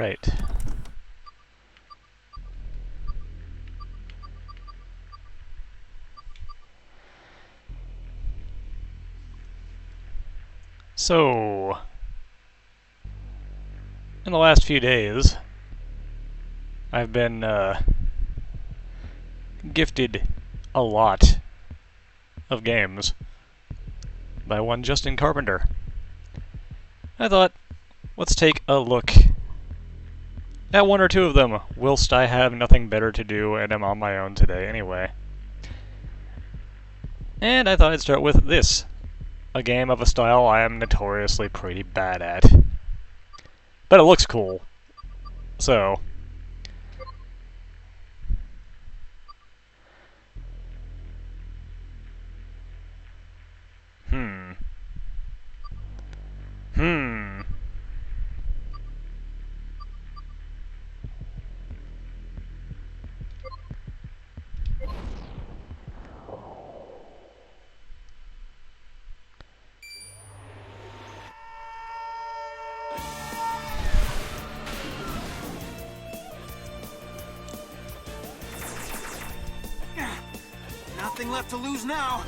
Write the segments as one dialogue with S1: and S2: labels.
S1: Alright. So, in the last few days, I've been gifted a lot of games by one Justin Carpenter. I thought, let's take a look at one or two of them, whilst I have nothing better to do and I'm on my own today anyway. And I thought I'd start with this, a game of a style I am notoriously pretty bad at. But it looks cool, so...
S2: Nothing left to lose now.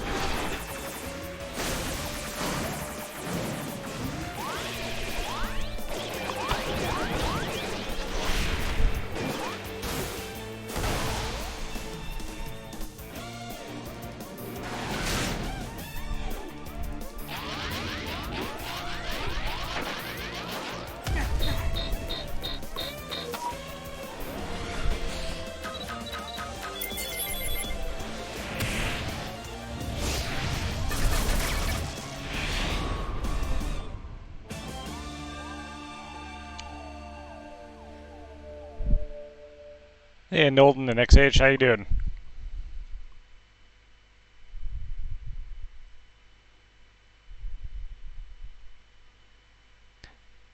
S1: Hey, Knowlton and XH, how you doing?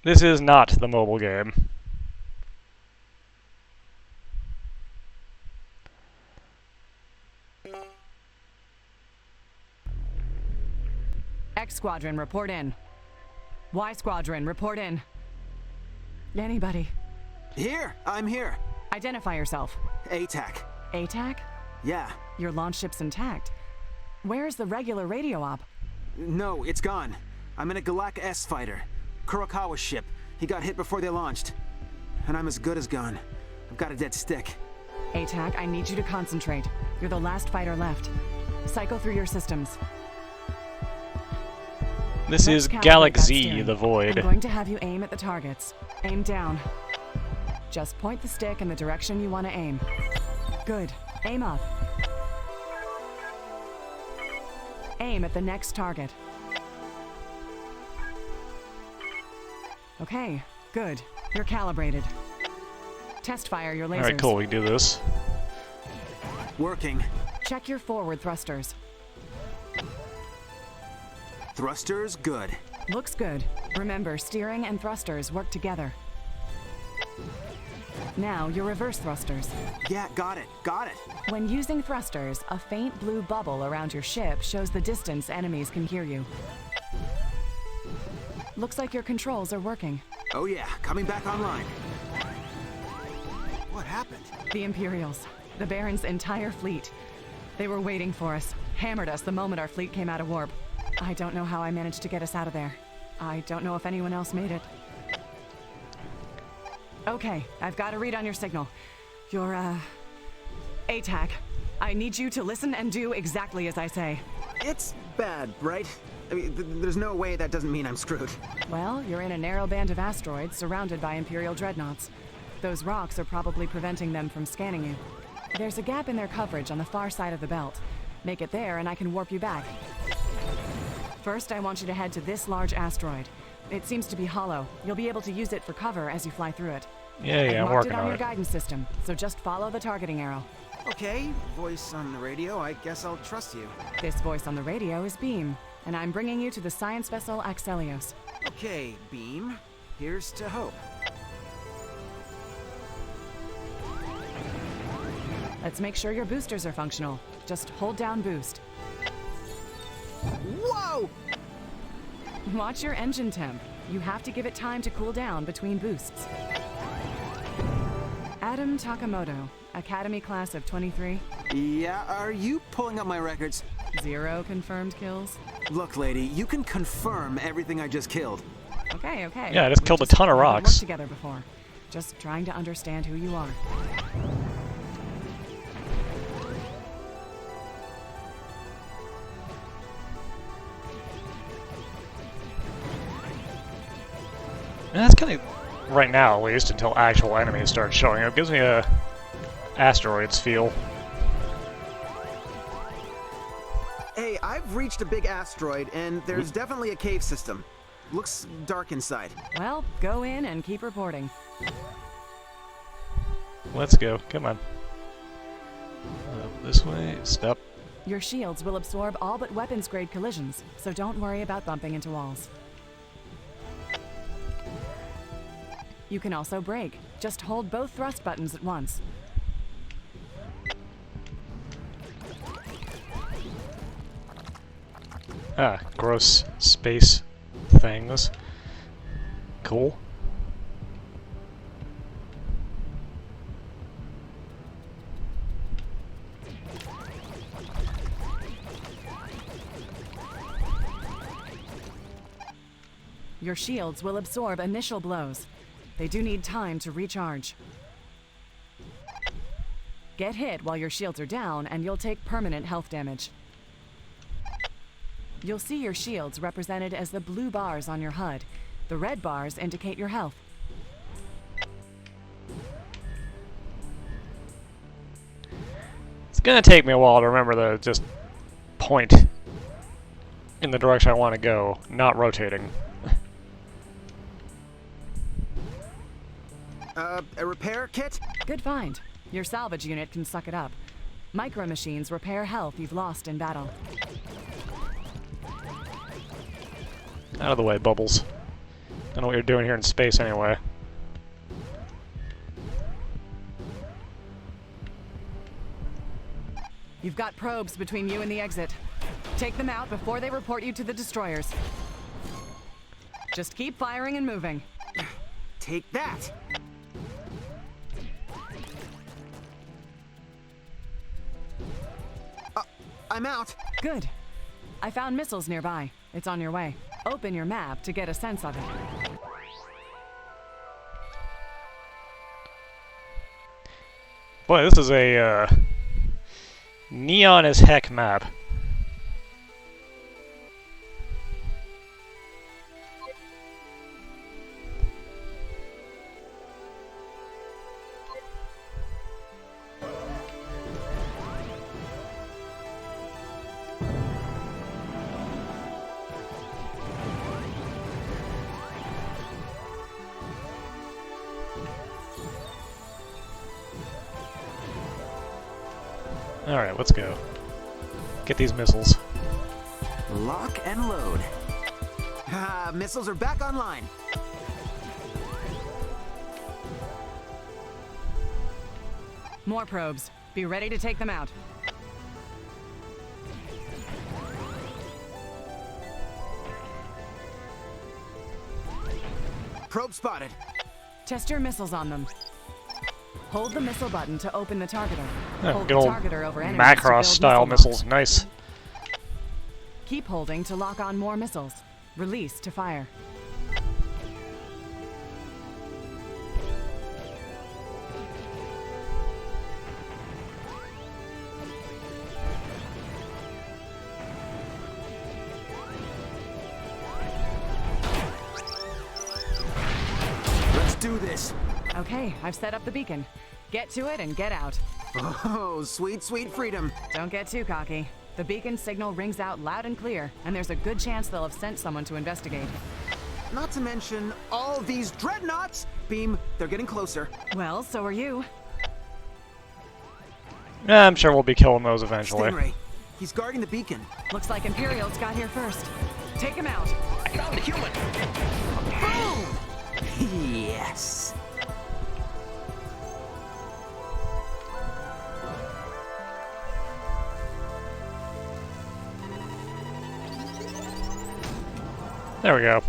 S1: This is not the mobile game.
S3: X Squadron, report in. Y Squadron, report in. Anybody?
S2: Here, I'm here.
S3: Identify yourself.
S2: ATAC.
S3: ATAC?
S2: Yeah.
S3: Your launch ship's intact. Where's the regular radio op?
S2: No, it's gone. I'm in a Galak S fighter. Kurokawa's ship. He got hit before they launched. And I'm as good as gone. I've got a dead stick.
S3: ATAC, I need you to concentrate. You're the last fighter left. Cycle through your systems.
S1: This is Galaxy the Void.
S3: I'm going to have you aim at the targets. Aim down. Just point the stick in the direction you want to aim. Good. Aim up. Aim at the next target. Okay, good. You're calibrated. Test fire your lasers.
S1: Alright, cool, we can do this.
S2: Working.
S3: Check your forward thrusters.
S2: Thrusters, good.
S3: Looks good. Remember, steering and thrusters work together. Now, your reverse thrusters.
S2: Yeah, got it, got it.
S3: When using thrusters, a faint blue bubble around your ship shows the distance enemies can hear you. Looks like your controls are working.
S2: Oh yeah, coming back online. What happened?
S3: The Imperials. The Baron's entire fleet. They were waiting for us. Hammered us the moment our fleet came out of warp. I don't know how I managed to get us out of there. I don't know if anyone else made it. Okay, I've got a read on your signal. You're, ATAC. I need you to listen and do exactly as I say.
S2: It's bad, right? I mean, there's no way that doesn't mean I'm screwed.
S3: Well, you're in a narrow band of asteroids surrounded by Imperial dreadnoughts. Those rocks are probably preventing them from scanning you. There's a gap in their coverage on the far side of the belt. Make it there and I can warp you back. First, I want you to head to this large asteroid. It seems to be hollow. You'll be able to use it for cover as you fly through it.
S1: Yeah, I'm working
S3: on
S1: on
S3: your
S1: it.
S3: guidance system, so just follow the targeting arrow.
S2: Okay, voice on the radio, I guess I'll trust you.
S3: This voice on the radio is Beam, and I'm bringing you to the science vessel Axelios.
S2: Okay, Beam, here's to hope.
S3: Let's make sure your boosters are functional. Just hold down boost.
S2: Whoa!
S3: Watch your engine temp. You have to give it time to cool down between boosts. Adam Takamoto, Academy class of 23.
S2: Yeah, are you pulling up my records?
S3: 0 confirmed kills.
S2: Look, lady, you can confirm everything I just killed.
S3: Okay, okay.
S1: Yeah, I just killed a ton of
S3: haven't
S1: rocks.
S3: worked together before. Just trying to understand who you are.
S1: And that's kind of, right now at least, until actual enemies start showing up. Gives me a asteroids feel.
S2: Hey, I've reached a big asteroid, and there's definitely a cave system. Looks dark inside.
S3: Well, go in and keep reporting.
S1: Let's go. Come on. This way. Stop.
S3: Your shields will absorb all but weapons-grade collisions, so don't worry about bumping into walls. You can also brake. Just hold both thrust buttons at once.
S1: Ah, gross space things. Cool.
S3: Your shields will absorb initial blows. They do need time to recharge. Get hit while your shields are down, and you'll take permanent health damage. You'll see your shields represented as the blue bars on your HUD. The red bars indicate your health.
S1: It's gonna take me a while to remember to just point in the direction I want to go, not rotating.
S2: A repair kit?
S3: Good find. Your salvage unit can suck it up. Micro machines repair health you've lost in battle.
S1: Out of the way, Bubbles. Don't know what you're doing here in space anyway.
S3: You've got probes between you and the exit. Take them out before they report you to the destroyers. Just keep firing and moving.
S2: Take that! I'm out.
S3: Good. I found missiles nearby. It's on your way. Open your map to get a sense of it.
S1: Boy, this is a neon as heck map. Alright, let's go. Get these missiles.
S2: Lock and load. Missiles are back online.
S3: More probes. Be ready to take them out.
S2: Probe spotted.
S3: Test your missiles on them. Hold the missile button to open the targeter.
S1: Yeah,
S3: Hold
S1: good
S3: the
S1: old
S3: targeter over enemies to build
S1: Macross style
S3: missile
S1: missiles.
S3: locks.
S1: Nice.
S3: Keep holding to lock on more missiles. Release to fire.
S2: Let's do this.
S3: Okay, I've set up the beacon. Get to it and get out.
S2: Oh, sweet, sweet freedom.
S3: Don't get too cocky. The beacon signal rings out loud and clear, and there's a good chance they'll have sent someone to investigate.
S2: Not to mention all these dreadnoughts. Beam, they're getting closer.
S3: Well, so are you.
S1: Yeah, I'm sure we'll be killing those eventually.
S2: Stingray, he's guarding the beacon.
S3: Looks like Imperials got here first. Take him out.
S2: I found a human. Boom! Yes.
S1: There we go.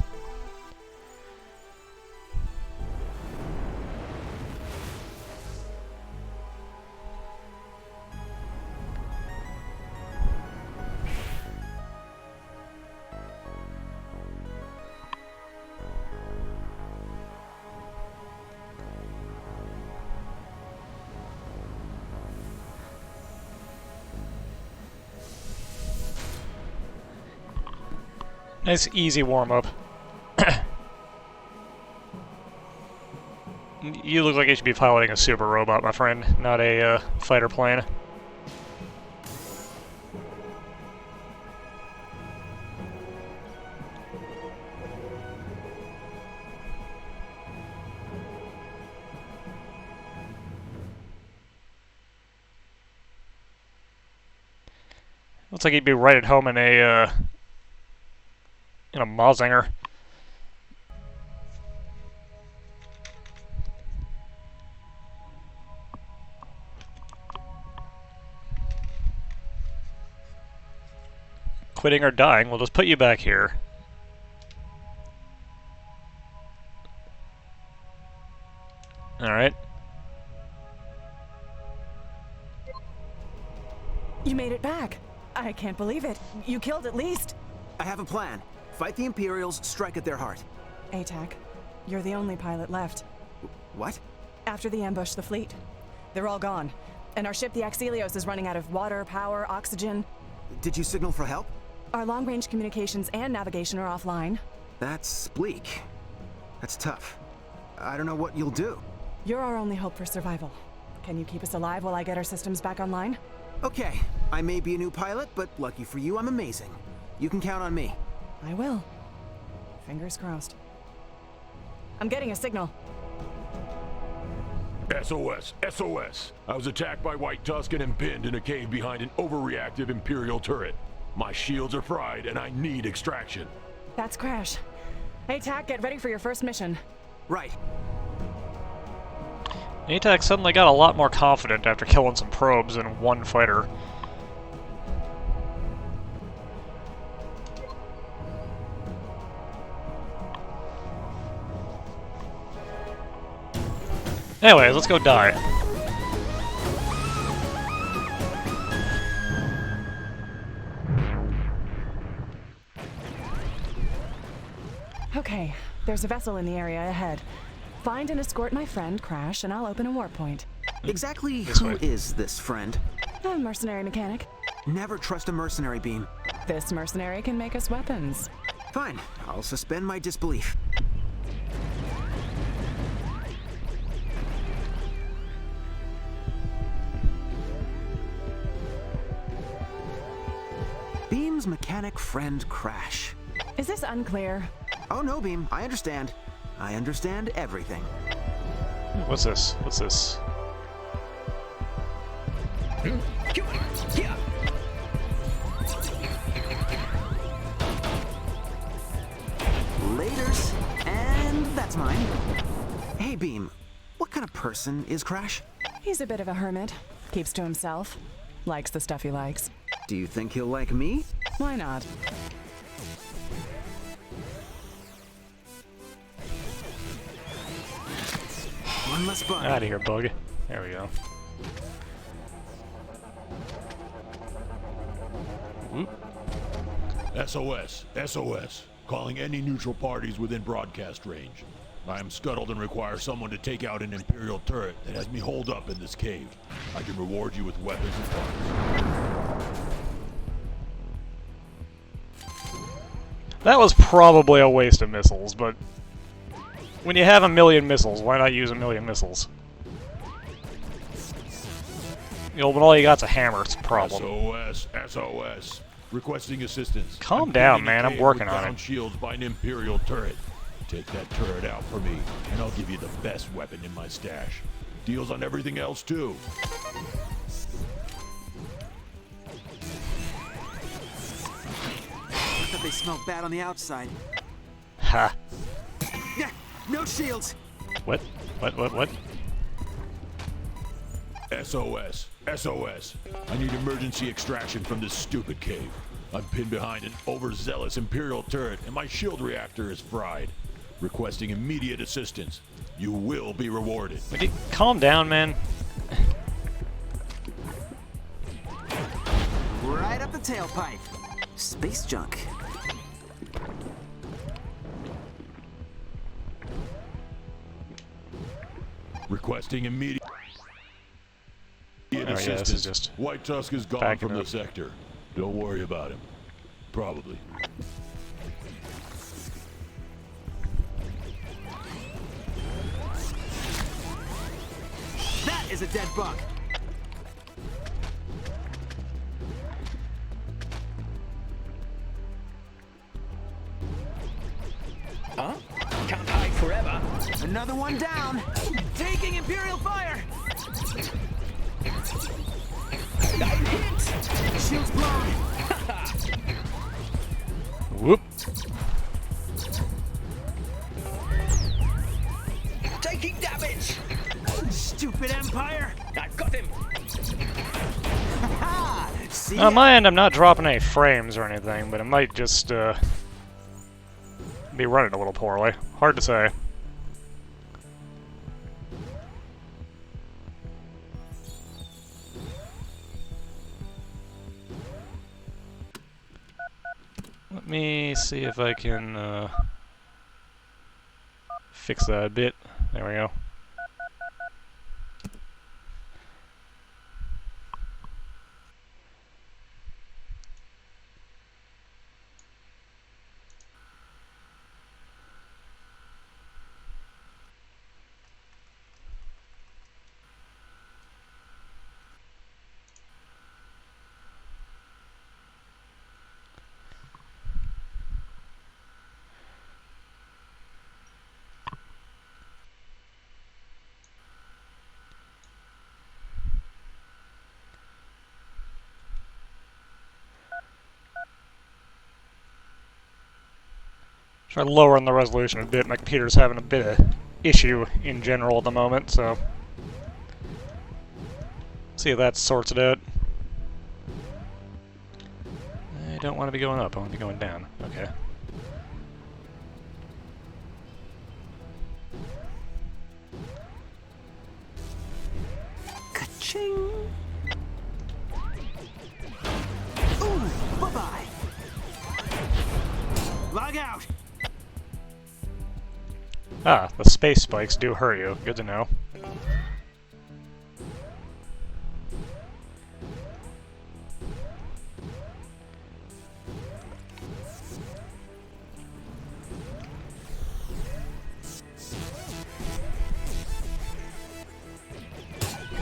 S1: Nice, easy warm-up. You look like you should be piloting a super robot, my friend, not a fighter plane. Looks like he'd be right at home in a Mazinger. Quitting or dying, we'll just put you back here. Alright.
S3: You made it back. I can't believe it. You killed at least.
S2: I have a plan. Fight the Imperials, strike at their heart.
S3: ATAC, you're the only pilot left.
S2: What?
S3: After the ambush, the fleet. They're all gone. And our ship, the Axelios, is running out of water, power, oxygen.
S2: Did you signal for help?
S3: Our long-range communications and navigation are offline.
S2: That's bleak. That's tough. I don't know what you'll do.
S3: You're our only hope for survival. Can you keep us alive while I get our systems back online?
S2: Okay, I may be a new pilot, but lucky for you, I'm amazing. You can count on me.
S3: I will. Fingers crossed. I'm getting a signal.
S4: SOS! SOS! I was attacked by White Tusken and pinned in a cave behind an overreactive Imperial turret. My shields are fried and I need extraction.
S3: That's Crash. ATAC, get ready for your first mission.
S2: Right.
S1: ATAC suddenly got a lot more confident after killing some probes in one fighter. Anyways, let's go die.
S3: Okay, there's a vessel in the area ahead. Find and escort my friend, Crash, and I'll open a warp point.
S2: Exactly
S1: This
S2: who
S1: way.
S2: is this friend?
S3: A mercenary mechanic.
S2: Never trust a mercenary, Beam.
S3: This mercenary can make us weapons.
S2: Fine, I'll suspend my disbelief. Beam's mechanic friend Crash.
S3: Is this unclear?
S2: Oh no, Beam, I understand. I understand everything.
S1: What's this? What's this?
S2: Laters, and that's mine. Hey, Beam, what kind of person is Crash?
S3: He's a bit of a hermit. Keeps to himself. Likes the stuff he likes.
S2: Do you think he'll like me?
S3: Why not?
S2: One less bug.
S1: Out of here, bug. There we go.
S4: SOS! SOS! Calling any neutral parties within broadcast range. I am scuttled and require someone to take out an Imperial turret that has me holed up in this cave. I can reward you with weapons and parts.
S1: That was probably a waste of missiles, but when you have a million missiles, why not use a million missiles? You know, when all you got's a hammer, it's a problem.
S4: SOS! SOS! Requesting assistance.
S1: Calm
S4: I'm
S1: down,
S4: pinned in a
S1: man. I'm
S4: cave
S1: working
S4: with
S1: on
S4: downed
S1: it.
S4: shields by an Imperial turret. Take that turret out for me, and I'll give you the best weapon in my stash. Deals on everything else, too.
S2: I thought they smelled bad on the outside.
S1: Ha.
S2: Yeah, no shields.
S1: What? What?
S4: SOS! SOS! I need emergency extraction from this stupid cave. I'm pinned behind an overzealous Imperial turret, and my shield reactor is fried. Requesting immediate assistance. You will be rewarded.
S1: Would you calm down, man?
S2: Right up the tailpipe. Space junk.
S4: Requesting immediate
S1: yeah, this
S4: assistance.
S1: is just
S4: White Tusk is gone
S1: backing
S4: from the
S1: up.
S4: sector. Don't worry about him. Probably.
S2: that is a dead bug.
S5: Huh? Can't hide forever.
S2: Another one down. Taking Imperial fire.
S5: I'm hit.
S2: Shield's blown.
S1: Whoop.
S5: Taking damage.
S2: Stupid Empire.
S5: I've got him.
S2: Ha! See
S1: On
S2: ya.
S1: my end, I'm not dropping any frames or anything, but it might just be running a little poorly. Hard to say. Let me see if I can fix that a bit. There we go. Try lowering the resolution a bit. My computer's having a bit of issue in general at the moment, so see if that sorts it out. I don't want to be going up, I want to be going down. Okay.
S2: Ka-ching. Ooh, bye-bye. Log out.
S1: Ah, the space spikes do hurt you. Good to know.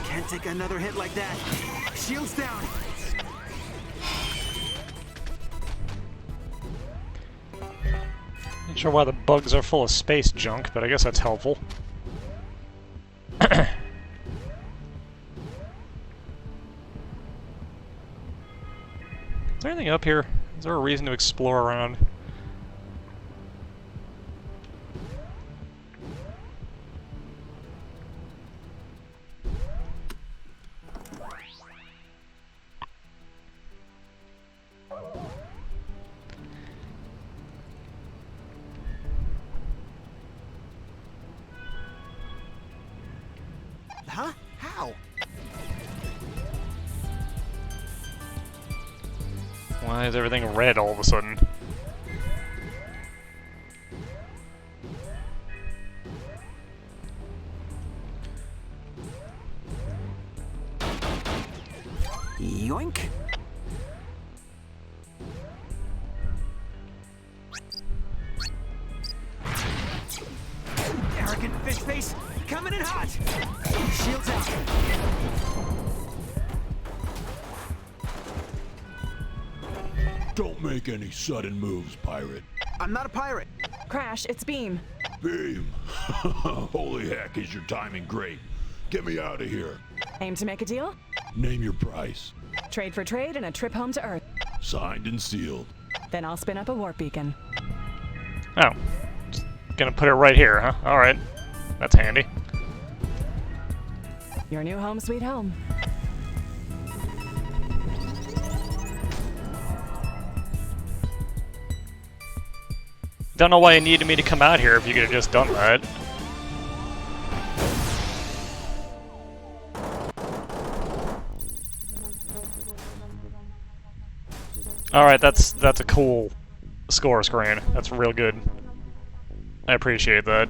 S2: Can't take another hit like that. Shield's down.
S1: Not sure why the bugs are full of space junk, but I guess that's helpful. Is there anything up here? Is there a reason to explore around?
S2: Huh? How?
S1: Why is everything red all of a sudden?
S2: Yoink. Arrogant fish face, coming in hot. Shields out.
S4: Don't make any sudden moves, pirate.
S2: I'm not a pirate.
S3: Crash, it's Beam.
S4: Beam. Holy heck, is your timing great. Get me out of here.
S3: Aim to make a deal?
S4: Name your price.
S3: Trade for trade and a trip home to Earth.
S4: Signed and sealed.
S3: Then I'll spin up a warp beacon.
S1: Oh. Just gonna put it right here, huh? Alright. That's handy.
S3: Your new home sweet home.
S1: Don't know why you needed me to come out here if you could have just done that. Alright, that's a cool score screen. That's real good. I appreciate that.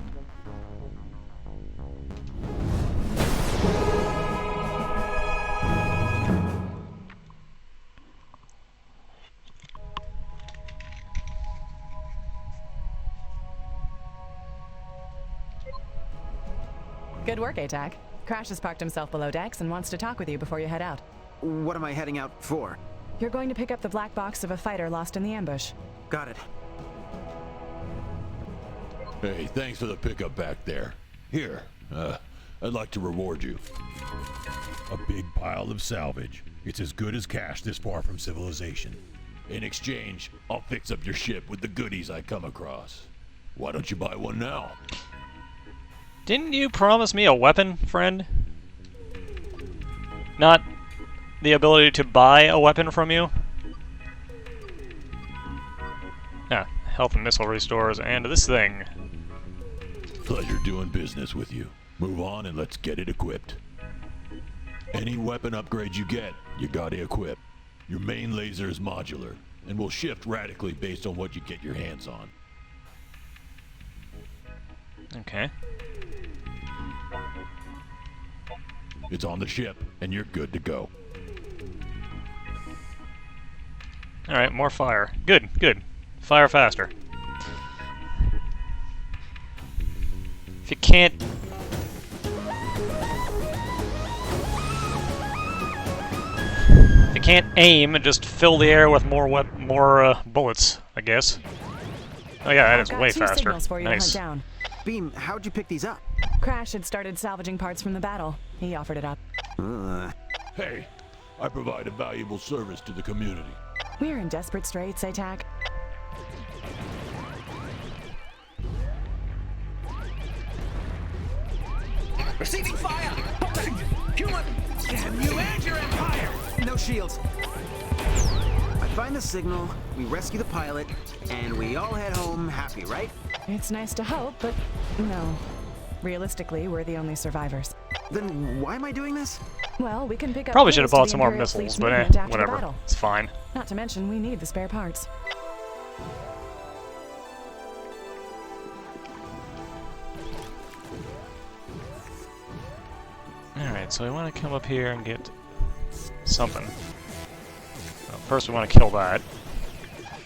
S3: Good work, ATAC. Crash has parked himself below decks and wants to talk with you before you head out.
S2: What am I heading out for?
S3: You're going to pick up the black box of a fighter lost in the ambush.
S2: Got it.
S4: Hey, thanks for the pickup back there. Here, I'd like to reward you.
S6: A big pile of salvage. It's as good as cash this far from civilization.
S4: In exchange, I'll fix up your ship with the goodies I come across. Why don't you buy one now?
S1: Didn't you promise me a weapon, friend? Not the ability to buy a weapon from you? Ah, health and missile restores, and this thing.
S4: Pleasure doing business with you. Move on and let's get it equipped. Any weapon upgrade you get, you gotta equip. Your main laser is modular, and will shift radically based on what you get your hands on.
S1: Okay.
S4: It's on the ship, and you're good to go.
S1: Alright, more fire. Good, good. Fire faster. If you can't... If you can't aim, just fill the air with more bullets, I guess. Oh yeah, that is way
S3: I've got 2
S1: faster.
S3: signals for you
S1: Nice.
S3: to hunt down.
S2: Beam, how'd you pick these up?
S3: Crash had started salvaging parts from the battle. He offered it up.
S4: Hey, I provide a valuable service to the community.
S3: We're in desperate straits, ATAC.
S5: Receiving fire! Human! Damn you and your empire!
S2: No shields. I find the signal, we rescue the pilot, and we all head home happy, right?
S3: It's nice to hope, but no. Realistically, we're the only survivors.
S2: Then why am I doing this?
S3: Well, we can pick up
S1: Probably should have
S3: clues to
S1: bought
S3: the
S1: some more
S3: Imperial
S1: missiles,
S3: fleet's
S1: but
S3: movement after the
S1: whatever.
S3: battle.
S1: It's fine.
S3: Not to mention, we need the spare parts.
S1: Alright, so we want to come up here and get something. Well, first we want to kill that.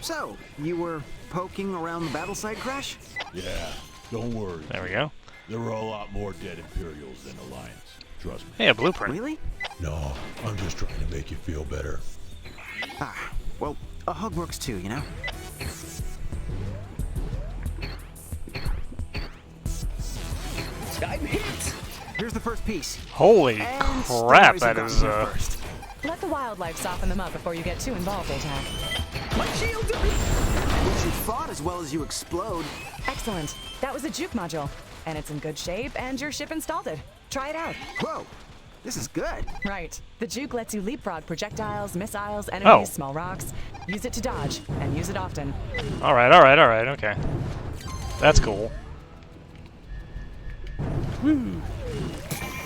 S2: So, you were poking around the battle site, Crash?
S4: Yeah, don't worry.
S1: There we go.
S4: There were a lot more dead Imperials than Alliance. Trust me.
S1: Hey, a blueprint.
S2: Really?
S6: No, I'm just trying to make you feel better.
S2: Ah, well, a hug works too, you know?
S5: I'm hit!
S2: Here's the first piece.
S1: Holy
S2: And
S1: crap,
S2: stories have
S1: that is,
S2: gotten here first.
S3: Let the wildlife soften them up before you get too involved, ATAC.
S5: My shield!
S2: Which you fought as well as you explode.
S3: Excellent. That was a juke module. And it's in good shape, and your ship installed it. Try it out.
S2: Whoa, this is good.
S3: Right. The juke lets you leapfrog projectiles, missiles, enemies,
S1: Oh.
S3: small rocks. Use it to dodge, and use it often.
S1: Alright, alright, alright, okay. That's cool.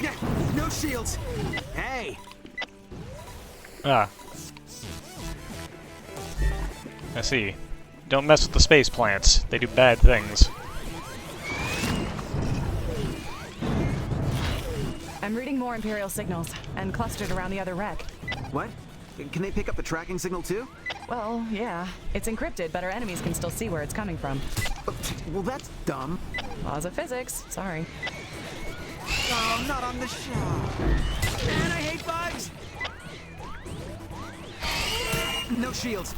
S2: Yeah, no shields. Hey,
S1: Ah. I see. Don't mess with the space plants. They do bad things.
S3: I'm reading more Imperial signals, and clustered around the other wreck.
S2: what? Can they pick up the tracking signal too?
S3: Well, yeah. It's encrypted, but our enemies can still see where it's coming from.
S2: Well, that's dumb.
S3: Laws of physics. Sorry.
S2: Oh, not on the show. Man, I hate bugs. No shields.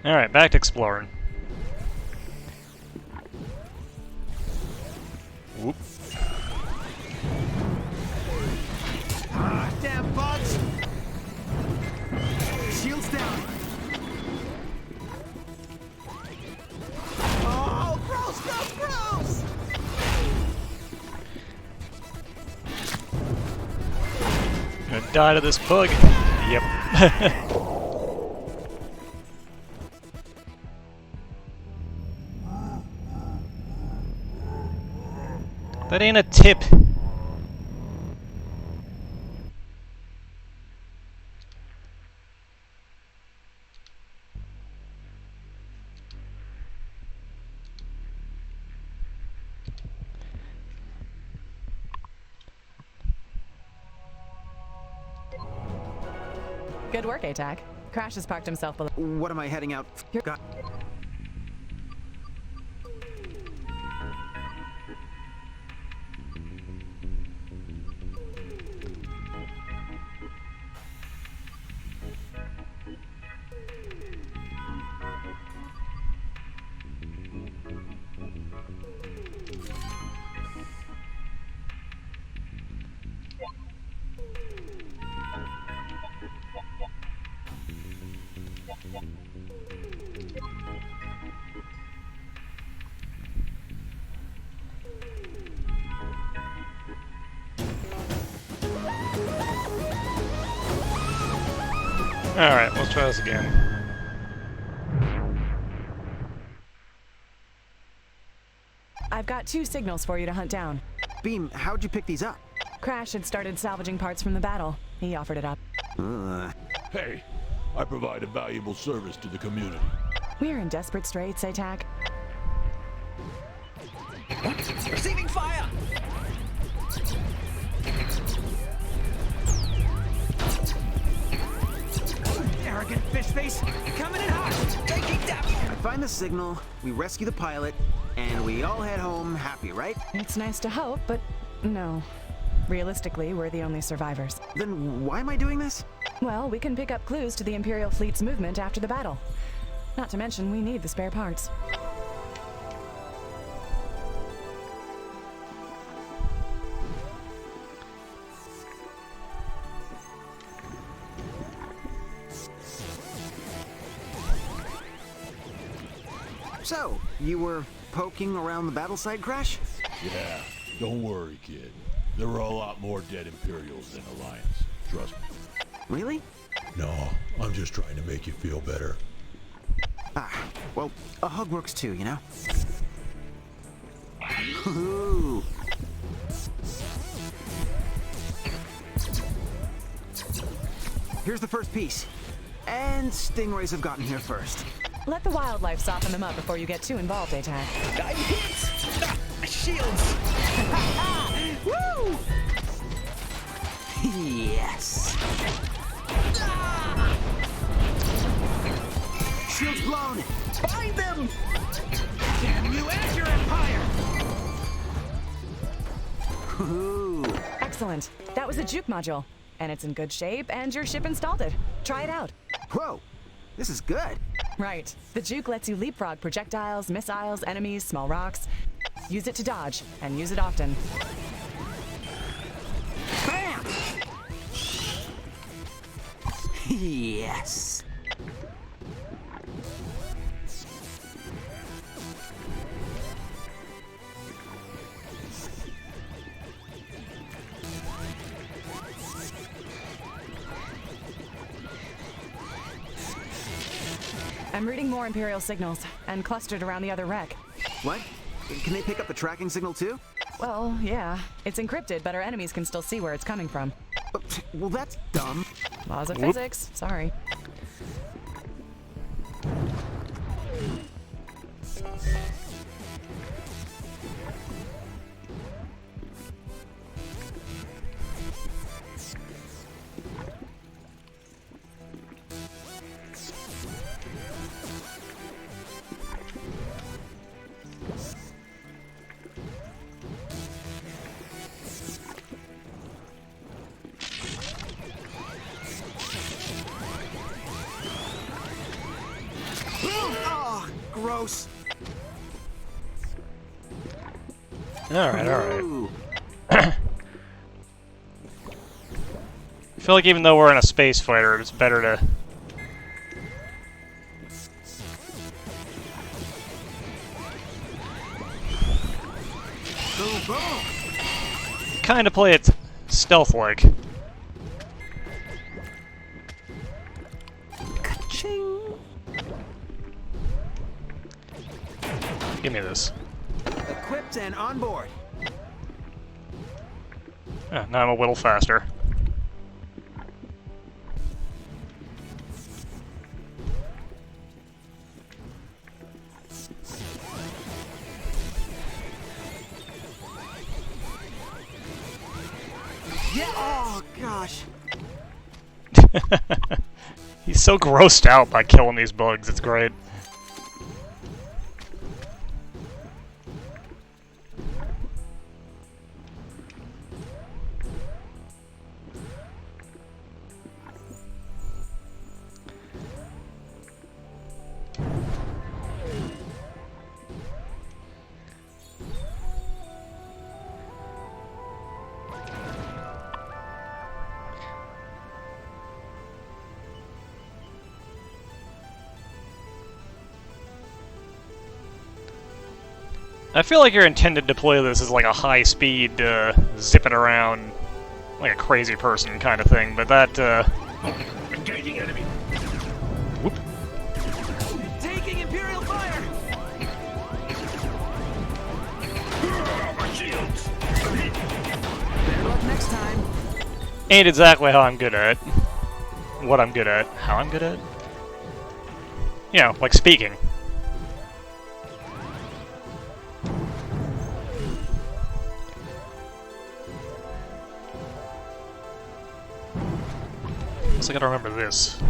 S1: Alright, back to exploring. Whoop.
S2: Ah, damn bugs. Shields down. Oh, gross, gross, gross.
S1: Gonna die to this bug. Yep. That ain't a tip.
S3: Good work, ATAC. Crash has parked himself below.
S2: What am I heading out? God.
S1: Alright, let's try this again.
S3: I've got 2 signals for you to hunt down.
S2: Beam, how'd you pick these up?
S3: Crash had started salvaging parts from the battle. He offered it up.
S4: Hey, I provide a valuable service to the community.
S3: We're in desperate straits, ATAC.
S5: Receiving fire!
S2: Arrogant fish face, coming in hot!
S5: Taking damage!
S2: Find the signal, we rescue the pilot, and we all head home happy, right?
S3: It's nice to hope, but no. Realistically, we're the only survivors.
S2: Then why am I doing this?
S3: Well, we can pick up clues to the Imperial fleet's movement after the battle. Not to mention, we need the spare parts.
S2: So, you were poking around the battle site, Crash?
S4: Yeah, don't worry, kid. There were a lot more dead Imperials than Alliance. Trust me.
S2: Really?
S6: No, I'm just trying to make you feel better.
S2: Ah, well, a hug works too, you know? Ooh. Here's the first piece. And stingrays have gotten here first.
S3: Let the wildlife soften them up before you get too involved, ATAC.
S5: I'm hit! Ah, shields!
S2: Woo! Yes.
S5: Ah!
S2: Shields blown.
S5: Find them!
S2: Damn you and your empire! Ooh.
S3: Excellent. That was a juke module. And it's in good shape, and your ship installed it. Try it out.
S2: Whoa, this is good.
S3: Right. The juke lets you leapfrog projectiles, missiles, enemies, small rocks. Use it to dodge, and use it often.
S2: Bam! Yes.
S3: I'm reading more Imperial signals, and clustered around the other wreck.
S2: What? Can they pick up the tracking signal too?
S3: Well, yeah. It's encrypted, but our enemies can still see where it's coming from.
S2: Well, that's dumb.
S3: Laws of physics. Sorry.
S2: Oh, gross.
S1: Alright, alright.
S2: Ooh.
S1: I feel like even though we're in a space fighter, it's better to
S2: Boom, boom.
S1: kind of play it stealth-like.
S2: Ka-ching.
S1: Give me this.
S2: Equipped and on board.
S1: Now I'm a little faster.
S2: Yeah. Oh gosh.
S1: He's so grossed out by killing these bugs, it's great. I feel like you're intended to play this as like a high-speed, zipping around like a crazy person kind of thing, but that,
S5: Engaging enemy.
S1: Whoop.
S2: Taking Imperial fire!
S5: My shields.
S2: Better luck next time.
S1: Ain't exactly how I'm good at. What I'm good at. How I'm good at? You know, like speaking. I gotta remember this.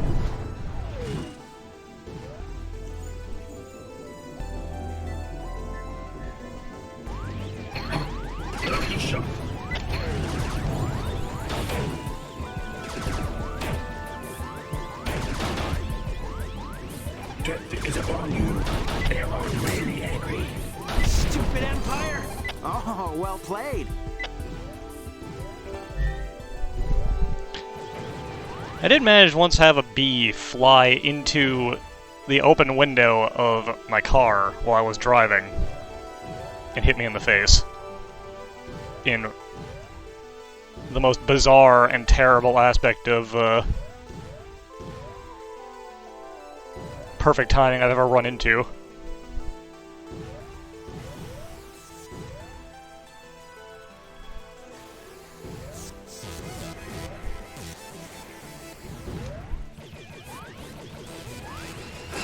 S5: Lucky shot. Death is upon you. They are really angry.
S2: Stupid Empire! Oh, well played.
S1: I did manage once to have a bee fly into the open window of my car while I was driving and hit me in the face. In the most bizarre and terrible aspect of perfect timing I've ever run into.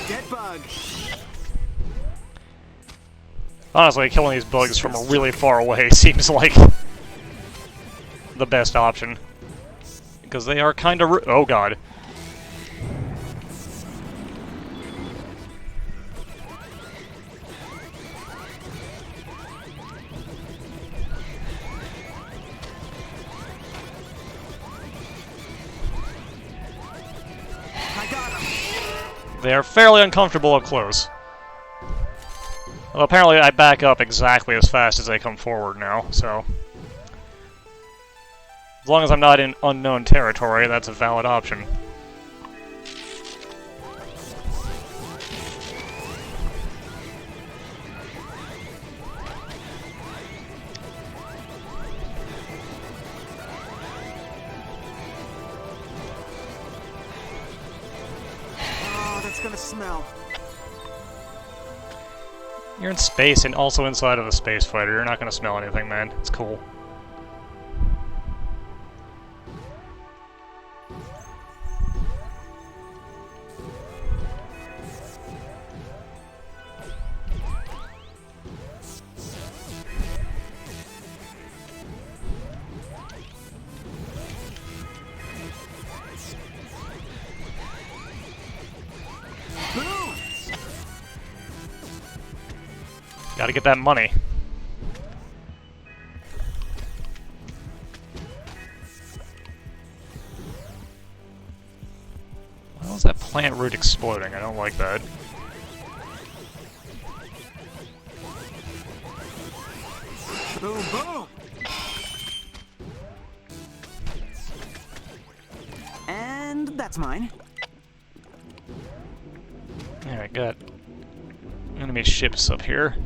S2: Dead bug.
S1: Honestly, killing these bugs from really far away seems like the best option. Because they are kind of oh god.
S2: I got him.
S1: They are fairly uncomfortable up close. Well, apparently I back up exactly as fast as they come forward now, so... As long as I'm not in unknown territory, that's a valid option.
S2: Oh, that's gonna smell.
S1: You're in space and also inside of a space fighter. You're not gonna smell anything, man. It's cool.
S2: Boom!
S1: Gotta get that money. Why was that plant root exploding? I don't like that.
S2: Boom, boom! And that's mine.
S1: Alright, got enemy ships up here.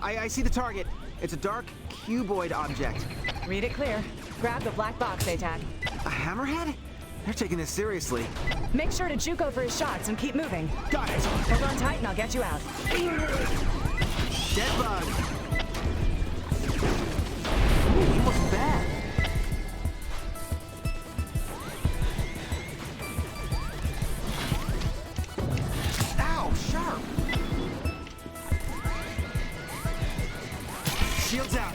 S2: I see the target. It's a dark, cuboid object.
S3: Read it clear. Grab the black box, ATAC.
S2: A hammerhead? They're taking this seriously.
S3: Make sure to juke over his shots and keep moving.
S2: Got it!
S3: Hold on tight and I'll get you out.
S2: Dead bug! Ooh, he looks bad. Ow, sharp! Shields out.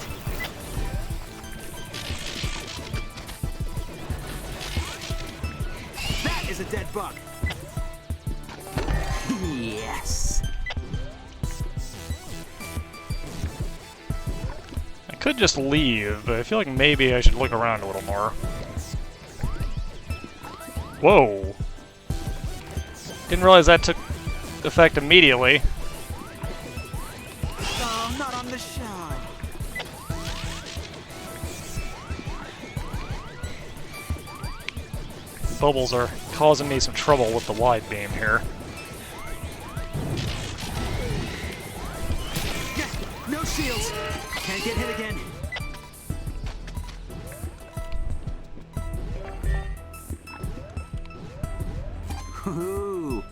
S2: That is a dead bug. Yes.
S1: I could just leave, but I feel like maybe I should look around a little more. Whoa! Didn't realize that took effect immediately.
S2: Oh, not on the shot.
S1: Bubbles are causing me some trouble with the wide beam here.
S2: Yeah, no shields. Can't get hit again. Ooh.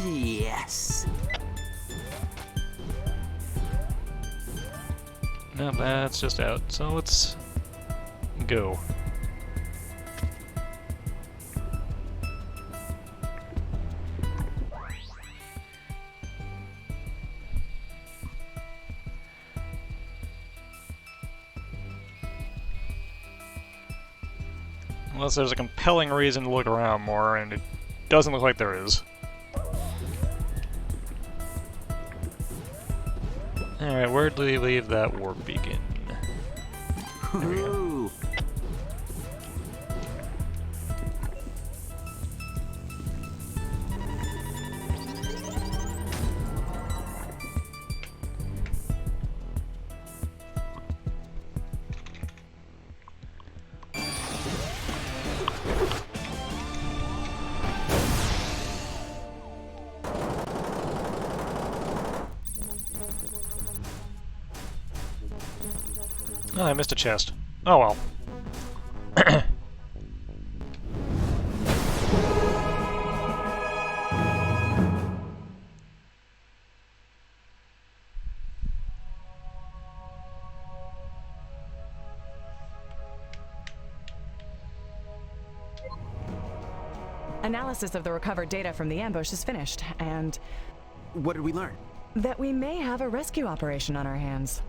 S2: Yes.
S1: No, that's just out. So let's go. Unless there's a compelling reason to look around more, and it doesn't look like there is. Alright, where do we leave that warp beacon?
S2: Ooh.
S1: Oh, I missed a chest. Oh well.
S3: Analysis of the recovered data from the ambush is finished, and
S2: What did we learn?
S3: that we may have a rescue operation on our hands.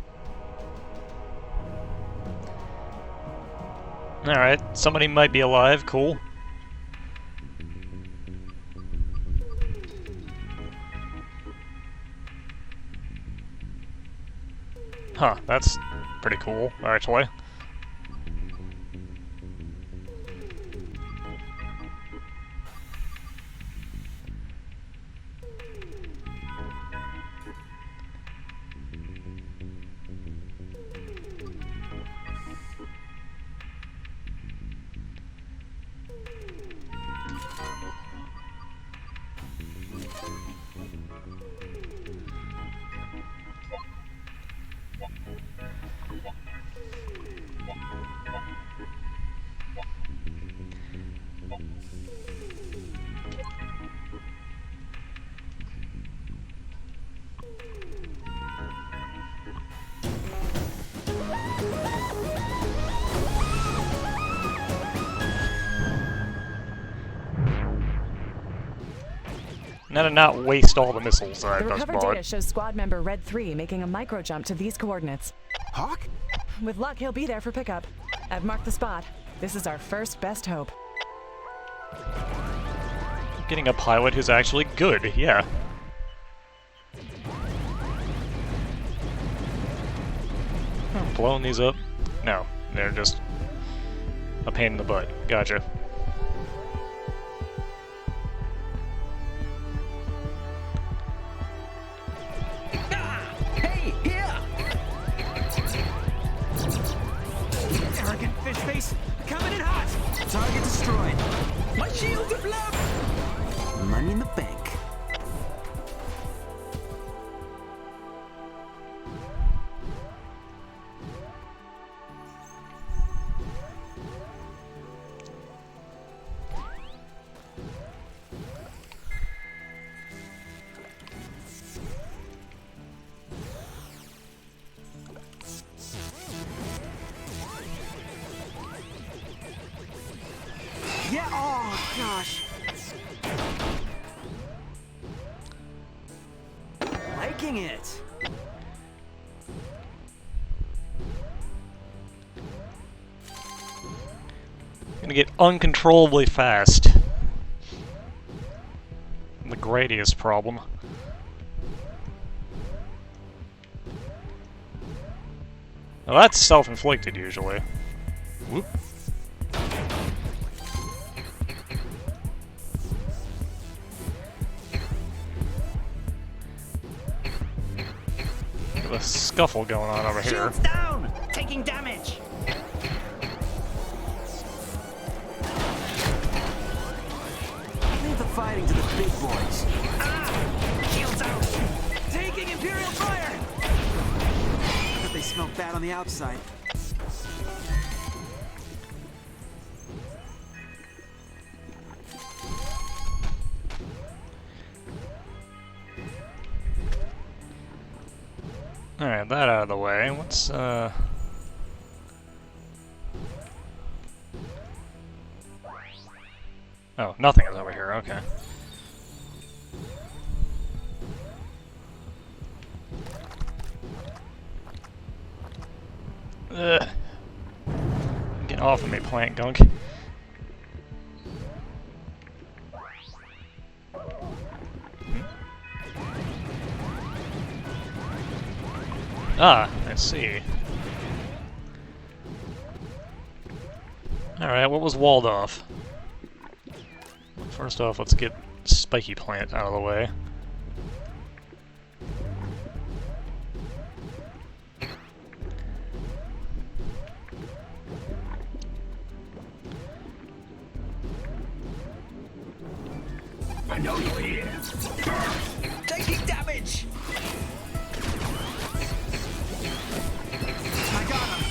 S1: Alright, somebody might be alive, cool. Huh, that's pretty cool, actually. Now to not waste all the missiles that I
S3: The
S1: just
S3: recovered
S1: bought.
S3: data shows squad member Red 3 making a micro jump to these coordinates.
S2: Hawk?
S3: With luck, he'll be there for pickup. I've marked the spot. This is our first best hope.
S1: Getting a pilot who's actually good, yeah. Blowing these up? No, they're just a pain in the butt. Gotcha.
S5: Hey, here!
S2: Arrogant fish face! Coming in hot! Target destroyed.
S5: My shields are blown!
S2: Money in the bank. Yeah, oh gosh. liking it.
S1: Gonna get uncontrollably fast. The greatest problem. Well, that's self-inflicted usually. Whoop. Got a scuffle going on over here.
S5: Shields down! Taking damage!
S2: Leave the fighting to the big boys.
S5: Ah! Shields out!
S2: Taking Imperial fire! But they smell bad on the outside.
S1: Alright, that out of the way. What's, Oh, nothing is over here, okay. Ugh. Get off of me, plant gunk. Ah, I see. Alright, what was walled off? First off, let's get Spiky Plant out of the way.
S5: I know you're here. Taking damage!
S2: I got him.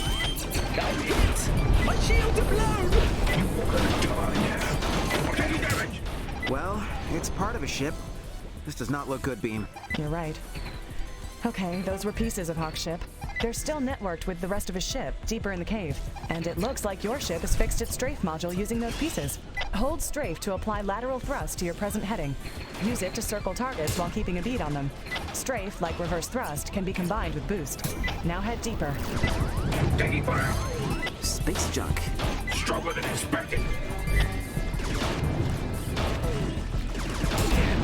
S5: I'm hit! My shields are blown!
S4: Taking damage!
S2: Well, it's part of a ship. This does not look good, Beam.
S3: You're right. Okay, those were pieces of Hawk's ship. They're still networked with the rest of his ship, deeper in the cave. And it looks like your ship has fixed its strafe module using those pieces. Hold strafe to apply lateral thrust to your present heading. Use it to circle targets while keeping a bead on them. Strafe, like reverse thrust, can be combined with boost. Now head deeper.
S4: Taking fire!
S2: Space junk.
S4: Stronger than expected!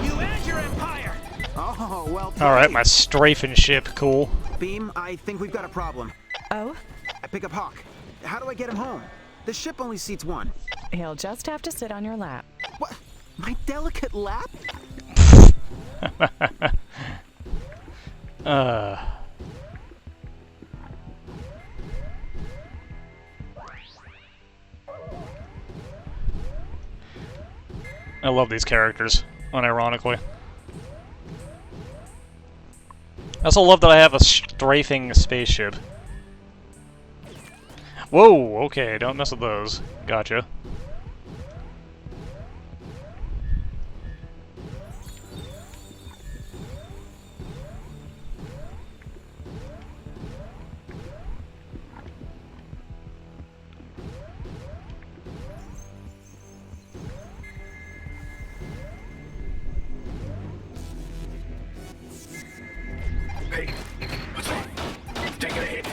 S5: You and your empire!
S2: Oh, well played.
S1: Alright, my strafing ship, cool.
S2: Beam, I think we've got a problem.
S3: Oh?
S2: I pick up Hawk. How do I get him home? The ship only seats one.
S3: He'll just have to sit on your lap.
S2: What? My delicate lap?
S1: I love these characters, unironically. I also love that I have a strafing spaceship. Whoa, okay, don't mess with those. Gotcha.
S4: Hey, what's wrong? Taking a hit.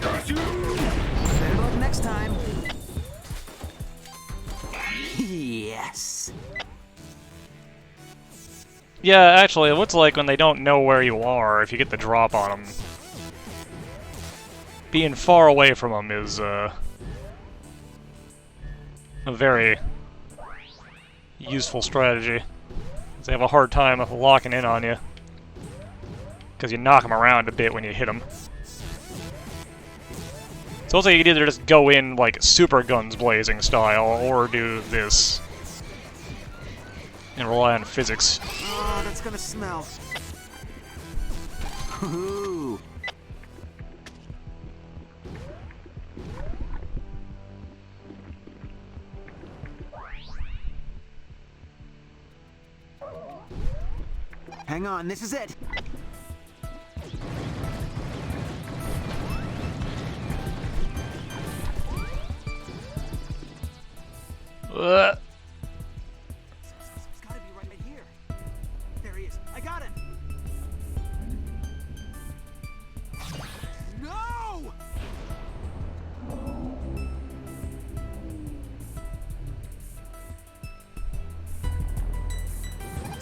S4: Got you!
S2: Better luck next time. Yes.
S1: Yeah, actually, what's like when they don't know where you are if you get the drop on them? Being far away from them is, a very useful strategy. They have a hard time locking in on you. Because you knock them around a bit when you hit them. So also you can either just go in, like, super guns blazing style, or do this. And rely on physics.
S2: Oh, that's gonna smell. Ooh. Hang on, this is it.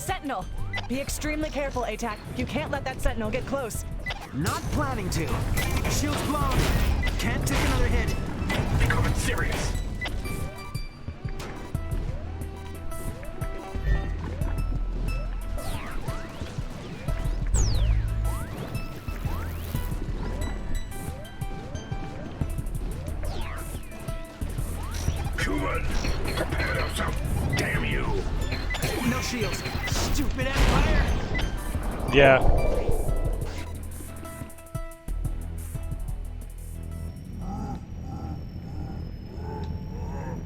S3: Sentinel! Be extremely careful, ATAC. You can't let that Sentinel get close.
S2: Not planning to. Shield's blown. Can't take another hit.
S5: Becoming serious. Human, prepare yourself. Damn you.
S2: No shields. Stupid Empire.
S1: Yeah.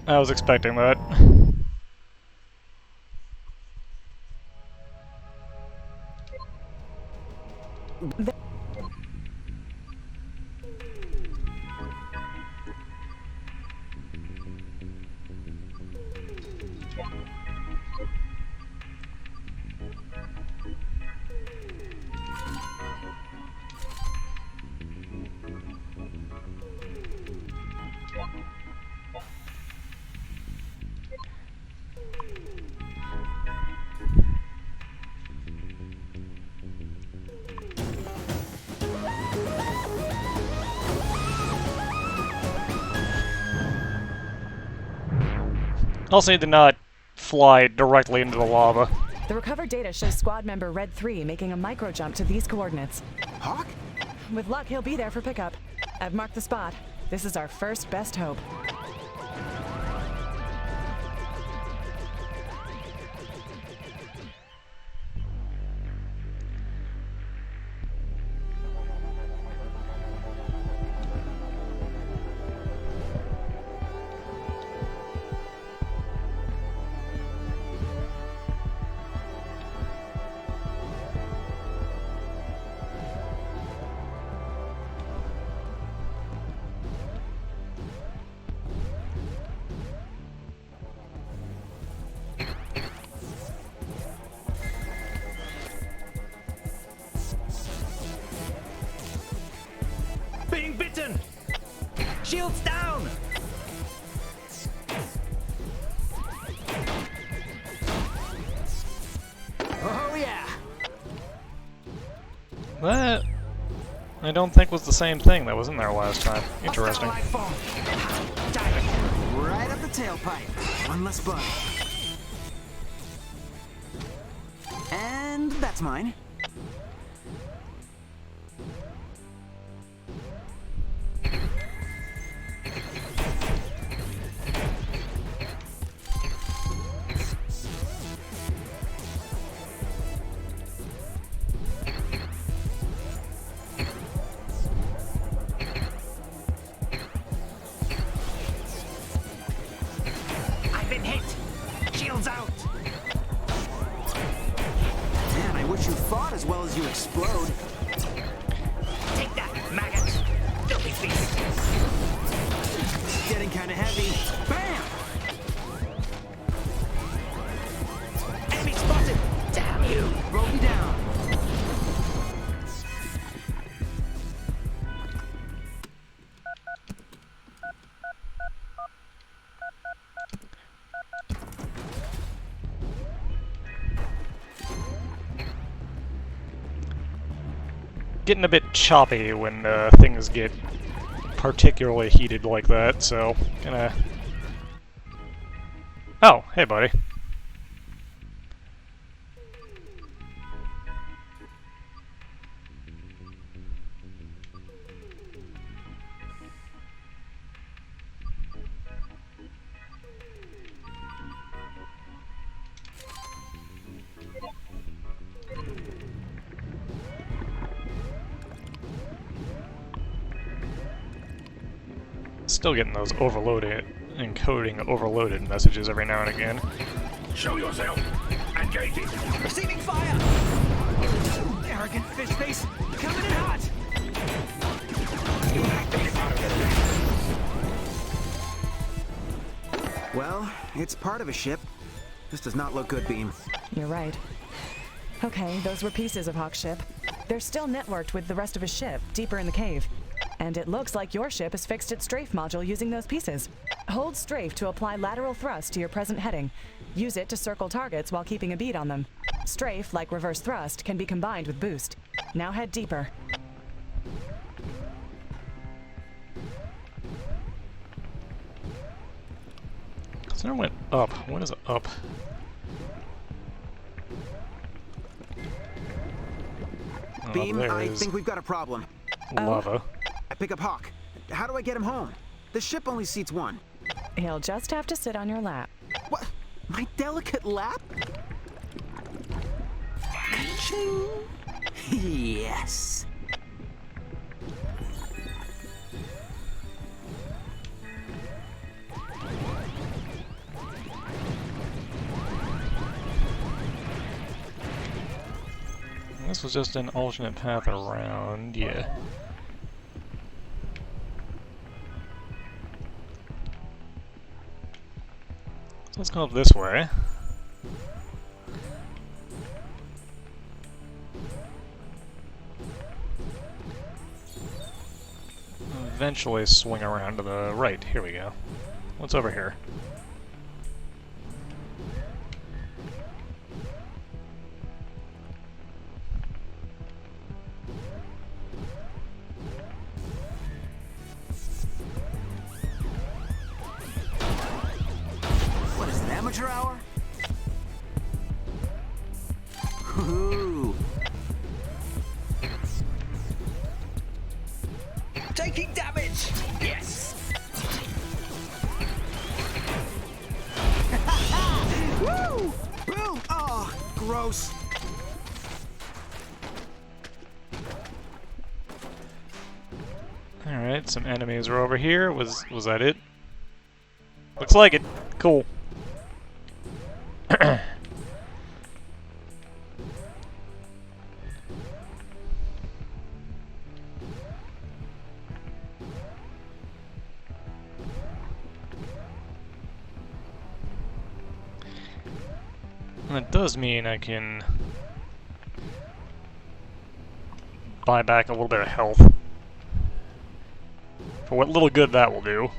S1: I was expecting that. Also need to not fly directly into the lava.
S3: The recovered data shows squad member Red 3 making a micro jump to these coordinates.
S2: Hawk?
S3: With luck, he'll be there for pickup. I've marked the spot. This is our first best hope.
S5: Being bitten. Shields down.
S2: Oh yeah.
S1: That I don't think was the same thing that was in there last time. Interesting.
S2: Right up the tailpipe. One less bug. And that's mine.
S5: I've been hit. Shields out.
S2: Man, I wish you fought as well as you explode.
S5: Take that, maggot. Filthy beast.
S2: It's getting kind of heavy. Bam!
S5: Enemy spotted. Damn you.
S2: Broke you down.
S1: Getting a bit choppy when things get particularly heated like that, so gonna... Oh, hey buddy. Still getting those overloaded, encoding overloaded messages every now and again.
S5: Show yourself. Engaging. Receiving fire.
S2: Arrogant fish face. Coming in hot. Well, it's part of a ship. This does not look good, Beam.
S3: You're right. Okay, those were pieces of Hawk's ship. They're still networked with the rest of his ship, deeper in the cave. And it looks like your ship has fixed its strafe module using those pieces. Hold strafe to apply lateral thrust to your present heading. Use it to circle targets while keeping a bead on them. Strafe, like reverse thrust, can be combined with boost. Now head deeper.
S1: So I went up. What is up? Oh,
S2: Beam,
S1: there
S2: I
S1: is
S2: think we've got a problem.
S1: lava.
S2: I pick up Hawk. How do I get him home? The ship only seats one.
S3: He'll just have to sit on your lap.
S2: What? My delicate lap? Ching. Yes.
S1: This was just an alternate path around, yeah. So let's go up this way. Eventually swing around to the right. Here we go. What's over here?
S2: What is it, amateur hour? Ooh.
S5: Taking damage! Yes!
S2: Woo! Boom! Oh, gross.
S1: Alright, some enemies are over here. Was that it? Looks like it. Cool. And that does mean I can buy back a little bit of health. For what little good that will do.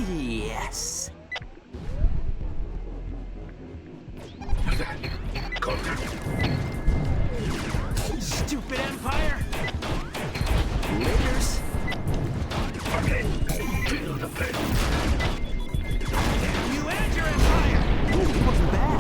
S2: Yes. Stupid Empire! Laters! You and your Empire! Ooh, it wasn't bad.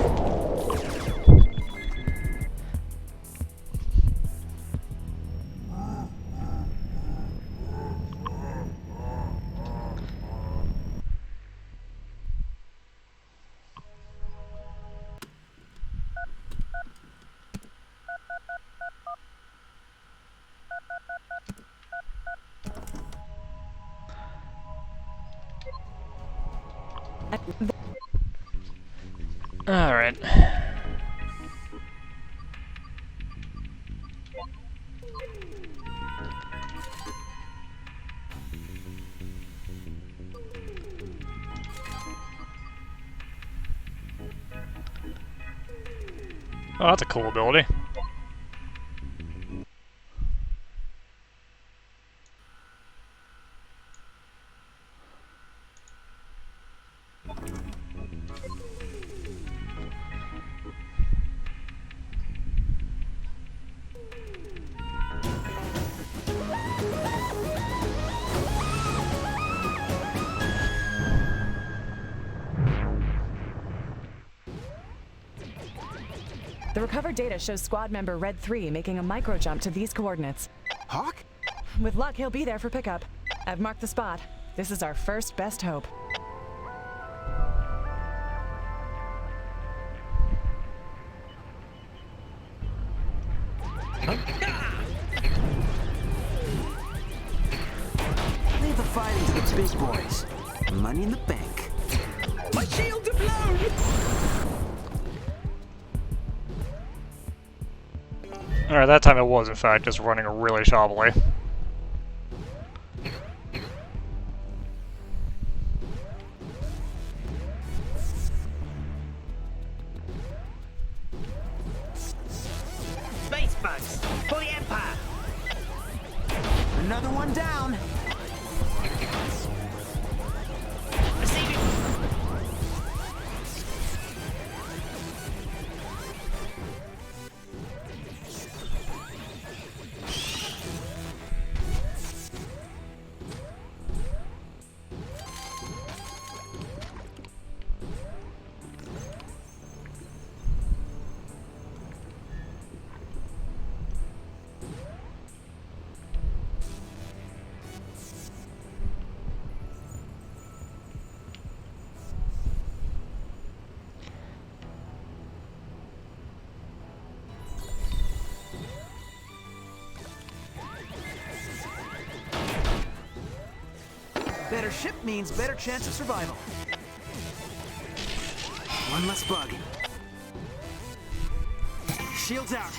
S1: Alright. Oh, that's a cool ability.
S3: The recovered data shows squad member Red 3 making a micro jump to these coordinates.
S2: Hawk?
S3: With luck, he'll be there for pickup. I've marked the spot. This is our first best hope.
S2: money in the bank.
S5: My shields are blown!
S1: Alright, that time it was, in fact, just running really shobbily.
S5: Space bugs, for the Empire!
S2: Another one down.
S5: Receiving.
S2: Better ship means better chance of survival. One less bug. Shields out.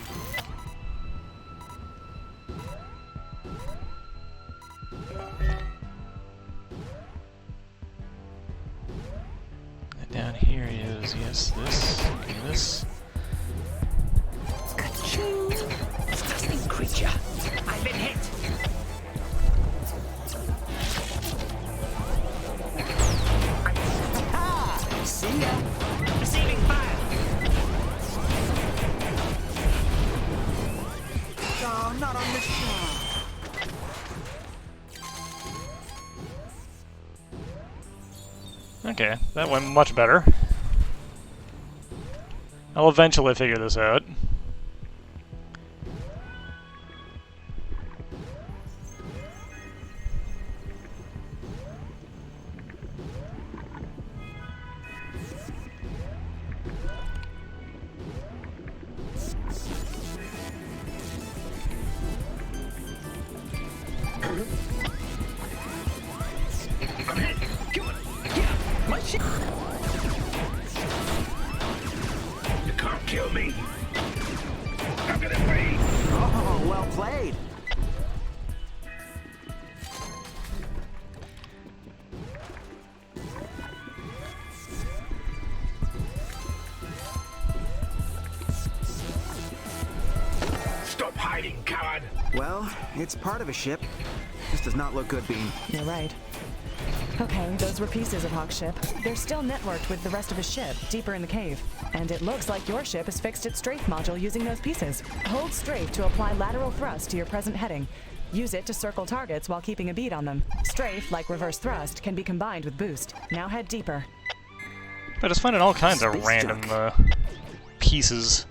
S1: And down here is, yes, this, and this.
S5: Ka-ching! Disgusting creature! I've been hit!
S2: See ya.
S5: Receiving fire!
S2: Oh, not on this shot.
S1: Okay, that went much better. I'll eventually figure this out.
S5: I'm hit! Kill it! Yeah! My ship! You can't kill me! How can it be?
S2: Oh, well played.
S5: Stop hiding, coward!
S2: Well, it's part of a ship. This does not look good, Beam.
S3: You're right. Okay, those were pieces of Hawk's ship. They're still networked with the rest of his ship, deeper in the cave. And it looks like your ship has fixed its strafe module using those pieces. Hold strafe to apply lateral thrust to your present heading. Use it to circle targets while keeping a bead on them. Strafe, like reverse thrust, can be combined with boost. Now head deeper.
S1: I just finding all kinds of
S2: Space
S1: random
S2: junk.
S1: pieces.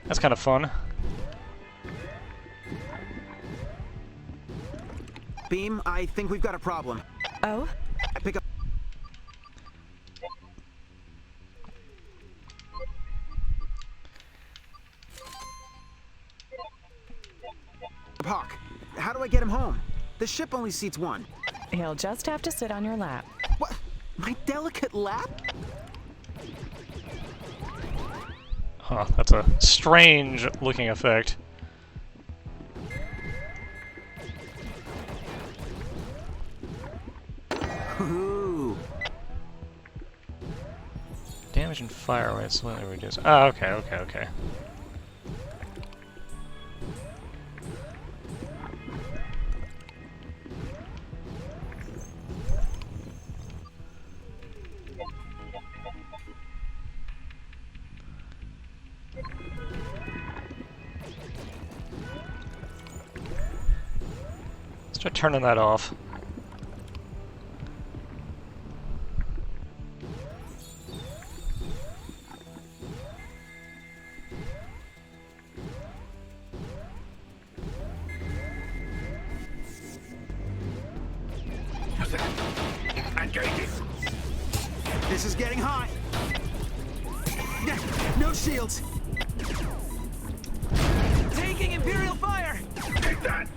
S1: That's kind of fun.
S2: Beam, I think we've got a problem.
S3: Oh?
S2: I pick up. Hawk, how do I get him home? The ship only seats one.
S3: He'll just have to sit on your lap.
S2: What? My delicate lap?
S1: Huh, that's a strange looking effect.
S2: Ooh.
S1: Damage and fire rate slightly reduced. Ah, okay, okay, okay. Let's try turning that off.
S5: Engaging!
S2: This is getting hot. No shields. Taking Imperial fire.
S5: Take that!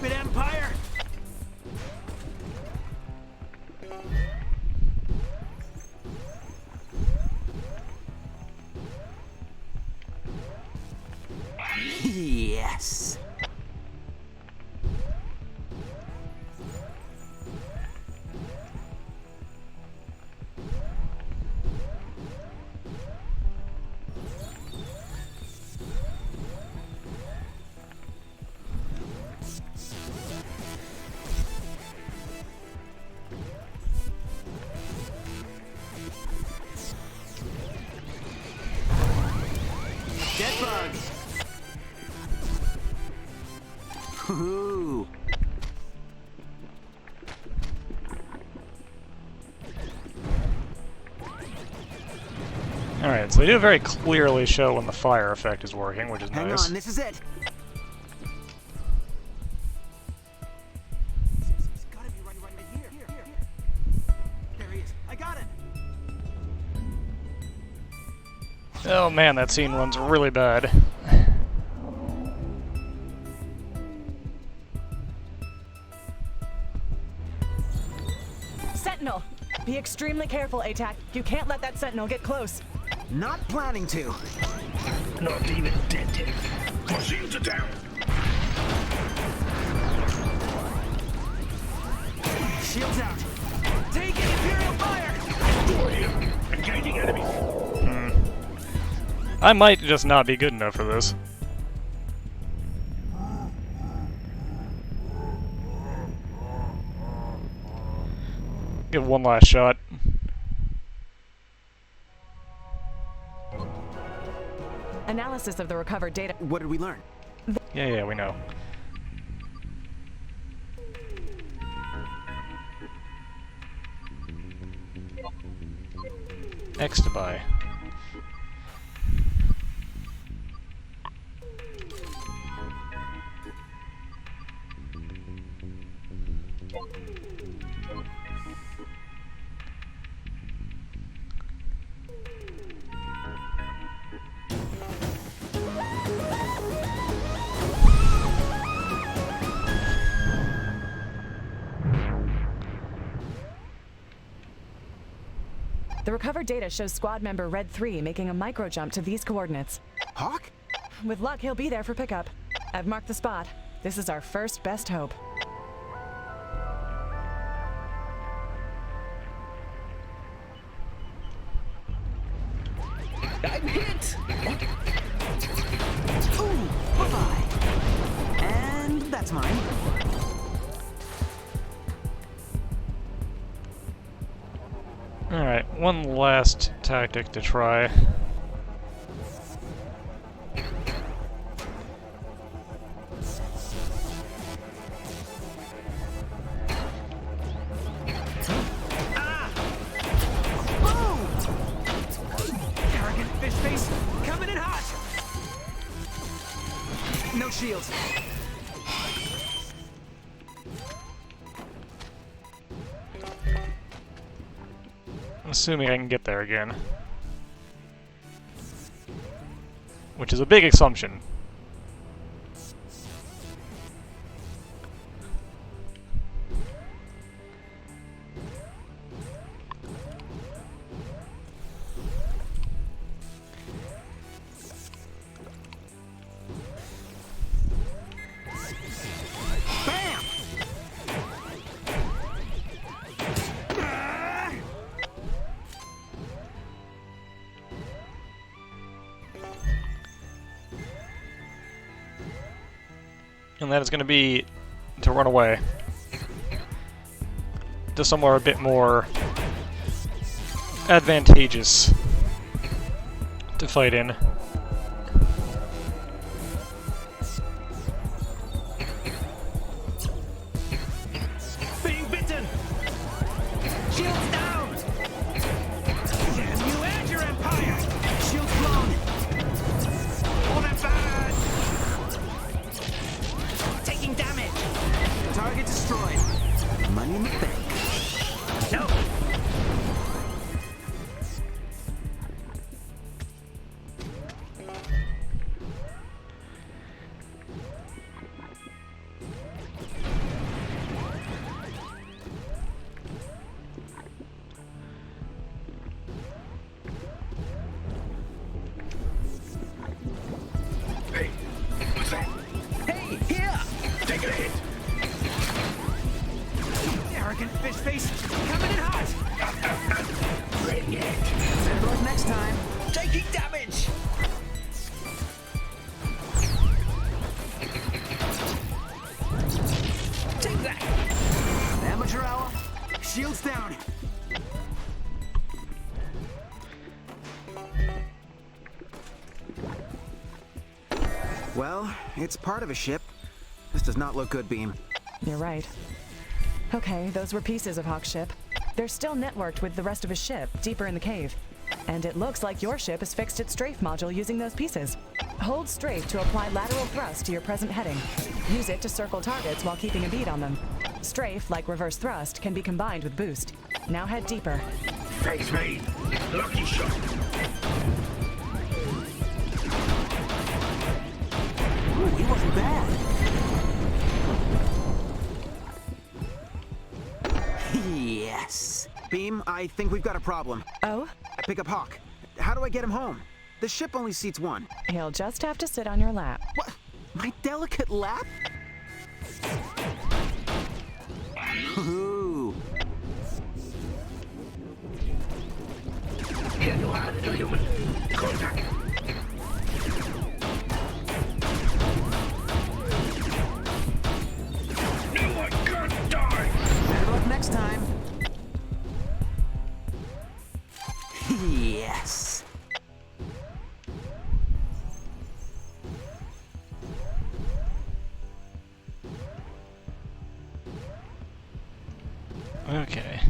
S2: stupid Empire! Yes. Dead bug. Ooh.
S1: Alright, so they do very clearly show when the fire effect is working, which is
S2: Hang
S1: nice.
S2: on, this is it. It's gotta be right here. There he is. I got it.
S1: Oh man, that scene runs really bad.
S3: Sentinel! Be extremely careful, ATAC. You can't let that Sentinel get close.
S2: Not planning to.
S5: Not even dented. My shields are down.
S2: Shields out. Taking Imperial fire.
S5: Destroy him. Engaging enemies.
S1: I might just not be good enough for this. Give one last shot.
S3: Analysis of the recovered data.
S2: What did we learn?
S1: Yeah, we know. X to buy.
S3: The recovered data shows squad member Red 3 making a micro jump to these coordinates.
S2: Hawk?
S3: With luck, he'll be there for pickup. I've marked the spot. This is our first best hope.
S5: I'm hit.
S2: Ooh, bye-bye. And that's mine.
S1: Alright, one last tactic to try.
S2: Arrogant fish face, coming in hot. No shields.
S1: Assuming I can get there again. Which is a big assumption.
S2: Bam!
S1: And that is going to be to run away to somewhere a bit more advantageous to fight in.
S2: Being bitten! Shields down! Damn you and your empire! Shields blown! Oh, that's bad! Taking damage! Target destroyed. Money in the bank. No! Well, it's part of a ship. This does not look good, Beam.
S3: You're right. Okay, those were pieces of Hawk's ship. They're still networked with the rest of his ship, deeper in the cave. And it looks like your ship has fixed its strafe module using those pieces. Hold strafe to apply lateral thrust to your present heading. Use it to circle targets while keeping a bead on them. Strafe, like reverse thrust, can be combined with boost. Now head deeper.
S5: Face me. Lucky shot.
S2: Ooh, he wasn't bad. Yes. Beam, I think we've got a problem.
S3: Oh?
S2: I pick up Hawk. How do I get him home? The ship only seats one.
S3: He'll just have to sit on your lap.
S2: What? My delicate lap? Ooh.
S5: Here you are, little human. Contact. No one can die.
S2: Better luck next time. Yes.
S1: Okay.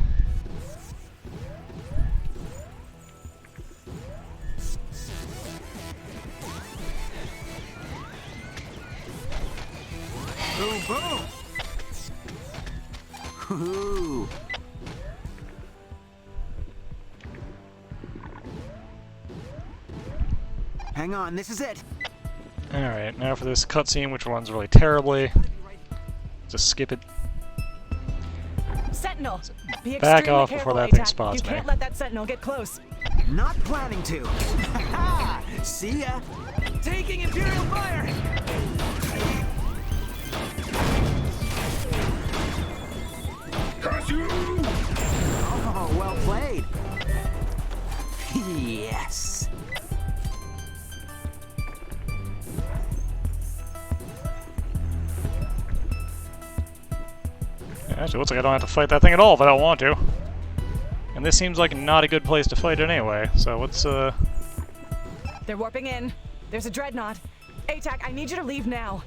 S2: Boom, boom. Ooh. Hang on, this is it.
S1: Alright, now for this cutscene, which runs really terribly. Just skip it.
S3: Sentinel! Be
S1: Back
S3: extremely
S1: off before
S3: careful,
S1: that thing
S3: ATAC.
S1: spots
S3: You
S1: me.
S3: can't let that Sentinel get close.
S2: Not planning to. See ya.
S5: Taking Imperial fire. Curse you!
S2: Oh, well played. Yes.
S1: Actually, looks like I don't have to fight that thing at all if I don't want to. And this seems like not a good place to fight it anyway, so let's,
S3: They're warping in. There's a dreadnought. ATAC, I need you to leave now.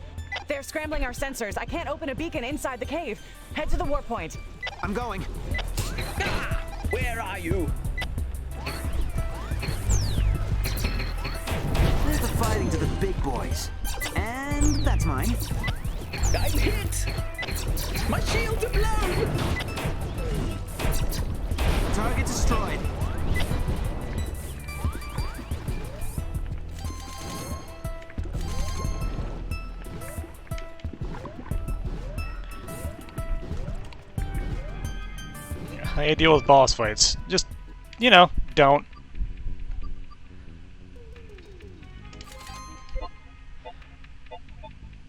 S3: They're scrambling our sensors. I can't open a beacon inside the cave. Head to the warp point.
S2: I'm going.
S5: Ah, where are you?
S2: There's the fighting to the big boys. And that's mine.
S5: I'm hit. My shields are blown.
S2: Target destroyed.
S1: I deal with boss fights. Just, you know, don't.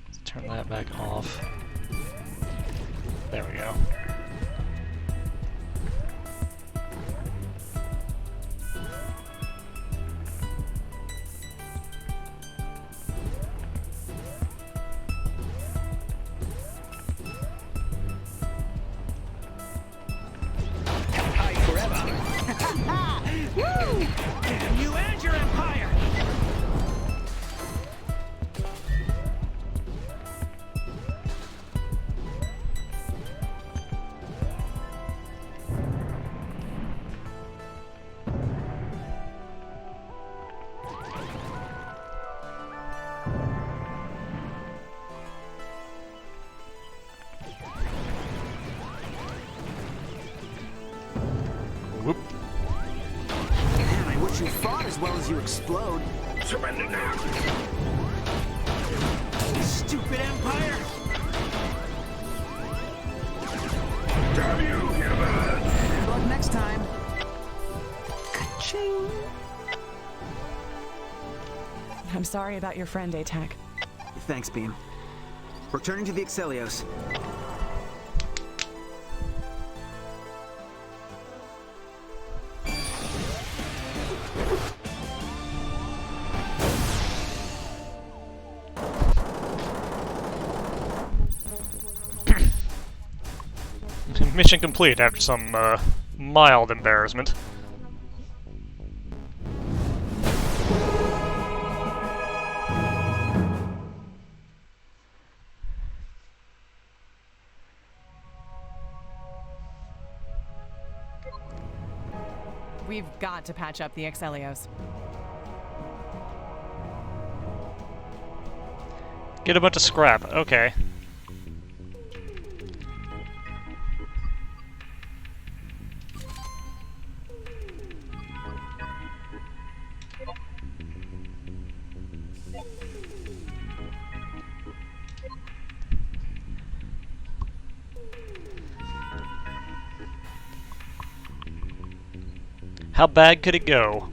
S1: Let's turn that back off. There we go.
S5: High forever. Woo! Damn you and your empire.
S1: Whoop.
S2: Man, I wish you fought as well as you explode.
S5: Surrender now.
S2: Stupid Empire!
S5: Damn you, human.
S2: Good luck next time. Ka-ching!
S3: I'm sorry about your friend, ATAC.
S2: Thanks, Beam. Returning to the Excelios.
S1: Mission complete after some, mild embarrassment.
S3: We've got to patch up the Excelios.
S1: Get a bunch of scrap. Okay. How bad could it go?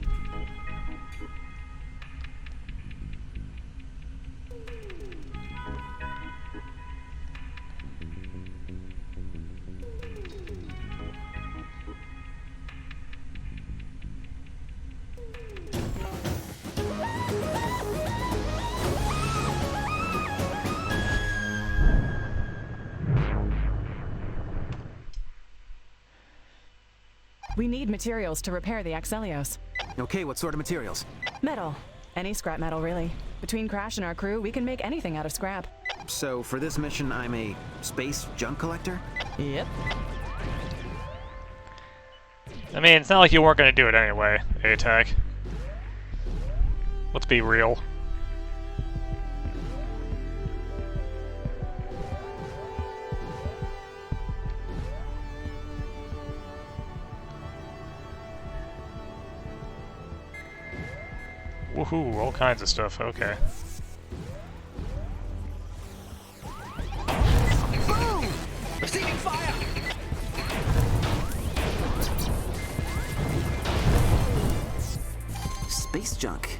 S3: We need materials to repair the Excelios.
S2: Okay, what sort of materials?
S3: Metal. Any scrap metal, really. Between Crash and our crew, we can make anything out of scrap.
S2: So, for this mission, I'm a space junk collector?
S3: Yep.
S1: I mean, it's not like you weren't going to do it anyway, A-Tech. Let's be real. Woohoo, all kinds of stuff, okay.
S5: Boom! Receiving fire!
S2: Space junk.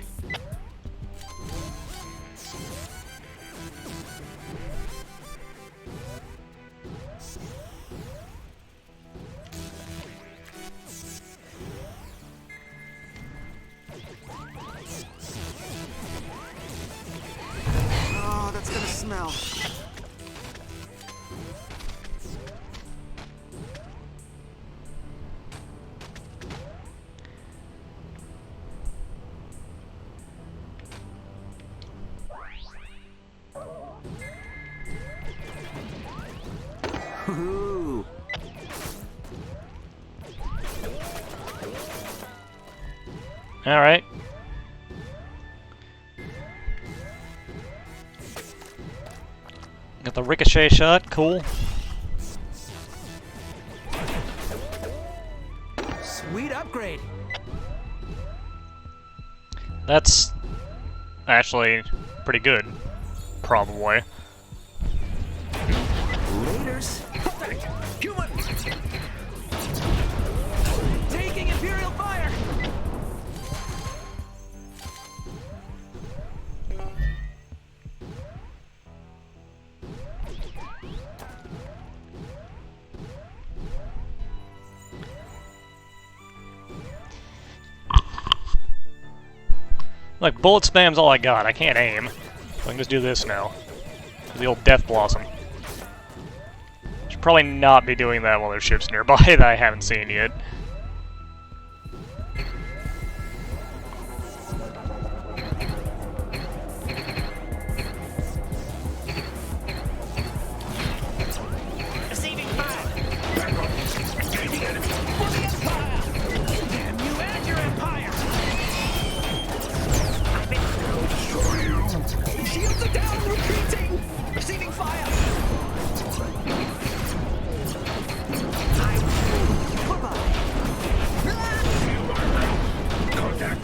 S2: Oh, that's gonna smell. Ooh.
S1: Alright. Got the ricochet shot, cool.
S2: Sweet upgrade.
S1: That's actually pretty good, probably.
S2: Raiders.
S5: Human! Taking Imperial fire!
S1: Like, bullet spam's all I got. I can't aim. So I can just do this now. The old Death Blossom. Should probably not be doing that while there's ships nearby that I haven't seen yet.
S5: Receiving fire! Engaging enemy! For the Empire! Damn you and your Empire! Shields are down, retreating! Receiving fire! Contact!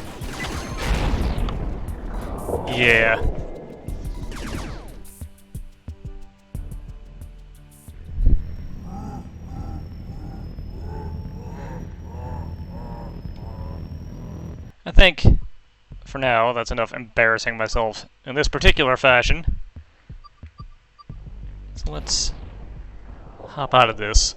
S1: Yeah. I think, for now, that's enough embarrassing myself in this particular fashion. So let's hop out of this.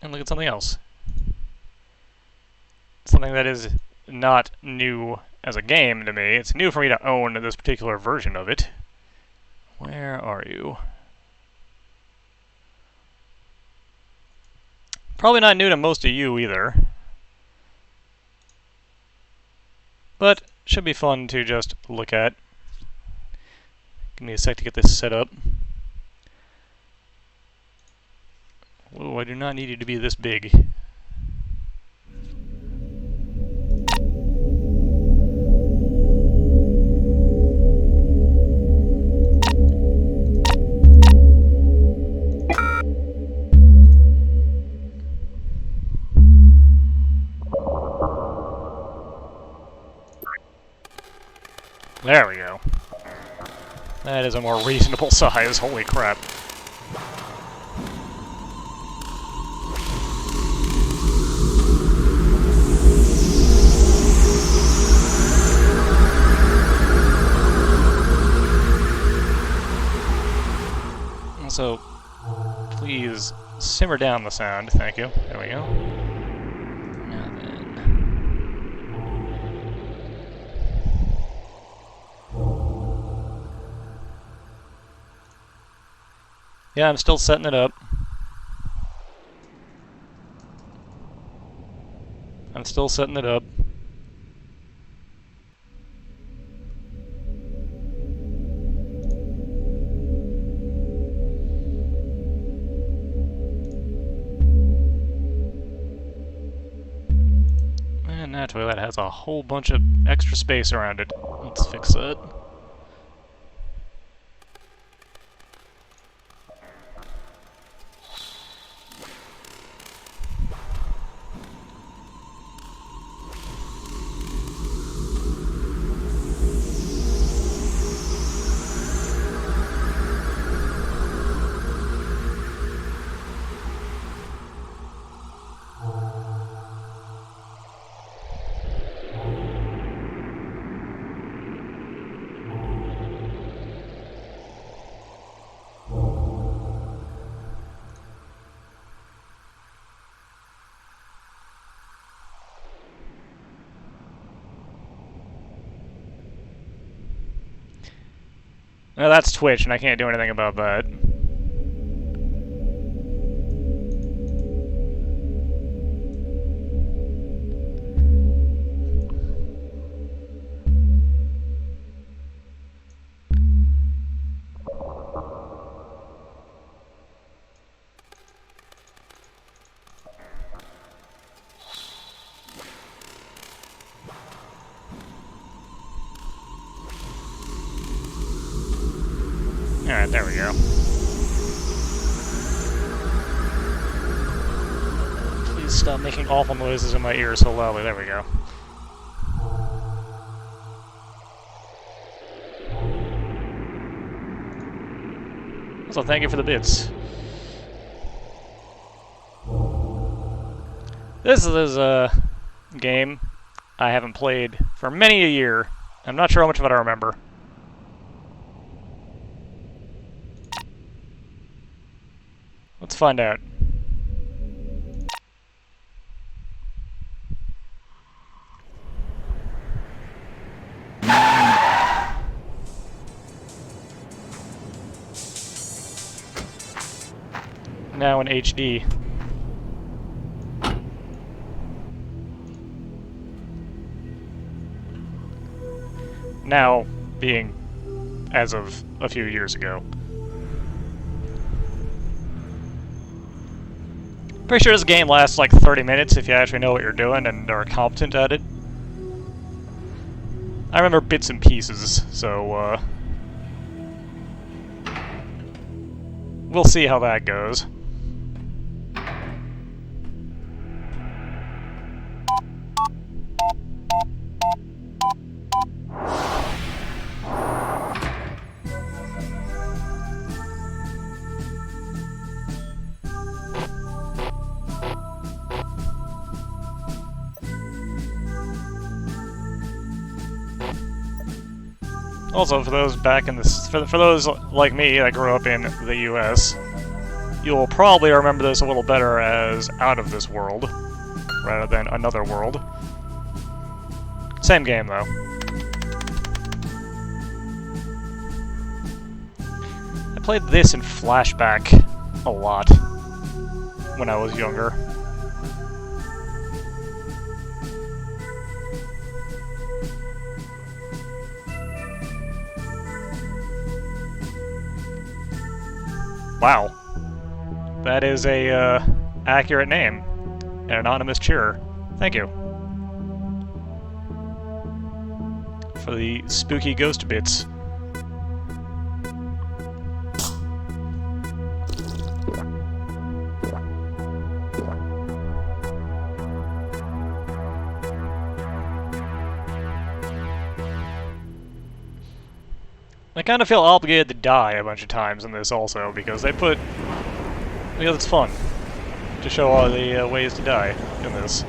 S1: And look at something else. Something that is not new as a game to me. It's new for me to own this particular version of it. Where are you? Probably not new to most of you either. But should be fun to just look at. Give me a sec to get this set up. Whoa, I do not need it to be this big. There we go. That is a more reasonable size, holy crap. So, please simmer down the sound, thank you. There we go. Now then. Yeah, I'm still setting it up. I'm still setting it up. And that toilet has a whole bunch of extra space around it. Let's fix that. Now that's Twitch, and I can't do anything about that. Alright, there we go. Please stop making awful noises in my ears so loudly. There we go. Also, thank you for the bits. This is a game I haven't played for many a year. I'm not sure how much of it I remember. Let's find out. Now in HD. Now being as of a few years ago. Pretty sure this game lasts like 30 minutes if you actually know what you're doing and are competent at it. I remember bits and pieces, so we'll see how that goes. Also, for those back in this, for those like me that grew up in the U.S., you'll probably remember this a little better as Out of This World, rather than Another World. Same game, though. I played this in Flashback a lot when I was younger. Wow. That is a, accurate name. An anonymous cheerer. Thank you. For the spooky ghost bits. I kind of feel obligated to die a bunch of times in this also, because because it's fun to show all the ways to die in this.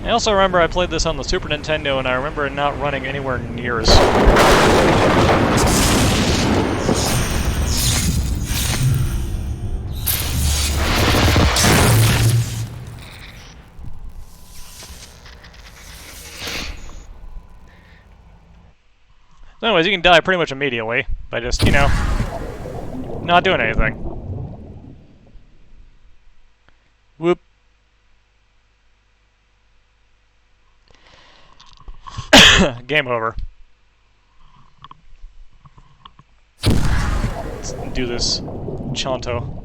S1: I also remember I played this on the Super Nintendo, and I remember it not running anywhere near as So anyways, you can die pretty much immediately by just, you know, not doing anything. Whoop. Game over. Let's do this Chanto.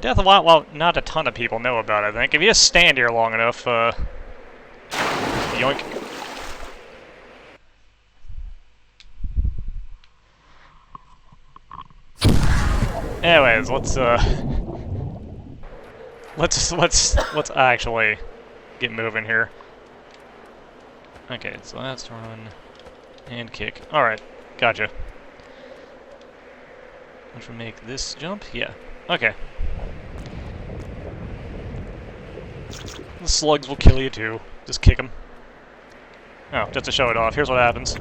S1: Death of Lot, well, not a ton of people know about, I think. If you just stand here long enough, yoink. Anyways, let's actually get moving here. Okay, so that's run and kick. Alright, gotcha. Which will make this jump? Yeah. Okay. The slugs will kill you too. Just kick them. Oh, just to show it off. Here's what happens.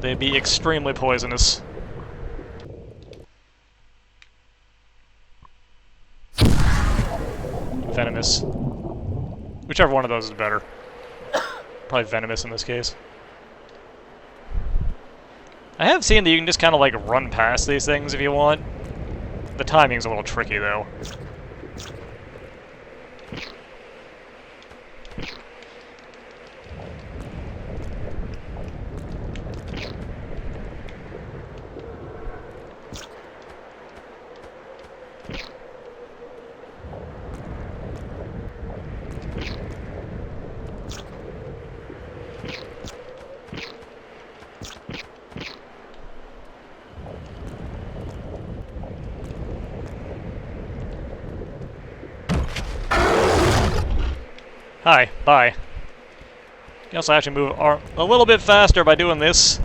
S1: They'd be extremely poisonous. Venomous. Whichever one of those is better. Probably venomous in this case. I have seen that you can just kind of like run past these things if you want. The timing's a little tricky though. Hi, bye. You can also actually move a little bit faster by doing this.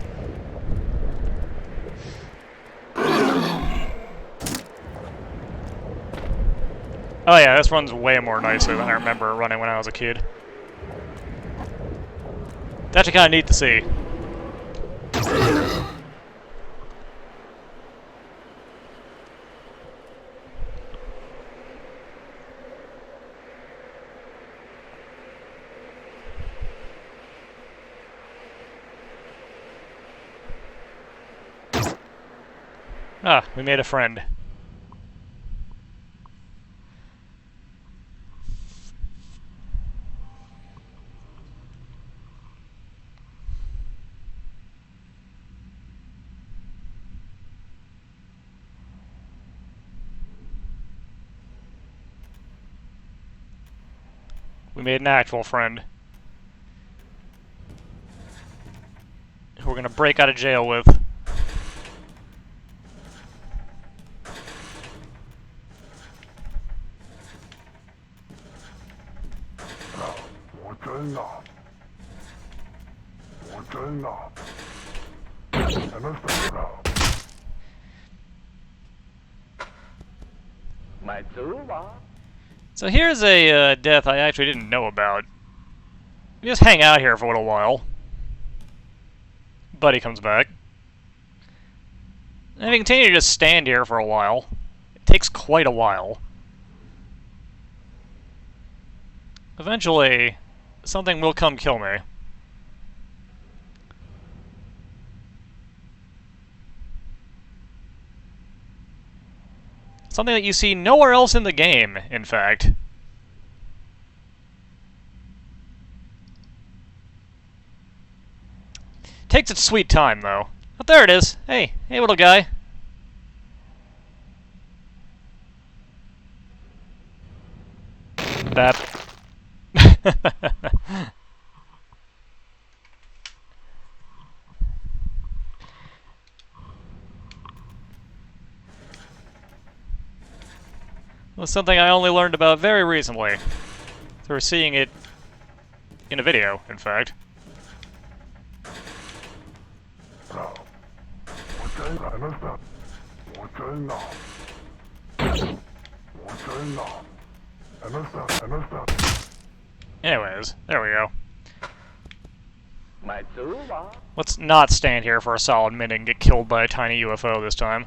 S1: Oh yeah, this runs way more nicely than I remember running when I was a kid. It's actually kind of neat to see. Ah, we made a friend. We made an actual friend. Who we're gonna break out of jail with. So here's a death I actually didn't know about. You just hang out here for a little while. Buddy comes back. And if you continue to just stand here for a while, it takes quite a while. Eventually, something will come kill me. Something that you see nowhere else in the game, in fact. Takes its sweet time, though. But there it is. Hey, little guy. That. Was something I only learned about very recently. Through seeing it in a video, in fact. Anyways, there we go. Let's not stand here for a solid minute and get killed by a tiny UFO this time.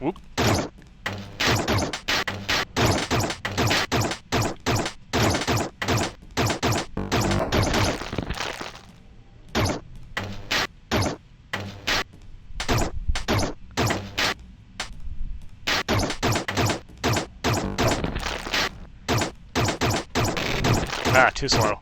S1: Whoop. Ah, too slow.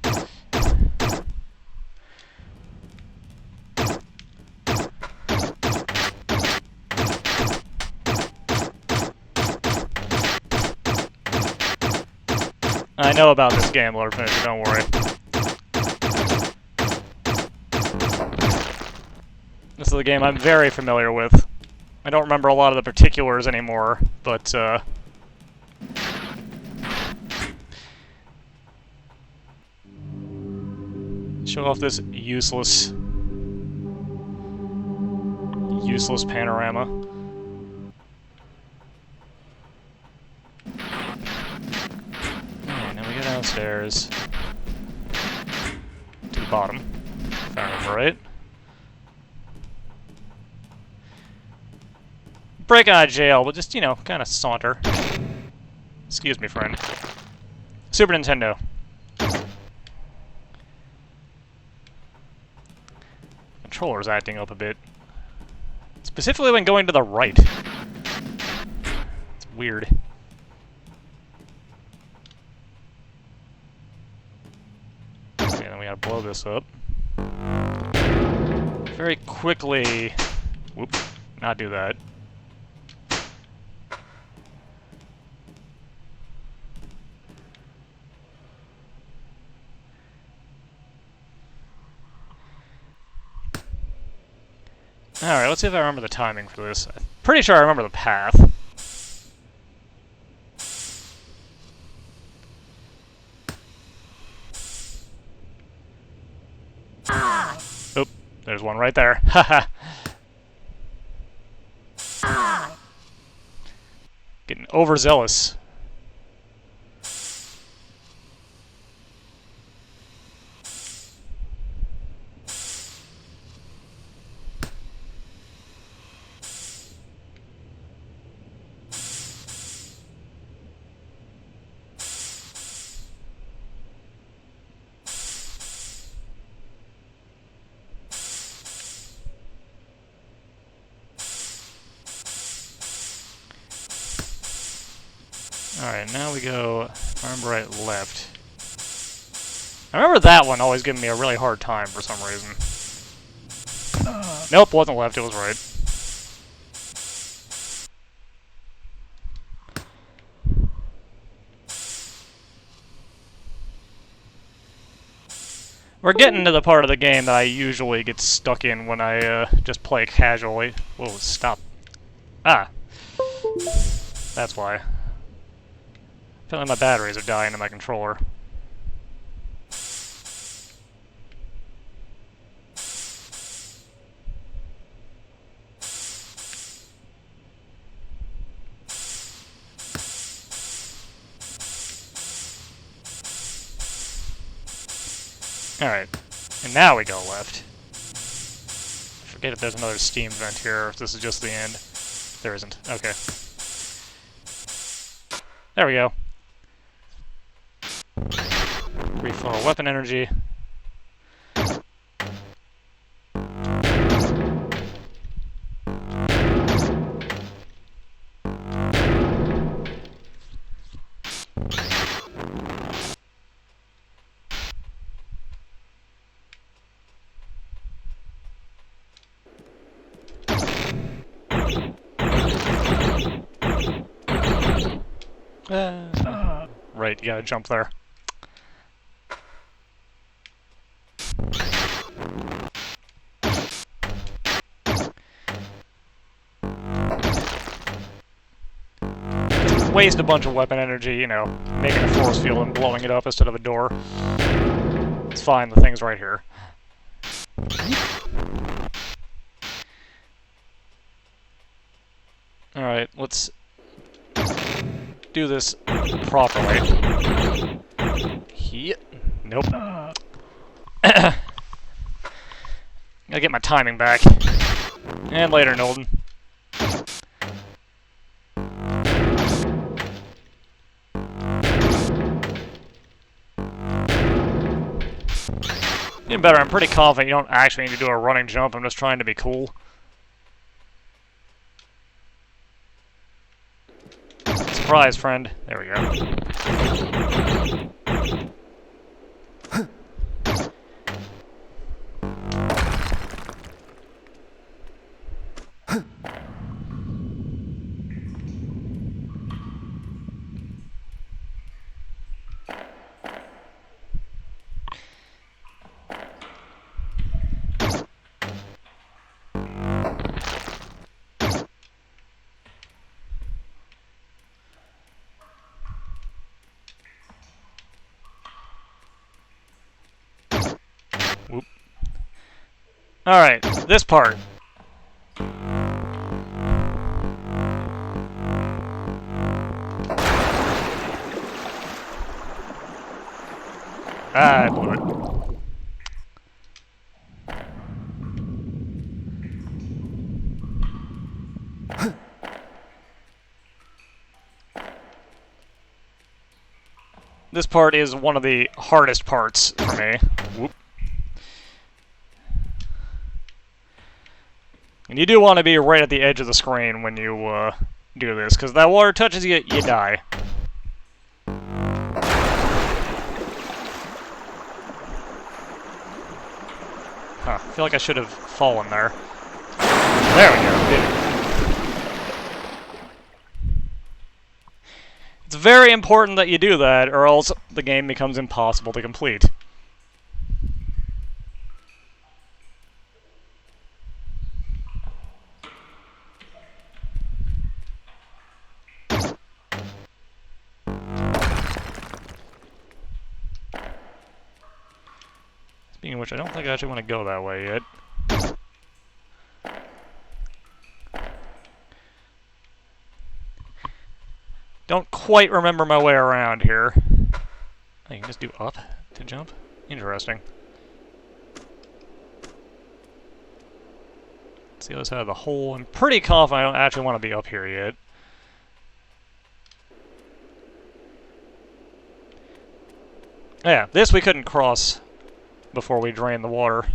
S1: I know about this game, Lord Finisher, don't worry. This is a game I'm very familiar with. I don't remember a lot of the particulars anymore, but, show off this useless panorama. Alright, now we go downstairs to the bottom, if I remember right. Break out of jail, but just, you know, kind of saunter. Excuse me, friend. Super Nintendo. Controller's acting up a bit. Specifically when going to the right. It's weird. Okay, then we gotta blow this up. Very quickly... Whoop. Not do that. Alright, let's see if I remember the timing for this. I'm pretty sure I remember the path. Oop, there's one right there. Haha. Getting overzealous. Alright, now we go, if I remember right, left. I remember that one always giving me a really hard time for some reason. Nope, wasn't left, it was right. We're getting to the part of the game that I usually get stuck in when I just play casually. Whoa, stop. Ah. That's why. I feel like my batteries are dying in my controller. Alright, and now we go left. I forget if there's another steam vent here, or if this is just the end. There isn't. Okay. There we go. Refill weapon energy. Right, you gotta jump there. Waste a bunch of weapon energy, you know, making a force field and blowing it up instead of a door. It's fine, the thing's right here. Alright, let's do this properly. Nope. Gotta get my timing back. And later, Nolden. Getting better. I'm pretty confident you don't actually need to do a running jump. I'm just trying to be cool. Surprise, friend. There we go. Whoop. Alright, this part. Ah, I blew it. This part is one of the hardest parts for me. Whoop. And you do want to be right at the edge of the screen when you do this, because that water touches you, you die. Huh, I feel like I should have fallen there. There we go, did it. It's very important that you do that, or else the game becomes impossible to complete. Speaking of which, I don't think I actually want to go that way yet. Don't quite remember my way around here. I can just do up to jump? Interesting. It's the other side of the hole. I'm pretty confident I don't actually want to be up here yet. Yeah, this we couldn't cross before we drained the water.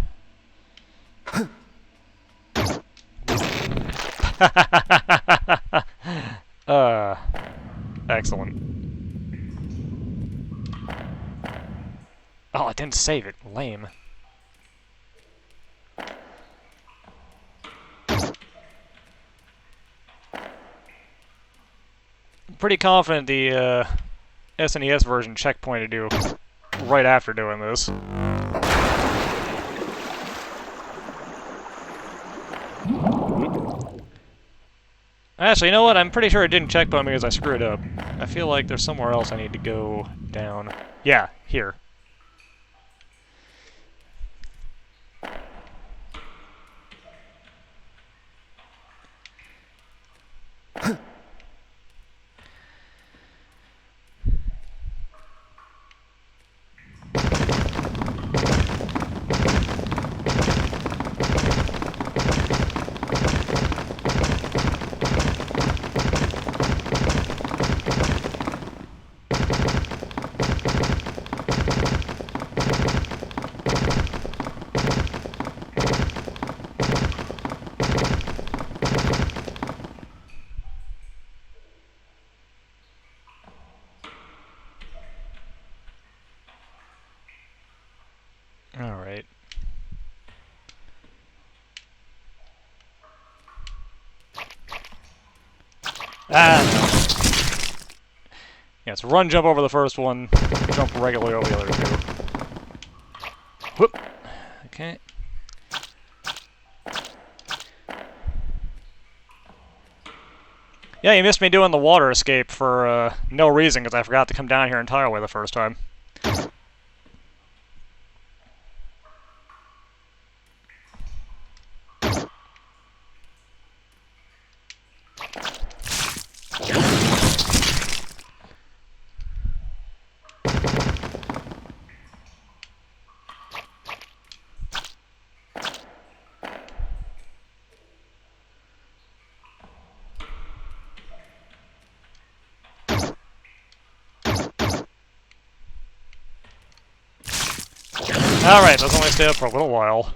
S1: Excellent. Oh, I didn't save it. Lame. I'm pretty confident the SNES version checkpointed you right after doing this. Actually, you know what? I'm pretty sure it didn't checkpoint me because I screwed up. I feel like there's somewhere else I need to go down. Yeah, here. Ah, no. Yeah, it's run, jump over the first one, jump regularly over the other two. Whoop. Okay. Yeah, you missed me doing the water escape for no reason, because I forgot to come down here entirely the first time. Alright, let's only stay up for a little while.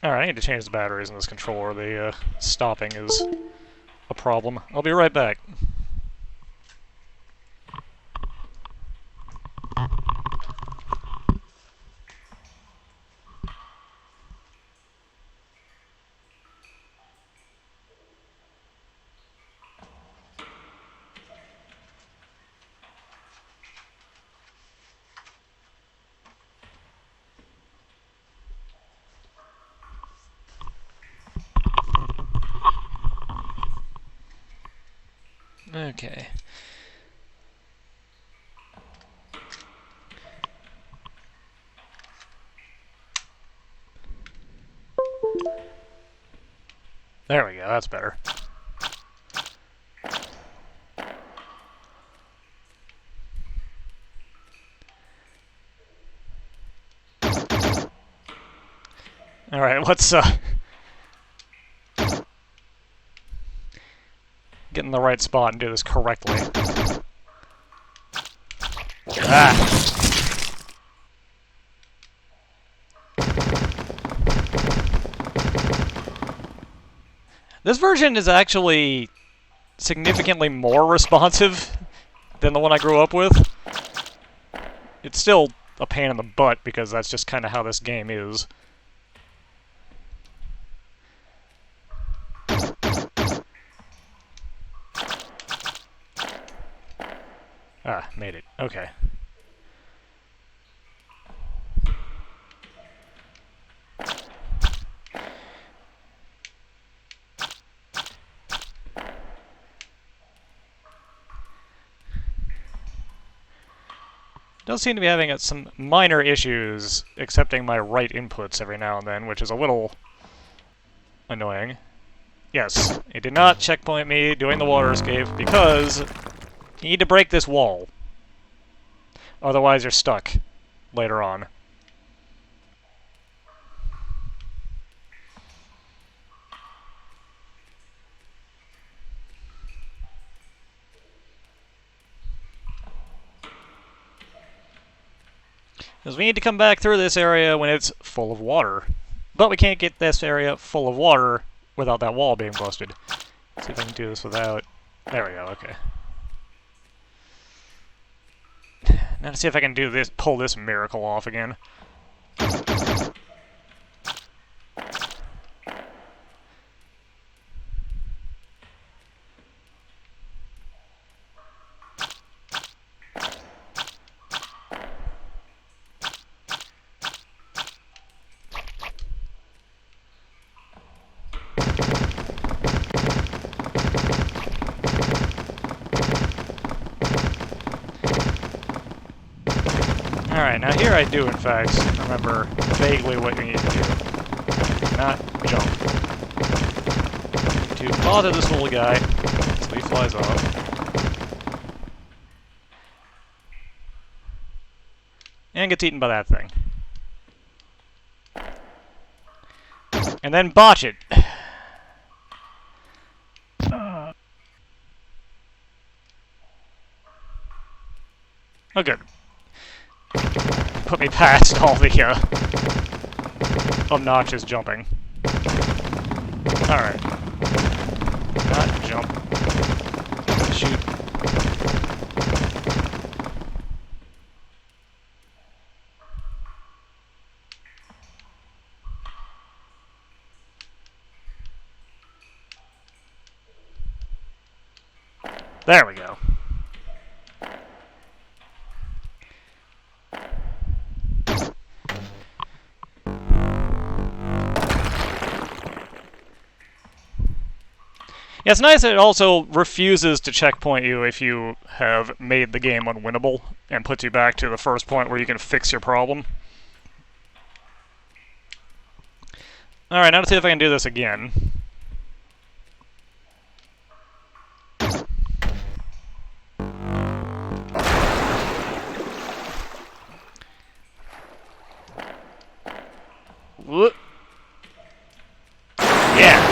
S1: Alright, I need to change the batteries in this controller. The stopping is a problem. I'll be right back. Okay. There we go, that's better. Alright, let's get in the right spot and do this correctly. Ah! This version is actually significantly more responsive than the one I grew up with. It's still a pain in the butt because that's just kind of how this game is. Ah, made it. Okay. Does seem to be having some minor issues accepting my right inputs every now and then, which is a little annoying. Yes, it did not checkpoint me doing the water escape because you need to break this wall. Otherwise you're stuck later on. Because we need to come back through this area when it's full of water. But we can't get this area full of water without that wall being busted. Let's see if I can do this without... There we go, okay. Now to see if I can do this, pull this miracle off again. Alright, now here I do, in fact, remember vaguely what you need to do. Not jump. To bother this little guy, so he flies off. And gets eaten by that thing. And then botch it! Oh, good. Put me past all the, obnoxious jumping. Alright. Not jump. Shoot. There we go. Yeah, it's nice that it also refuses to checkpoint you if you have made the game unwinnable and puts you back to the first point where you can fix your problem. Alright, now to see if I can do this again. Whoop. Yeah.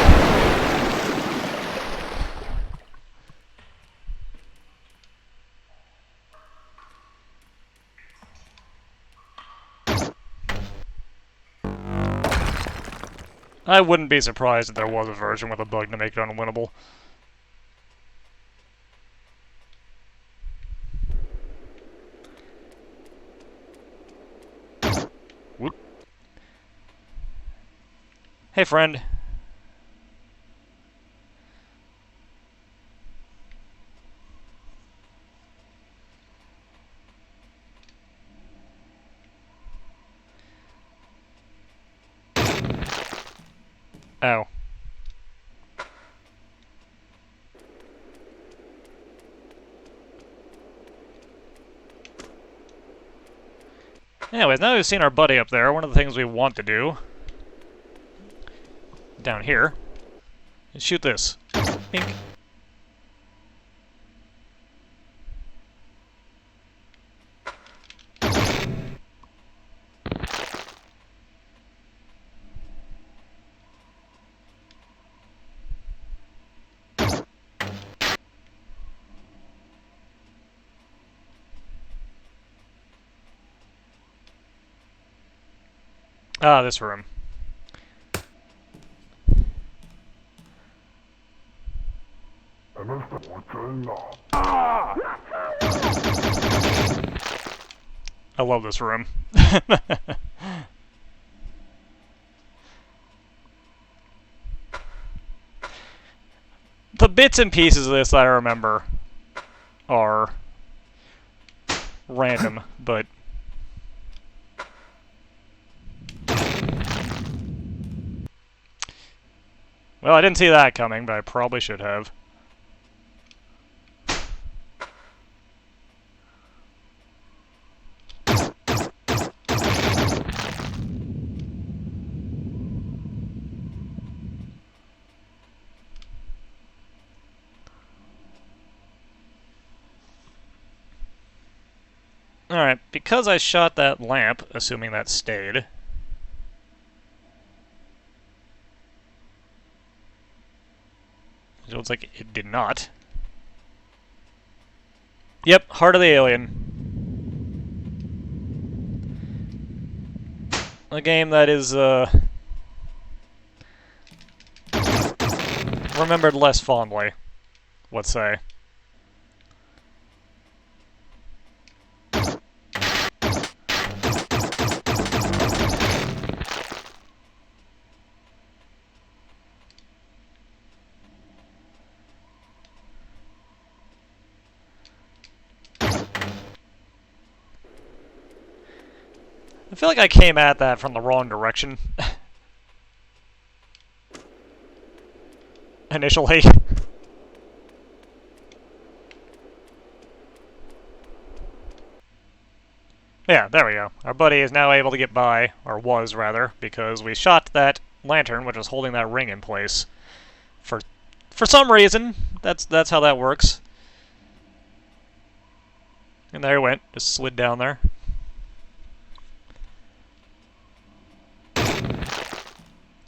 S1: I wouldn't be surprised if there was a version with a bug to make it unwinnable. Whoop. Hey, friend. Oh. Anyways, now that we've seen our buddy up there, one of the things we want to do down here is shoot this. Bink. Ah, this room. I love this room. The bits and pieces of this that I remember are random, but well, I didn't see that coming, but I probably should have. Alright, because I shot that lamp, assuming that stayed. It looks like it did not. Yep, Heart of the Alien. A game that is, remembered less fondly, let's say. I feel like I came at that from the wrong direction. Initially. Yeah, there we go. Our buddy is now able to get by, or was rather, because we shot that lantern, which was holding that ring in place. For some reason, that's how that works. And there he went, just slid down there.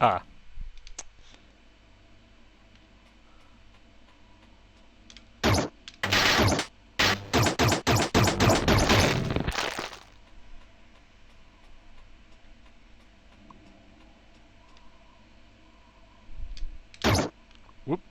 S1: Ah. Whoop.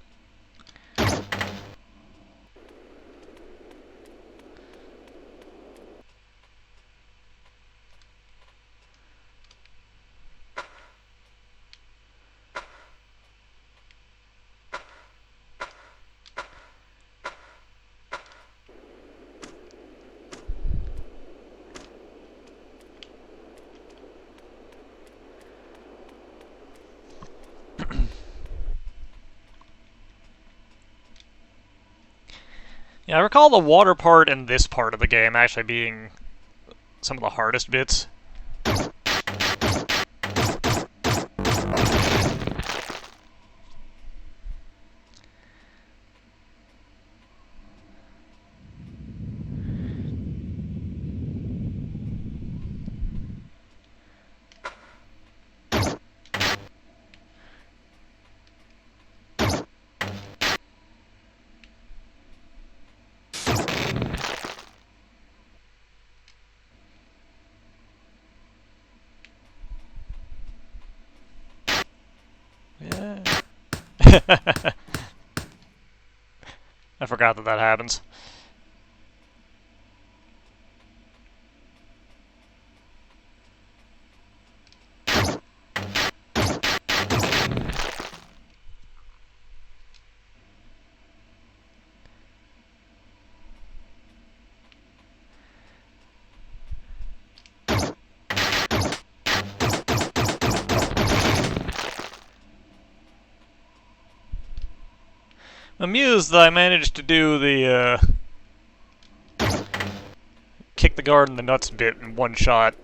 S1: Yeah, I recall the water part and this part of the game actually being some of the hardest bits. Yeah. I forgot that that happens. I'm amused that I managed to do the kick the guard in the nuts bit in one shot,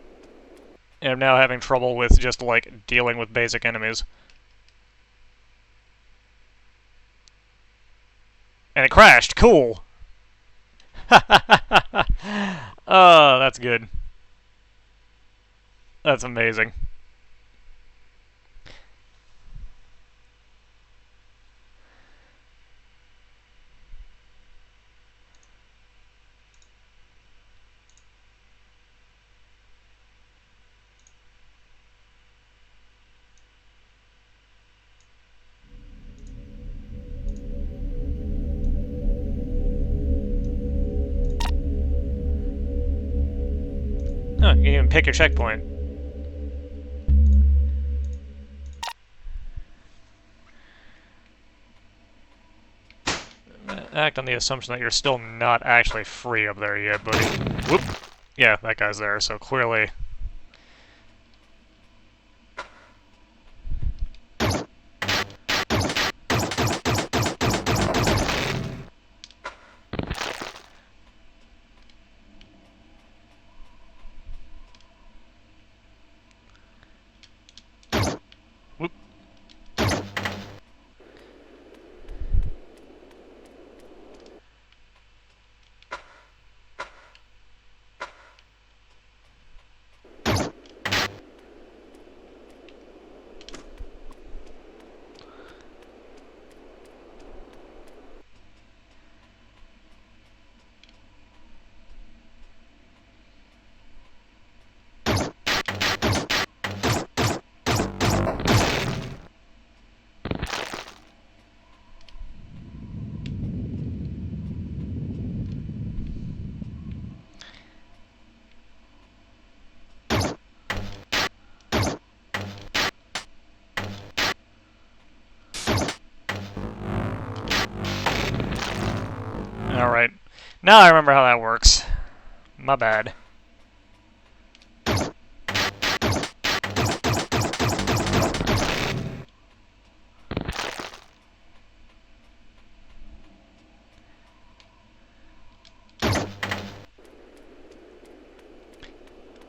S1: and I'm now having trouble with just, like, dealing with basic enemies. And it crashed! Cool! Oh, that's good. That's amazing. Huh, you can even pick your checkpoint. Act on the assumption that you're still not actually free up there yet, buddy. Whoop! Yeah, that guy's there, so clearly... Whoop. Alright. Now I remember how that works. My bad.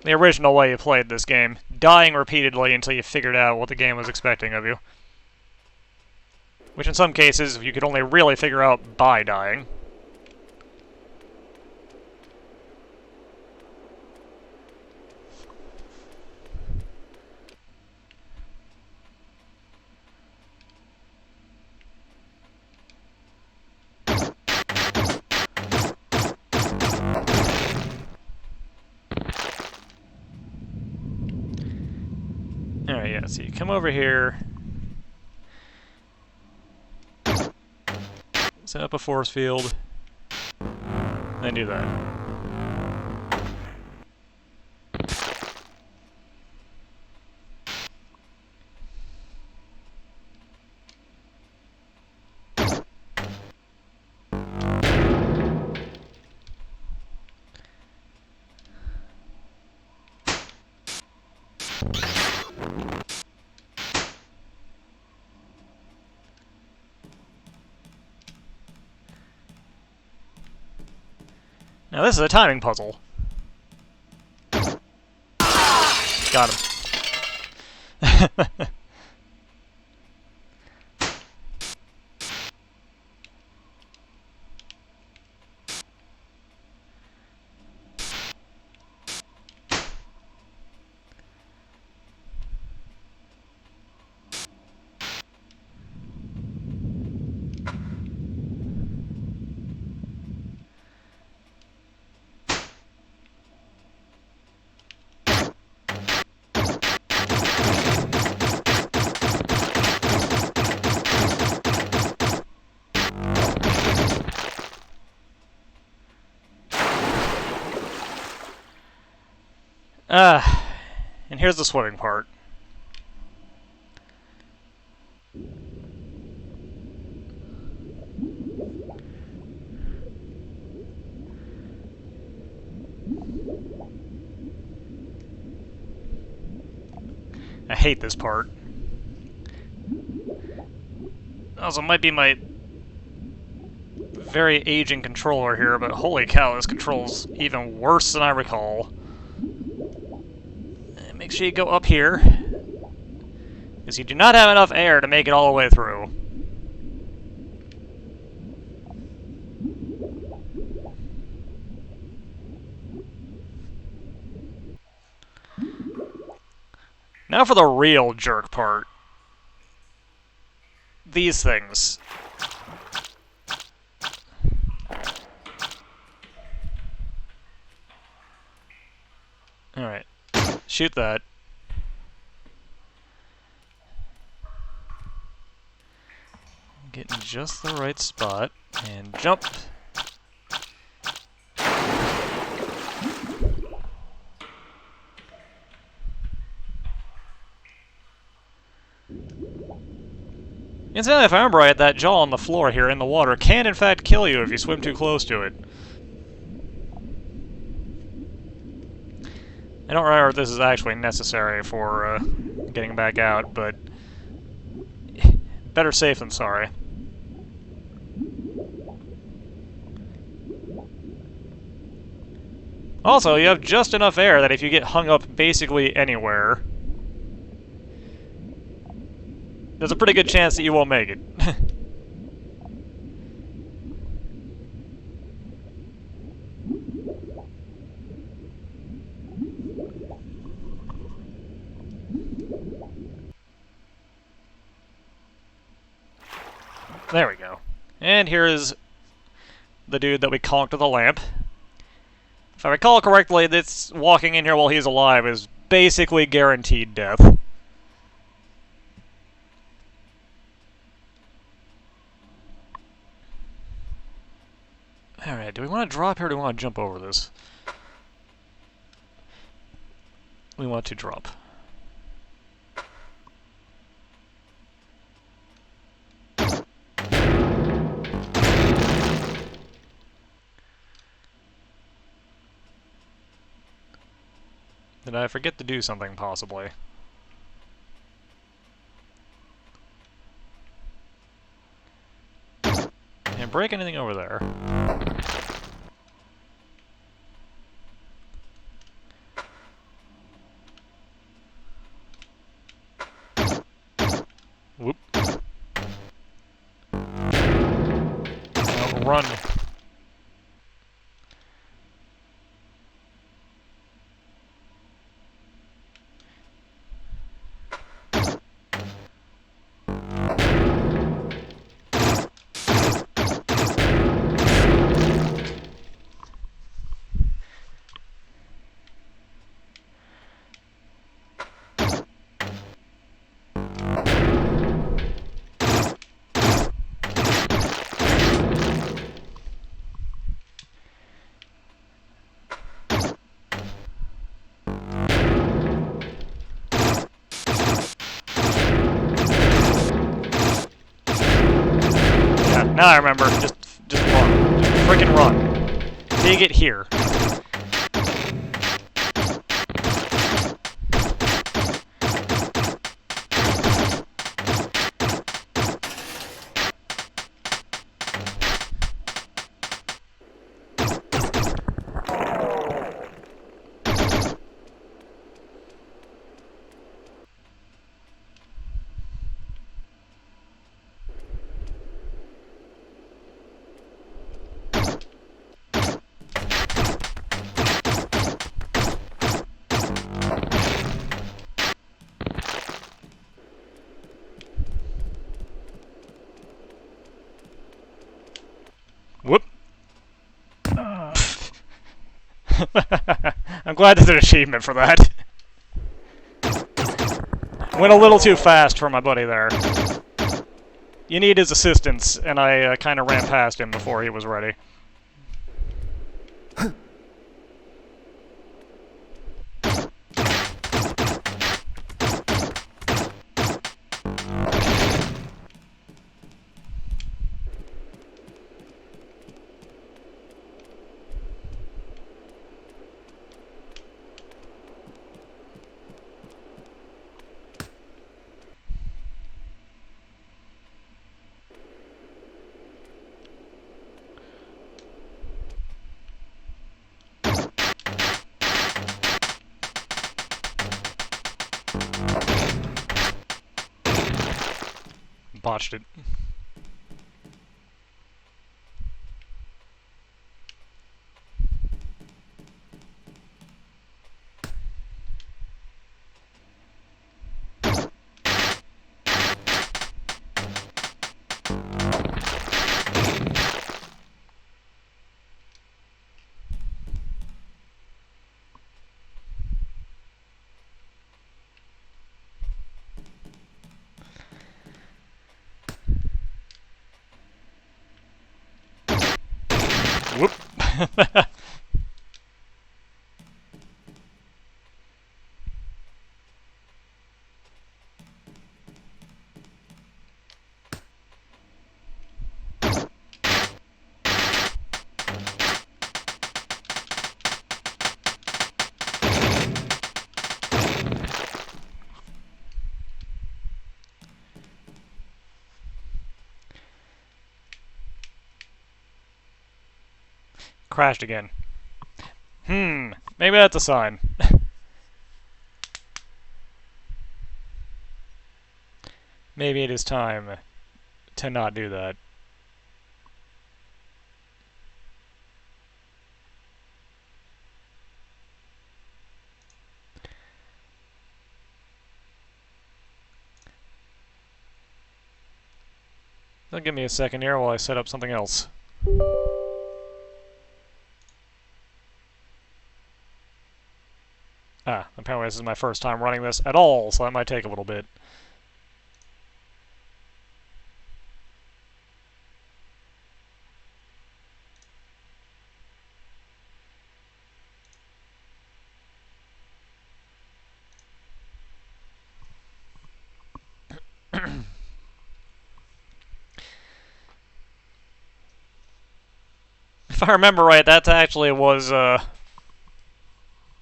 S1: The original way you played this game, dying repeatedly until you figured out what the game was expecting of you. Which in some cases, you could only really figure out by dying. Alright, yeah, so you come over here, set up a force field, then do that. Now this is a timing puzzle. Got him. And here's the swimming part. I hate this part. Also, it might be my very aging controller here, but holy cow, this controls even worse than I recall. Make sure you go up here, because you do not have enough air to make it all the way through. Now for the real jerk part. These things. Alright. Shoot that. Get in just the right spot, and jump. Incidentally, if I remember right, that jaw on the floor here in the water can in fact kill you if you swim too close to it. I don't remember if this is actually necessary for getting back out, but better safe than sorry. Also, you have just enough air that if you get hung up basically anywhere, there's a pretty good chance that you won't make it. There we go. And here is the dude that we conked with a lamp. If I recall correctly, this walking in here while he's alive is basically guaranteed death. Alright, do we want to drop here or do we want to jump over this? We want to drop. Did I forget to do something, possibly? Can't break anything over there. Whoop. Now run. Now I remember. Just run. Just frickin' run. Dig it here. I'm glad there's an achievement for that. Went a little too fast for my buddy there. You need his assistance, and I kind of ran past him before he was ready. Botched it. Whoop. Crashed again. Maybe that's a sign. Maybe it is time to not do that. Give me a second here while I set up something else. Apparently this is my first time running this at all, so that might take a little bit. If I remember right, that actually was,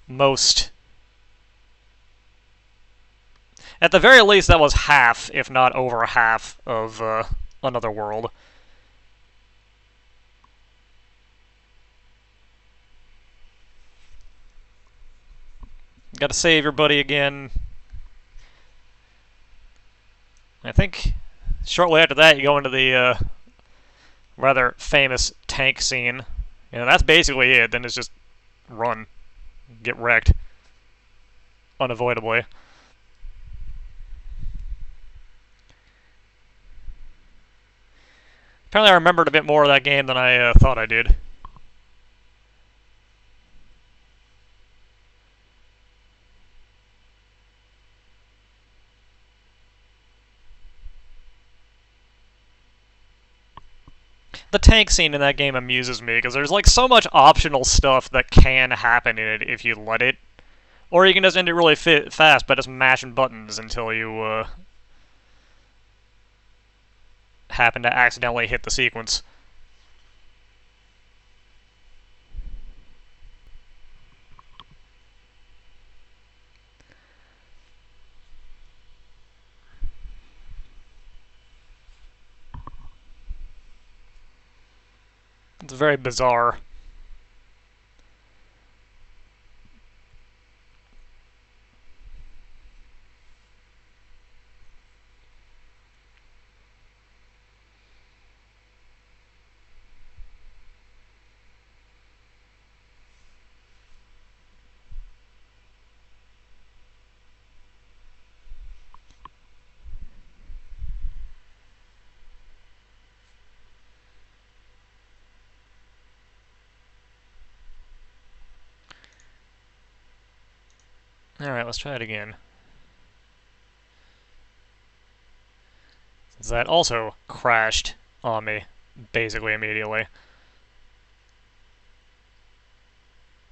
S1: most... At the very least, that was half, if not over half, of, Another World. Gotta save your buddy again. I think shortly after that, you go into the, rather famous tank scene. And that's basically it. Then it's just run. Get wrecked. Unavoidably. Apparently I remembered a bit more of that game than I thought I did. The tank scene in that game amuses me, because there's like so much optional stuff that can happen in it if you let it. Or you can just end it really fast by just mashing buttons until you happen to accidentally hit the sequence. It's very bizarre. Alright, let's try it again. Since that also crashed on me, basically immediately.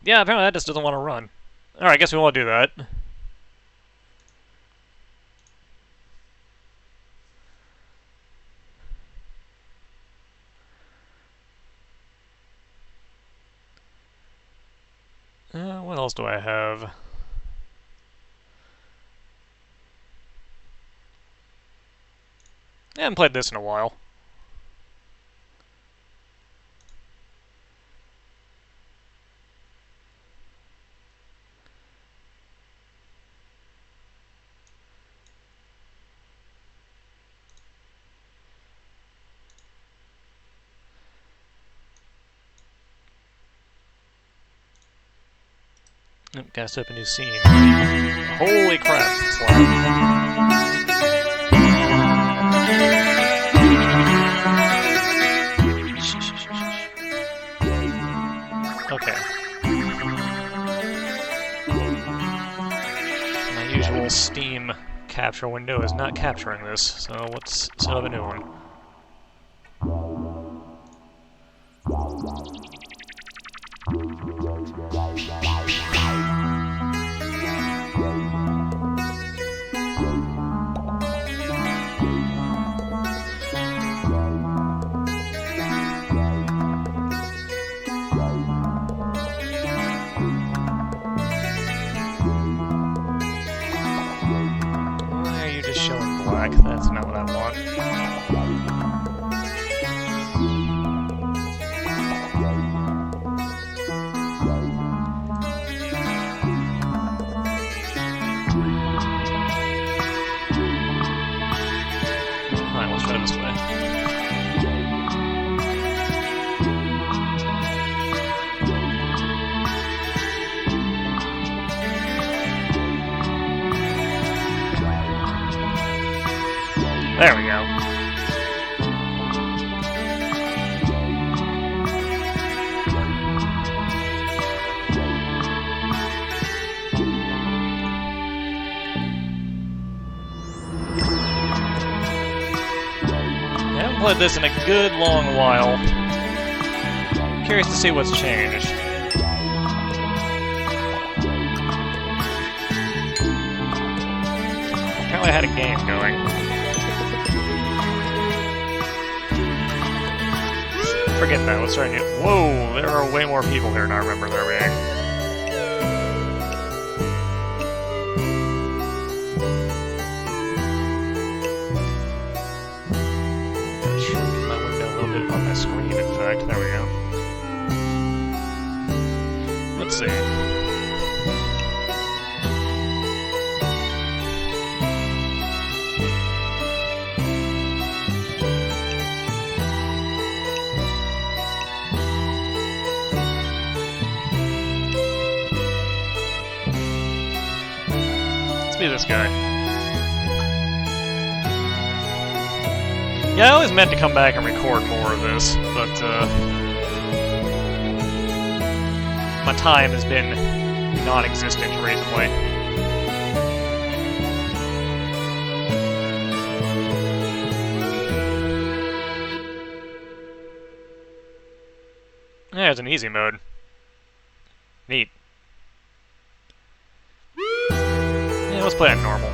S1: Yeah, apparently that just doesn't want to run. Alright, I guess we won't do that. What else do I have? I haven't played this in a while. Oh, gotta set up a new scene. Holy crap, it's loud. Okay. My usual Steam capture window is not capturing this, so let's set up a new one. Why are you just showing black? That's not what I want. Alright, let's try this way. There we go. I haven't played this in a good long while. Curious to see what's changed. Apparently I had a game going. Forget that, let's start a new... Whoa, there are way more people here than I remember there being. Gotta shrink my window a little bit on my screen, in fact. There we go. Let's see. Be this guy. Yeah, I always meant to come back and record more of this, but my time has been non-existent recently. Yeah, it's an easy mode. Neat. Yeah, let's play it normal.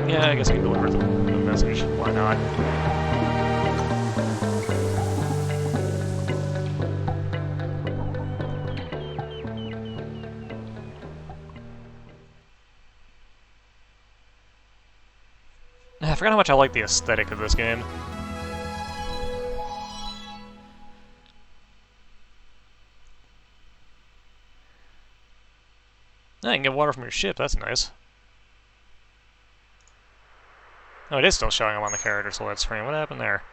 S1: Yeah, I guess I can deliver the message. Why not? I forgot how much I like the aesthetic of this game. I can get water from your ship, that's nice. Oh, it is still showing up on the character select screen. What happened there?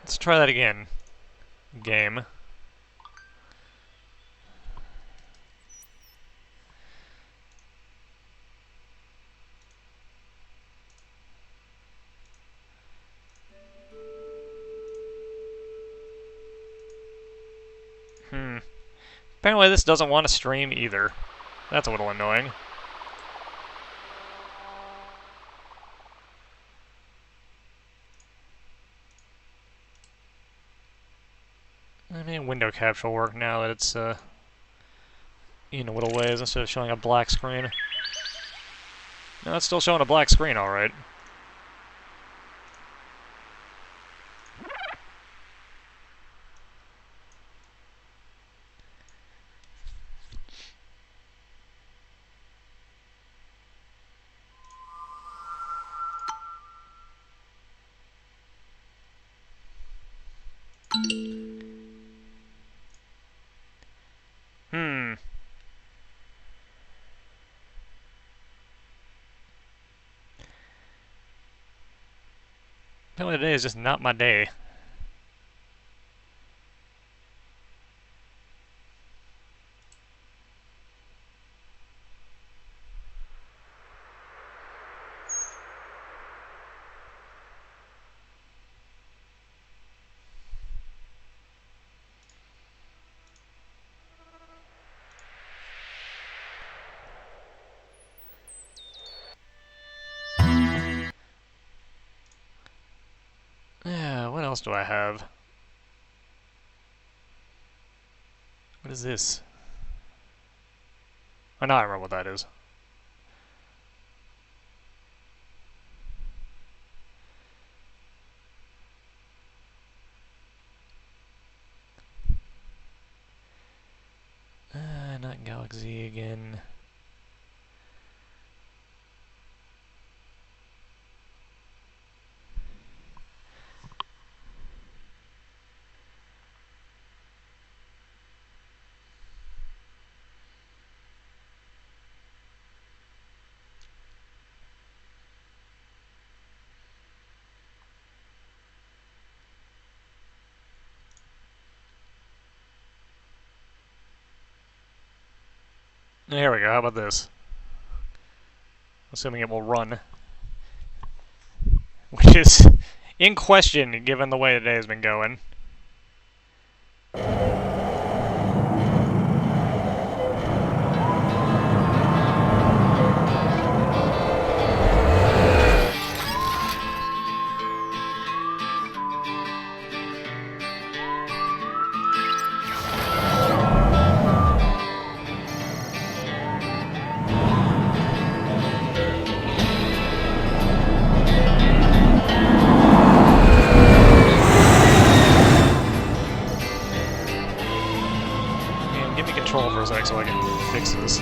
S1: Let's try that again. Game. Apparently this doesn't want to stream either. That's a little annoying. I mean, window capture will work now that it's in a little ways instead of showing a black screen. No, it's still showing a black screen, alright. Apparently today is just not my day. Yeah, what else do I have? What is this? Oh, now I remember what that is. Not Galaxy again. There we go, how about this? Assuming it will run. Which is in question, given the way the day has been going. Give me control for a sec so I can fix this.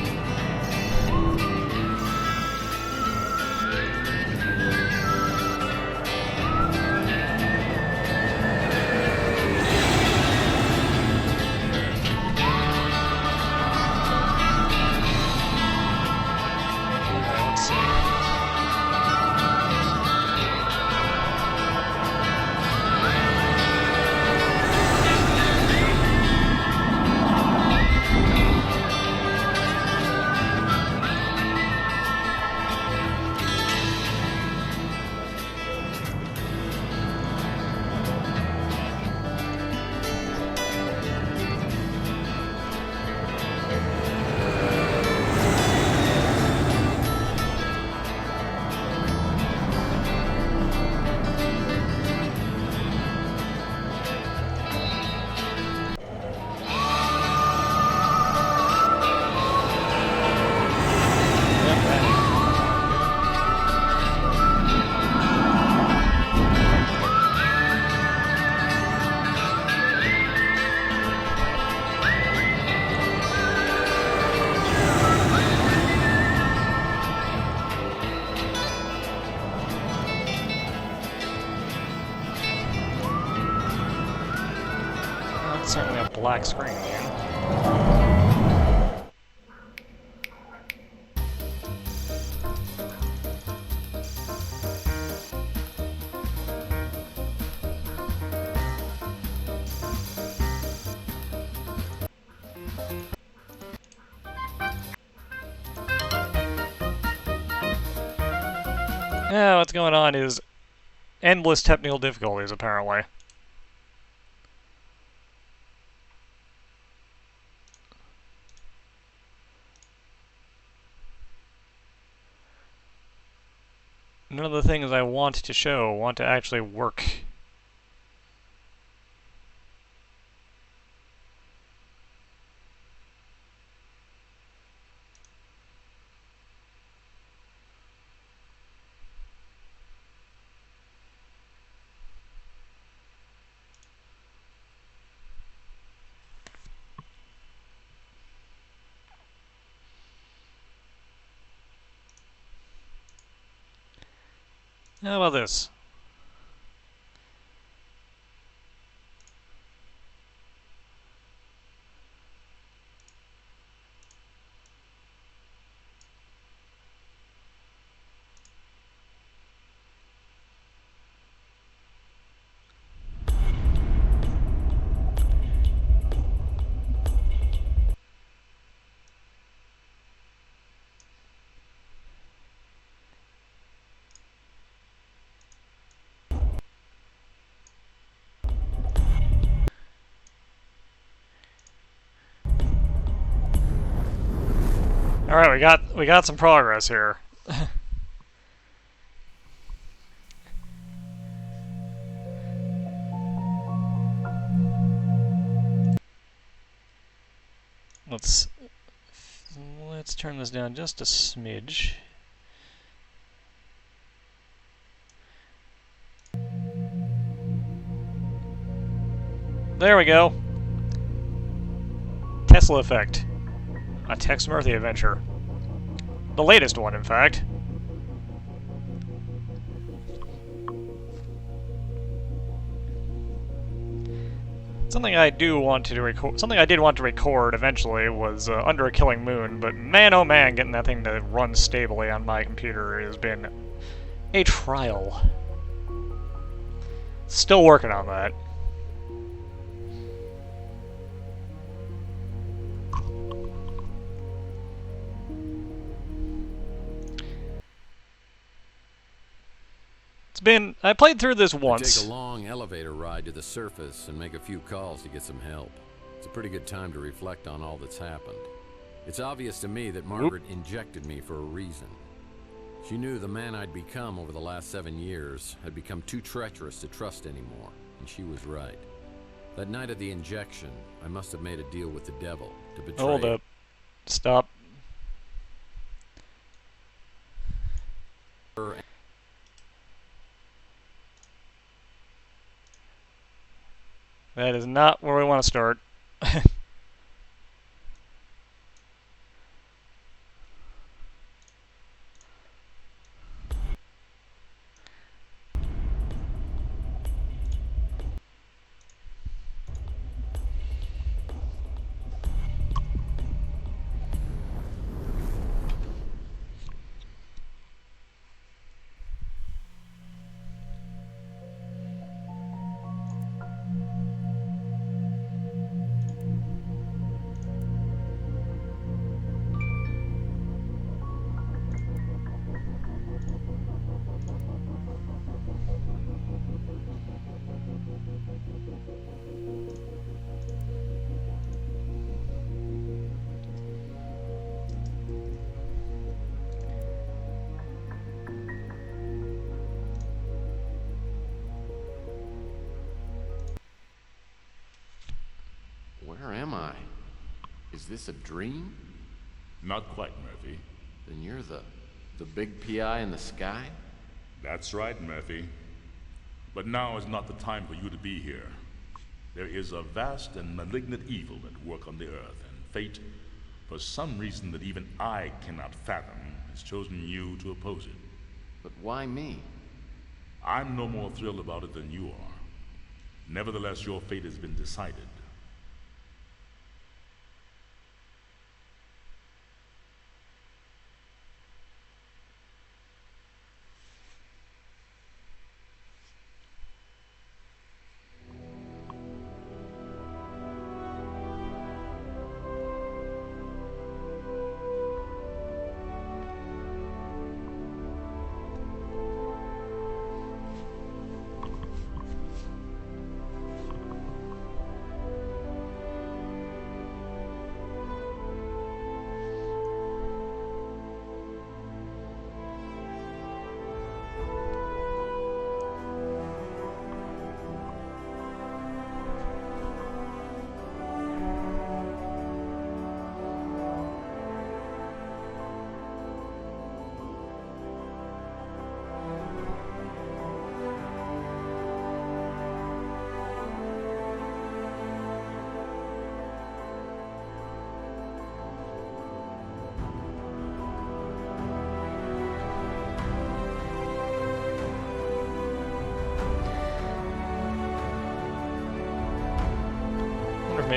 S1: Let's see. black screen again. Yeah, what's going on is endless technical difficulties, apparently. None of the things I want to show want to actually work. How about this? All right, we got some progress here. Let's turn this down just a smidge. There we go. Tesla effect. A Tex Murphy adventure. The latest one, in fact. Something I do want to record. Something I did want to record eventually was Under a Killing Moon, but man, oh man, getting that thing to run stably on my computer has been a trial. Still working on that. I played through this once.
S7: Take a long elevator ride to the surface and make a few calls to get some help. It's a pretty good time to reflect on all that's happened. It's obvious to me that Margaret injected me for a reason. She knew the man I'd become over the last 7 years had become too treacherous to trust anymore, and she was right. That night of the injection, I must have made a deal with the devil to betray.
S1: Hold up. Stop.
S7: Her.
S1: That is not where we want to start.
S7: Where am I? Is this a dream?
S4: Not quite, Murphy.
S7: Then you're the big PI in the sky?
S4: That's right, Murphy. But now is not the time for you to be here. There is a vast and malignant evil at work on the Earth, and fate, for some reason that even I cannot fathom, has chosen you to oppose it.
S7: But why me?
S4: I'm no more thrilled about it than you are. Nevertheless, your fate has been decided.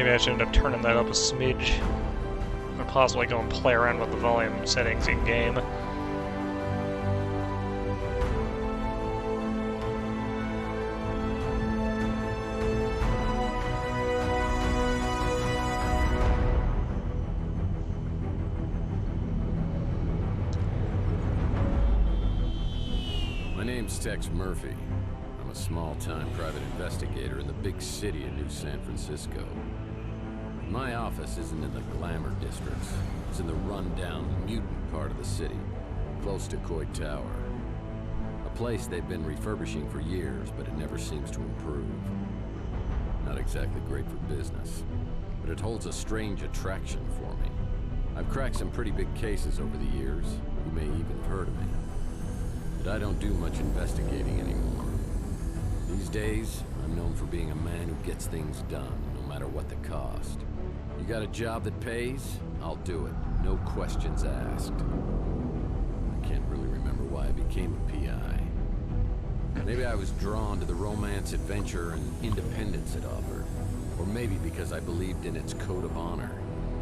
S1: Maybe I should end up turning that up a smidge. Or possibly go and play around with the volume settings in-game.
S7: My name's Tex Murphy. I'm a small-time private investigator in the big city of New San Francisco. My office isn't in the glamour districts. It's in the run-down, mutant part of the city, close to Coit Tower. A place they've been refurbishing for years, but it never seems to improve. Not exactly great for business, but it holds a strange attraction for me. I've cracked some pretty big cases over the years. You may even have heard of me. But I don't do much investigating anymore. These days, I'm known for being a man who gets things done, no matter what the cost. You got a job that pays? I'll do it. No questions asked. I can't really remember why I became a PI. Maybe I was drawn to the romance, adventure, and independence it offered. Or maybe because I believed in its code of honor.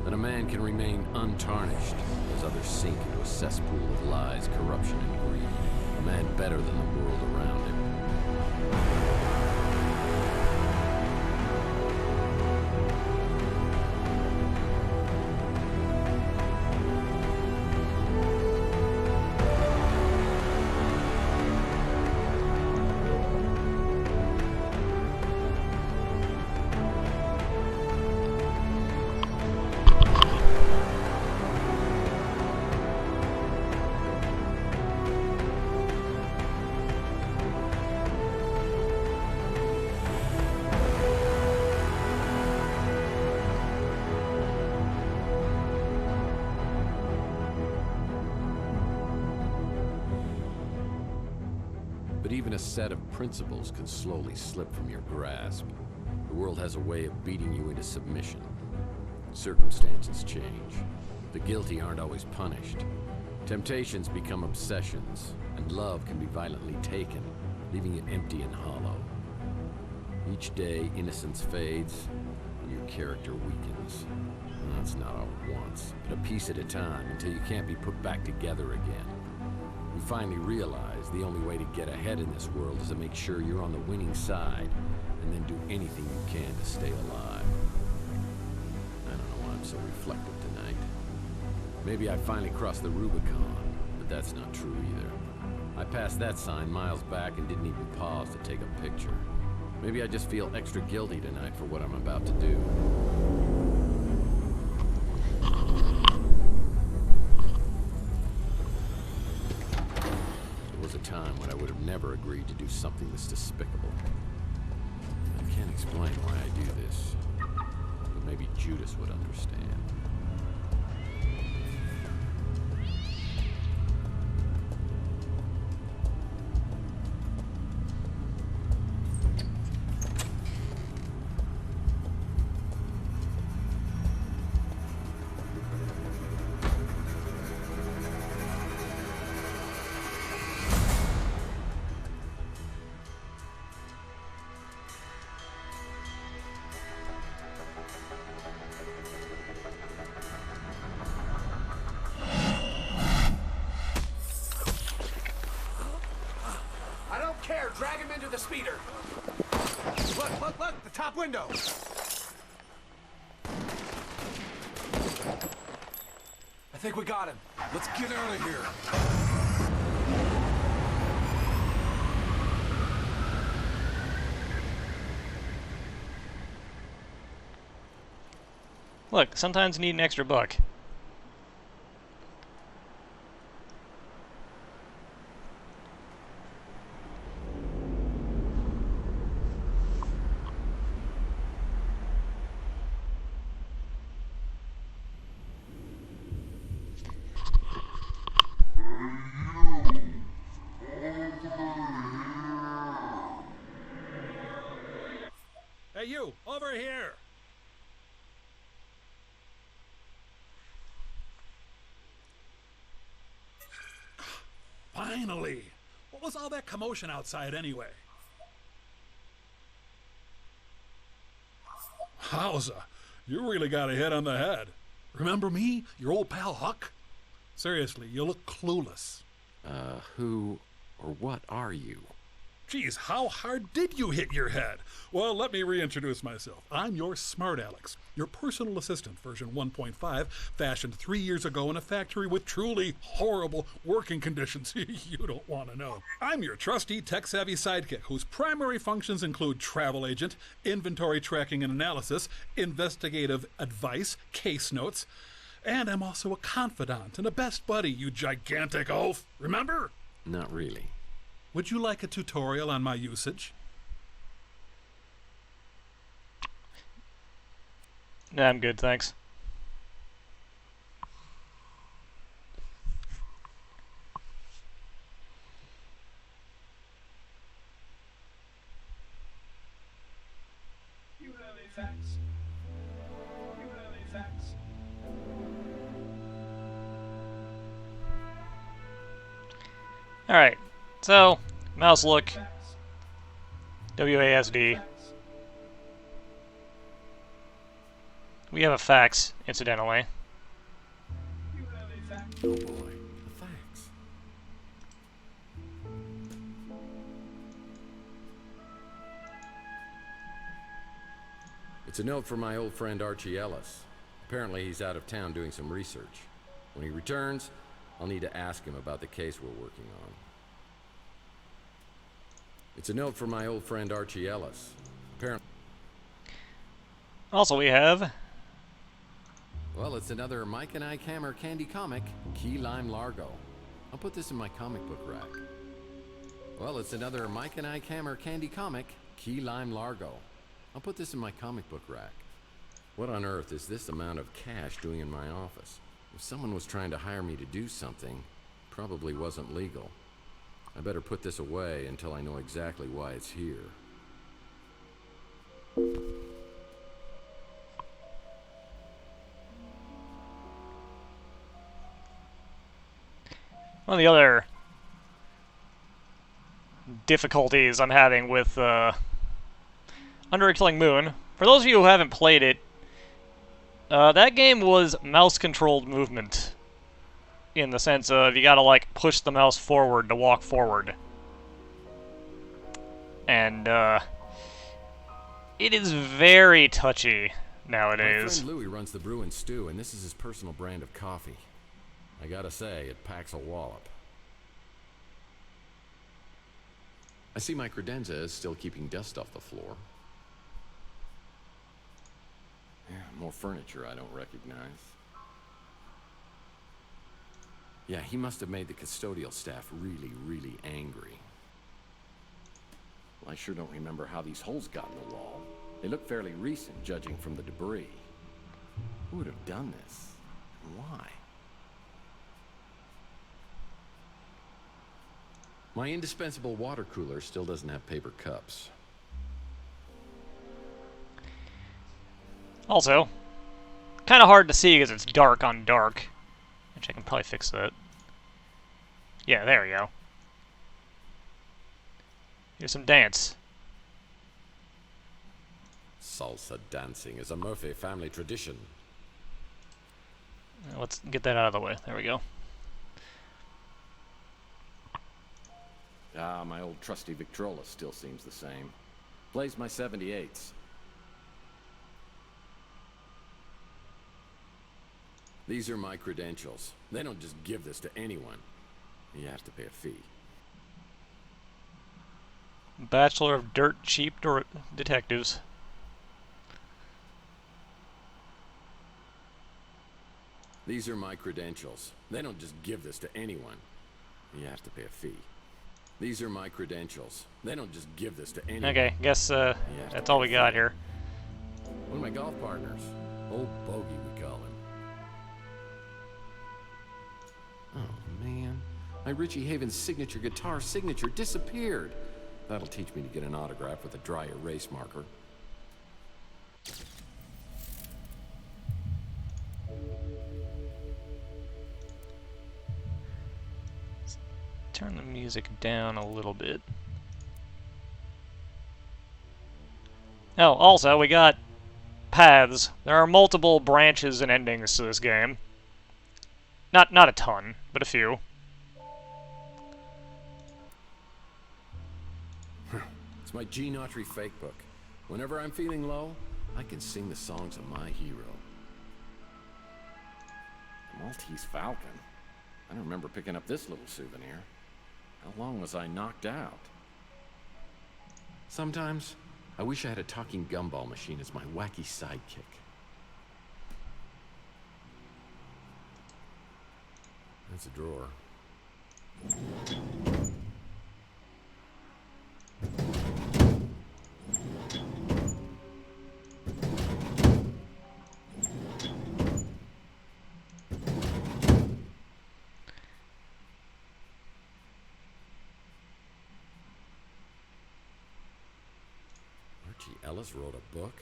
S7: That a man can remain untarnished as others sink into a cesspool of lies, corruption, and greed. A man better than the world around him. But even a set of principles can slowly slip from your grasp. The world has a way of beating you into submission. Circumstances change. The guilty aren't always punished. Temptations become obsessions, and love can be violently taken, leaving it empty and hollow. Each day, innocence fades, and your character weakens. And that's not all at once, but a piece at a time until you can't be put back together again. You finally realize the only way to get ahead in this world is to make sure you're on the winning side, and then do anything you can to stay alive. I don't know why I'm so reflective tonight. Maybe I finally crossed the Rubicon, but that's not true either. I passed that sign miles back and didn't even pause to take a picture. Maybe I just feel extra guilty tonight for what I'm about to do. A time when I would have never agreed to do something this despicable. I can't explain why I do this, but maybe Judas would understand.
S2: Drag him into the speeder. Look, the top window. I think we got him. Let's get out of here.
S1: Look, sometimes you need an extra buck.
S5: Hey, you! Over here! Finally! What was all that commotion outside anyway? Howza!
S8: You really got a hit on the head. Remember me? Your old pal Huck? Seriously, you look clueless.
S7: Who or what are you?
S8: Geez, how hard did you hit your head? Well, let me reintroduce myself. I'm your smart Alex, your personal assistant, version 1.5, fashioned 3 years ago in a factory with truly horrible working conditions you don't want to know. I'm your trusty, tech-savvy sidekick, whose primary functions include travel agent, inventory tracking and analysis, investigative advice, case notes, and I'm also a confidant and a best buddy, you gigantic oaf. Remember?
S7: Not really.
S8: Would you like a tutorial on my usage?
S1: Nah, I'm good, thanks.
S5: You have a fax. You have a fax.
S1: Alright, so, mouse look, WASD. We have a fax, incidentally.
S5: You have a fax.
S7: Oh boy, a fax. It's a note from my old friend Archie Ellis. Apparently he's out of town doing some research. When he returns, I'll need to ask him about the case we're working on. It's a note from my old friend Archie Ellis. Apparently.
S1: Also, we have
S7: Well, it's another Mike and Ike Hammer candy comic, Key Lime Largo. I'll put this in my comic book rack. Well, it's another Mike and Ike Hammer candy comic, Key Lime Largo. I'll put this in my comic book rack. What on earth is this amount of cash doing in my office? If someone was trying to hire me to do something, probably wasn't legal. I better put this away until I know exactly why it's here.
S1: one of the other difficulties I'm having with Under a Killing Moon. For those of you who haven't played it, that game was mouse-controlled movement. In the sense of, you gotta, like, push the mouse forward to walk forward. And, it is very touchy nowadays.
S7: My friend Louie runs the Brew and Stew, and this is his personal brand of coffee. I gotta say, it packs a wallop. I see my credenza is still keeping dust off the floor. Yeah, more furniture I don't recognize. Yeah, he must have made the custodial staff really, really angry. Well, I sure don't remember how these holes got in the wall. They look fairly recent, judging from the debris. Who would have done this? And why? My indispensable water cooler still doesn't have paper cups.
S1: Also, kind of hard to see because it's dark on dark. Which I can probably fix that. Yeah, there we go. Here's some dance.
S7: Salsa dancing is a Murphy family tradition.
S1: Let's get that out of the way. There we go.
S7: Ah, my old trusty Victrola still seems the same. Plays my 78s. These are my credentials. They don't just give this to anyone. You have to pay a fee.
S1: Bachelor of Dirt Cheap Detectives.
S7: These are my credentials. They don't just give this to anyone. You have to pay a fee. These are my credentials. They don't just give this to anyone.
S1: Okay, guess that's all we got here.
S7: One of my golf partners. Old Bogey, we call him. Oh, man. My Richie Havens signature guitar signature disappeared. That'll teach me to get an autograph with a dry erase marker.
S1: Turn the music down a little bit. Oh, also, we got paths. There are multiple branches and endings to this game. Not a ton, but a few.
S7: It's my G Nautry fake book. Whenever I'm feeling low, I can sing the songs of my hero. The Maltese Falcon? I don't remember picking up this little souvenir. How long was I knocked out? Sometimes, I wish I had a talking gumball machine as my wacky sidekick. That's a drawer. Archie Ellis wrote a book?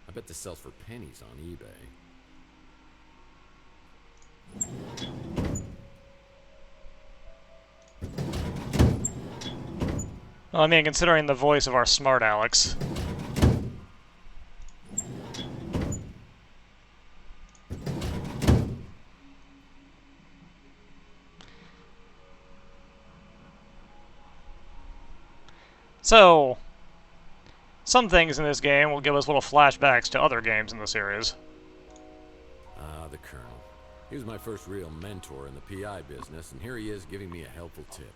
S7: I bet this sells for pennies on eBay.
S1: Well, I mean, considering the voice of our smart Alex. So, some things in this game will give us little flashbacks to other games in the series.
S7: Ah, the Colonel. He was my first real mentor in the PI business, and here he is giving me a helpful tip.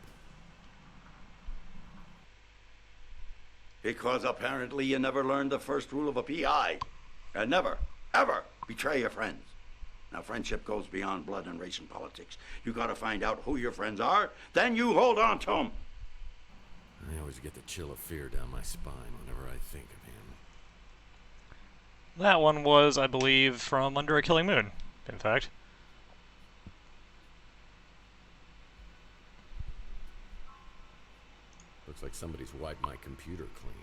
S9: Because apparently you never learned the first rule of a PI. And never, ever betray your friends. Now, friendship goes beyond blood and race and politics. You gotta find out who your friends are, then you hold on to them.
S7: I always get the chill of fear down my spine whenever I think of him.
S1: That one was, I believe, from Under a Killing Moon, in fact.
S7: Looks like somebody's wiped my computer clean.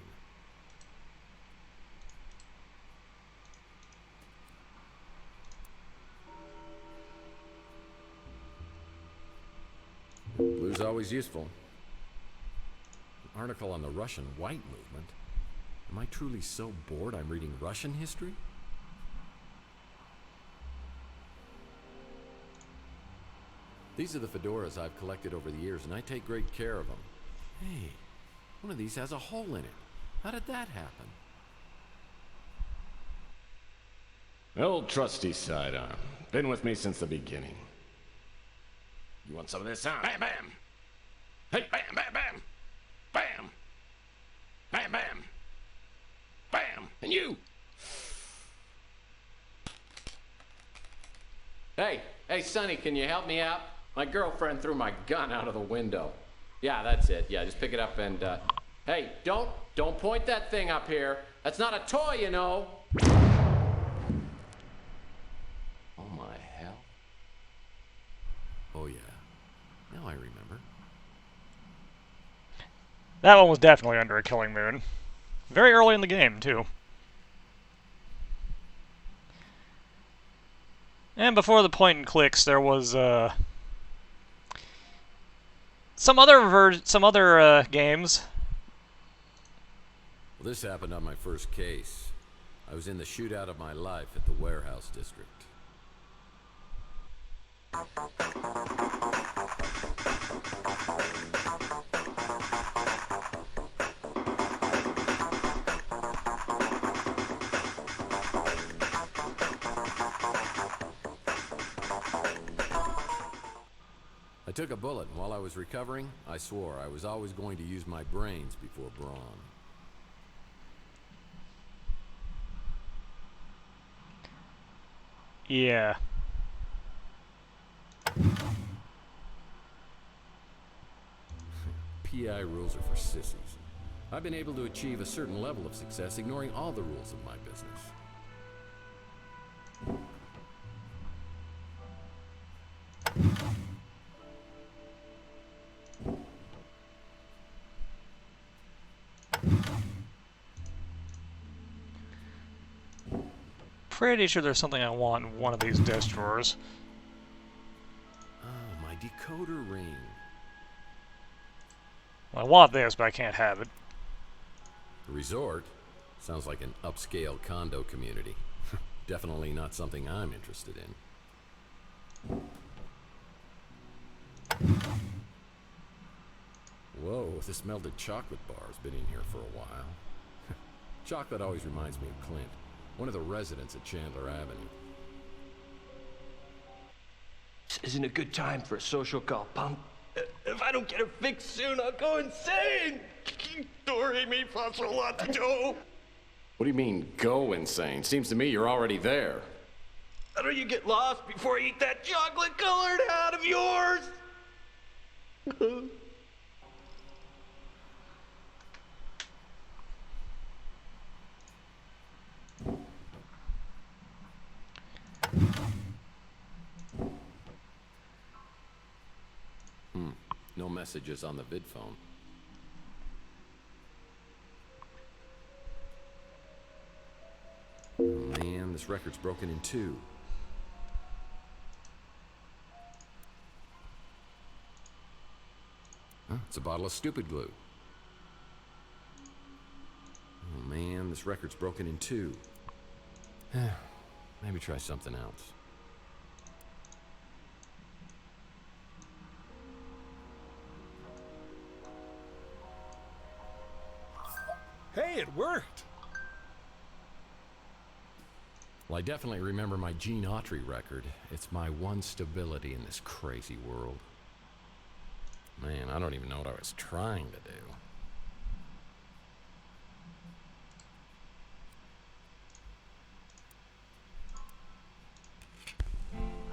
S7: Blue's always useful. An article on the Russian White Movement. Am I truly so bored I'm reading Russian history? These are the fedoras I've collected over the years, and I take great care of them. Hey, one of these has a hole in it. How did that happen?
S10: Old trusty sidearm. Been with me since the beginning. You want some of this, huh? Bam, bam! Hey, bam, bam, bam! Bam! Bam, bam! Bam! And you!
S11: Hey, Sonny, can you help me out? My girlfriend threw my gun out of the window. Yeah, that's it. Yeah, just pick it up and, hey, don't point that thing up here. That's not a toy, you know. Oh, my hell.
S7: Oh, yeah. Now I remember.
S1: That one was definitely Under a Killing Moon. Very early in the game, too. And before the point and clicks, there was, some other games.
S7: Well, this happened on my first case. I was in the shootout of my life at the warehouse district. I took a bullet, and while I was recovering, I swore I was always going to use my brains before brawn.
S1: Yeah.
S7: PI rules are for sissies. I've been able to achieve a certain level of success ignoring all the rules of my business.
S1: Pretty sure there's something I want in one of these desk drawers.
S7: Oh, my decoder ring.
S1: I want this, but I can't have it.
S7: A resort? Sounds like an upscale condo community. Definitely not something I'm interested in. Whoa, this melted chocolate bar's been in here for a while. Chocolate always reminds me of Clint, one of the residents at Chandler Avenue.
S5: This isn't a good time for a social call, punk. If I don't get it fixed soon, I'll go insane! Dory me paso a lot to do.
S10: What do you mean, go insane? Seems to me you're already there.
S5: How do you get lost before I eat that chocolate-colored hat of yours?
S7: No messages on the vid phone. Oh man, this record's broken in two. Huh, it's a bottle of stupid glue. Oh man, this record's broken in two. Maybe try something else.
S8: Hey, it worked!
S7: Well, I definitely remember my Gene Autry record. It's my one stability in this crazy world. Man, I don't even know what I was trying to do.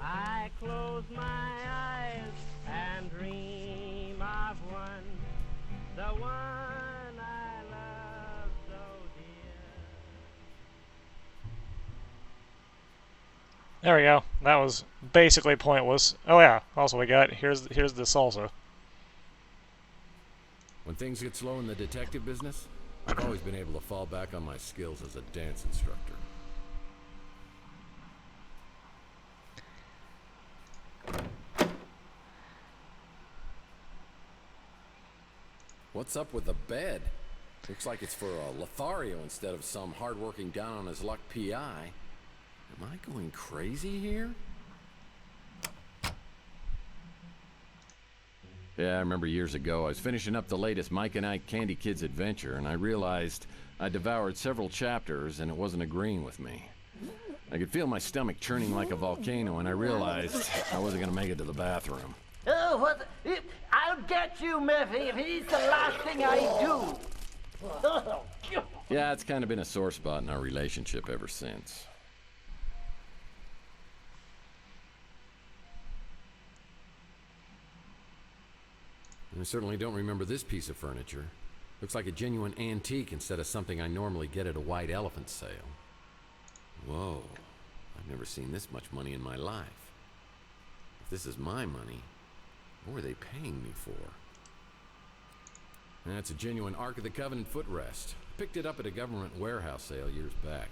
S12: I close my eyes and dream of one, the one I love so dear.
S1: There we go. That was basically pointless. Oh yeah, also we got, here's the salsa.
S7: When things get slow in the detective business, I've always been able to fall back on my skills as a dance instructor. What's up with the bed? Looks like it's for a Lothario instead of some hard-working down-on-his-luck PI. Am I going crazy here? Yeah, I remember years ago, I was finishing up the latest Mike and Ike Candy Kids adventure, and I realized I devoured several chapters and it wasn't agreeing with me. I could feel my stomach churning like a volcano, and I realized I wasn't gonna make it to the bathroom.
S12: Oh, what? I'll get you, Murphy, if it's the last thing I do.
S7: Yeah, it's kind of been a sore spot in our relationship ever since. I certainly don't remember this piece of furniture. Looks like a genuine antique instead of something I normally get at a white elephant sale. Whoa, I've never seen this much money in my life. If this is my money, what were they paying me for? That's a genuine Ark of the Covenant footrest. Picked it up at a government warehouse sale years back,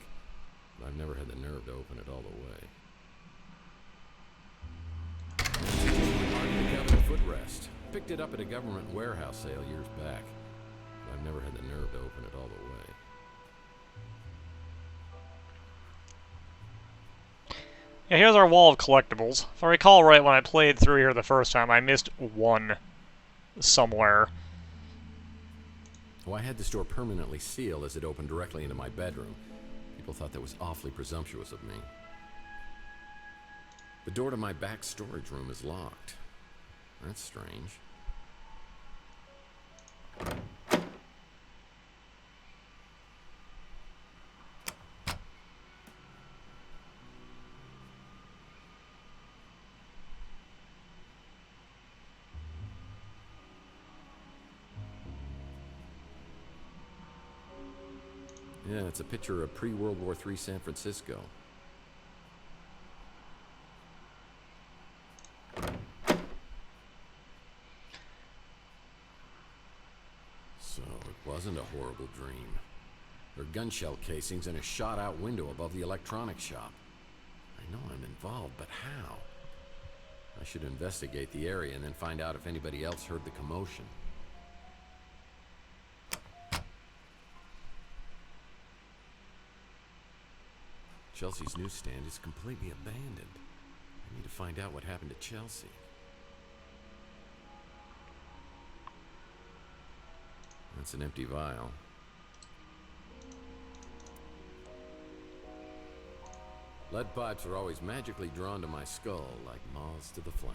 S7: but I've never had the nerve to open it all the way. That's a genuine Ark of the Covenant footrest. Picked it up at a government warehouse sale years back, but I've never had the nerve to open it all the way.
S1: Yeah, here's our wall of collectibles. If I recall right, when I played through here the first time, I missed one somewhere.
S7: Well, I had this door permanently sealed as it opened directly into my bedroom. People thought that was awfully presumptuous of me. The door to my back storage room is locked. That's strange. Yeah, it's a picture of pre-World War III San Francisco. So, it wasn't a horrible dream. There are gun shell casings and a shot-out window above the electronics shop. I know I'm involved, but how? I should investigate the area and then find out if anybody else heard the commotion. Chelsea's newsstand is completely abandoned. I need to find out what happened to Chelsea. That's an empty vial. Lead pipes are always magically drawn to my skull like moths to the flame.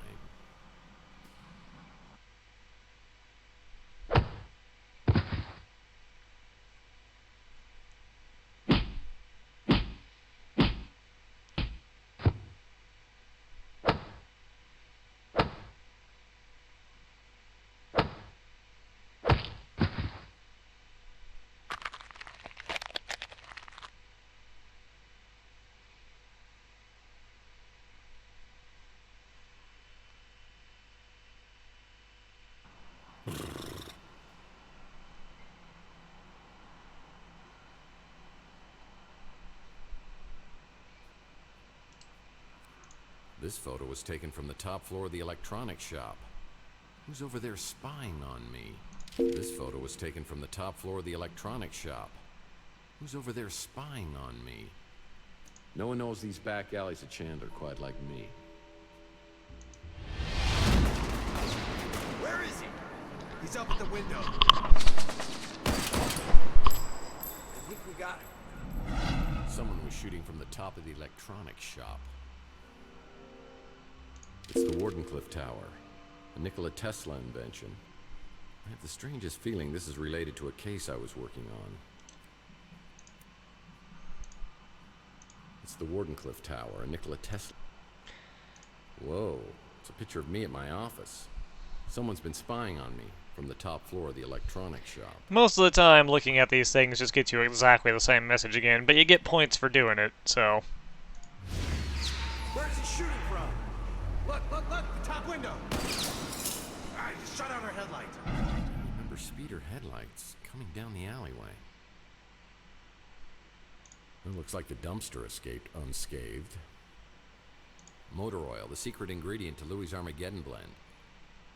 S7: This photo was taken from the top floor of the electronics shop. Who's over there spying on me? This photo was taken from the top floor of the electronics shop. Who's over there spying on me? No one knows these back alleys of Chandler quite like me.
S2: Where is he? He's up at the window. I think we got him.
S7: Someone was shooting from the top of the electronics shop. It's the Wardenclyffe Tower, a Nikola Tesla invention. I have the strangest feeling this is related to a case I was working on. It's the Wardenclyffe Tower, a Nikola Tesla. Whoa, it's a picture of me at my office. Someone's been spying on me from the top floor of the electronics shop.
S1: Most of the time, looking at these things just gets you exactly the same message again, but you get points for doing it, so...
S2: Where's he shooting from? Look, the top window. I just shut out our headlights.
S7: I remember speeder headlights coming down the alleyway. It looks like the dumpster escaped unscathed. Motor oil, the secret ingredient to Louis' Armageddon blend.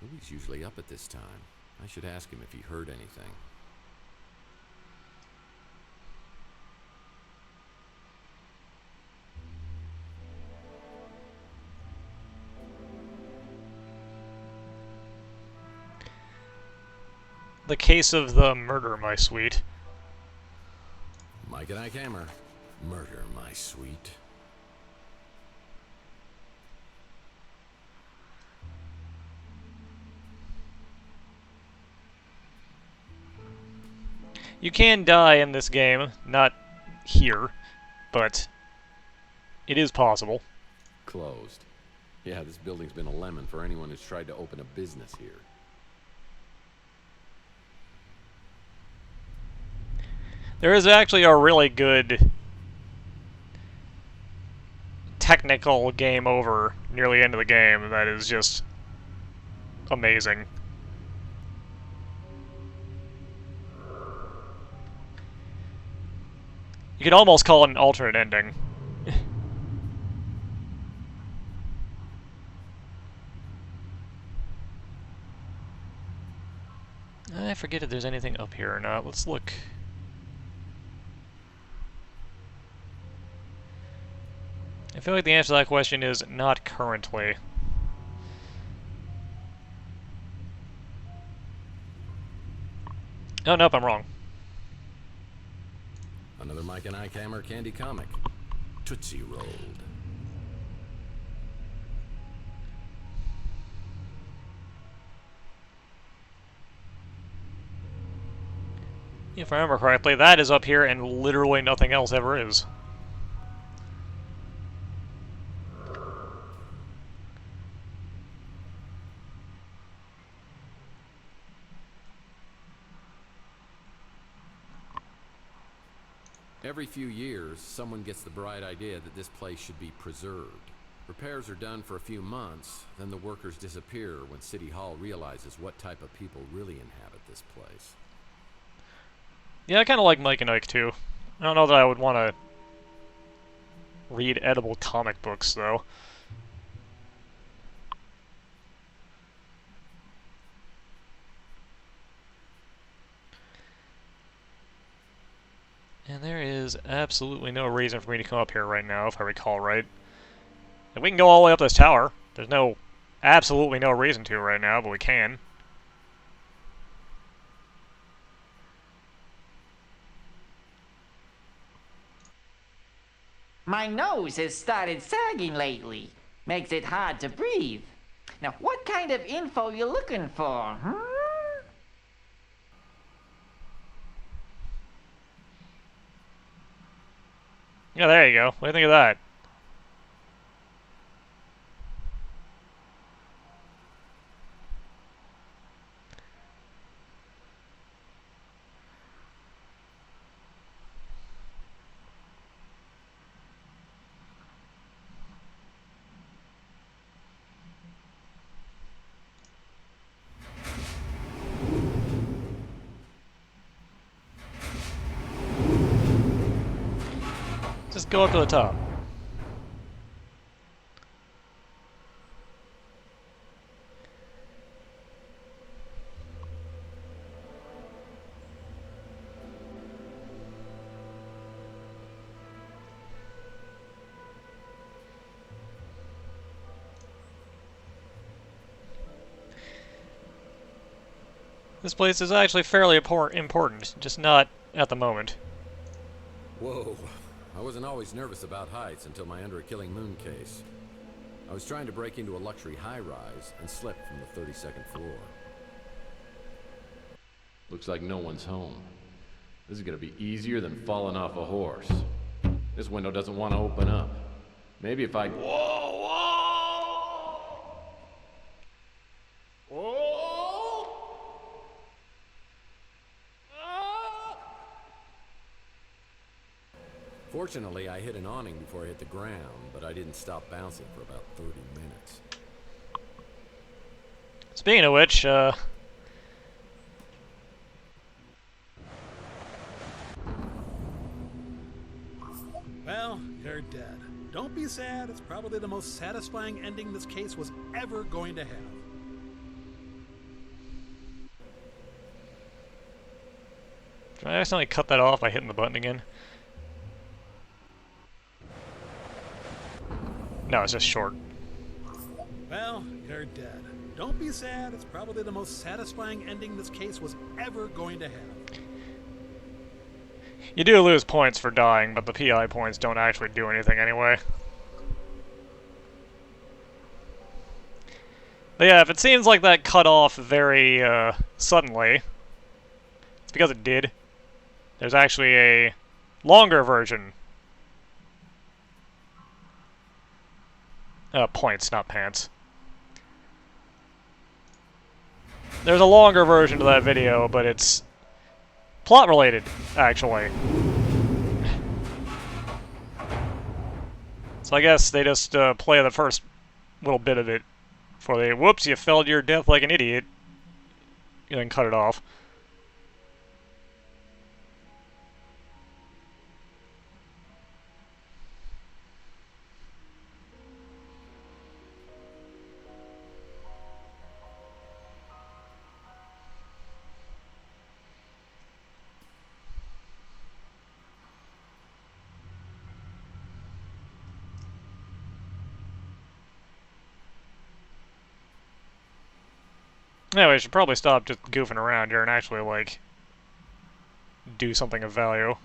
S7: Louis' usually up at this time. I should ask him if he heard anything.
S1: The case of the murder, my sweet.
S7: Mike and Ike Hammer. Murder, my sweet.
S1: You can die in this game, not here, but it is possible.
S7: Closed. Yeah, this building's been a lemon for anyone who's tried to open a business here.
S1: There is actually a really good technical game over near the end of the game that is just amazing. You could almost call it an alternate ending. I forget if there's anything up here or not. Let's look. I feel like the answer to that question is not currently. Oh, nope, I'm wrong.
S7: Another Mike and Ike Hammer candy comic. Tootsie Rolled.
S1: If I remember correctly, that is up here and literally nothing else ever is.
S7: Every few years, someone gets the bright idea that this place should be preserved. Repairs are done for a few months, then the workers disappear when City Hall realizes what type of people really inhabit this place.
S1: Yeah, I kind of like Mike and Ike too. I don't know that I would want to read edible comic books, though. And there is is absolutely no reason for me to come up here right now, if I recall right. And we can go all the way up this tower. There's absolutely no reason to right now, but we can.
S12: My nose has started sagging lately. Makes it hard to breathe. Now, what kind of info you looking for, huh?
S1: Yeah, there you go. What do you think of that? Just go up to the top. This place is actually fairly important, just not at the moment.
S7: Whoa. I wasn't always nervous about heights until my Under a Killing Moon case. I was trying to break into a luxury high-rise and slipped from the 32nd floor.
S10: Looks like no one's home. This is gonna be easier than falling off a horse. This window doesn't want to open up. Maybe if I... Whoa!
S7: Fortunately, I hit an awning before I hit the ground, but I didn't stop bouncing for about 30 minutes.
S1: Speaking of which,
S8: Well, you're dead. Don't be sad. It's probably the most satisfying ending this case was ever going to have.
S1: did I accidentally cut that off by hitting the button again? No, it's just short.
S8: Well, you're dead. Don't be sad. It's probably the most satisfying ending this case was ever going to have.
S1: You do lose points for dying, but the PI points don't actually do anything anyway. But yeah, if it seems like that cut off very suddenly, it's because it did. There's actually a longer version. Points, not pants. There's a longer version to that video, but it's plot related, actually. So I guess they just play the first little bit of it for the whoops, you fell to your death like an idiot, and then cut it off. Anyway, I should probably stop just goofing around here and actually, like, do something of value.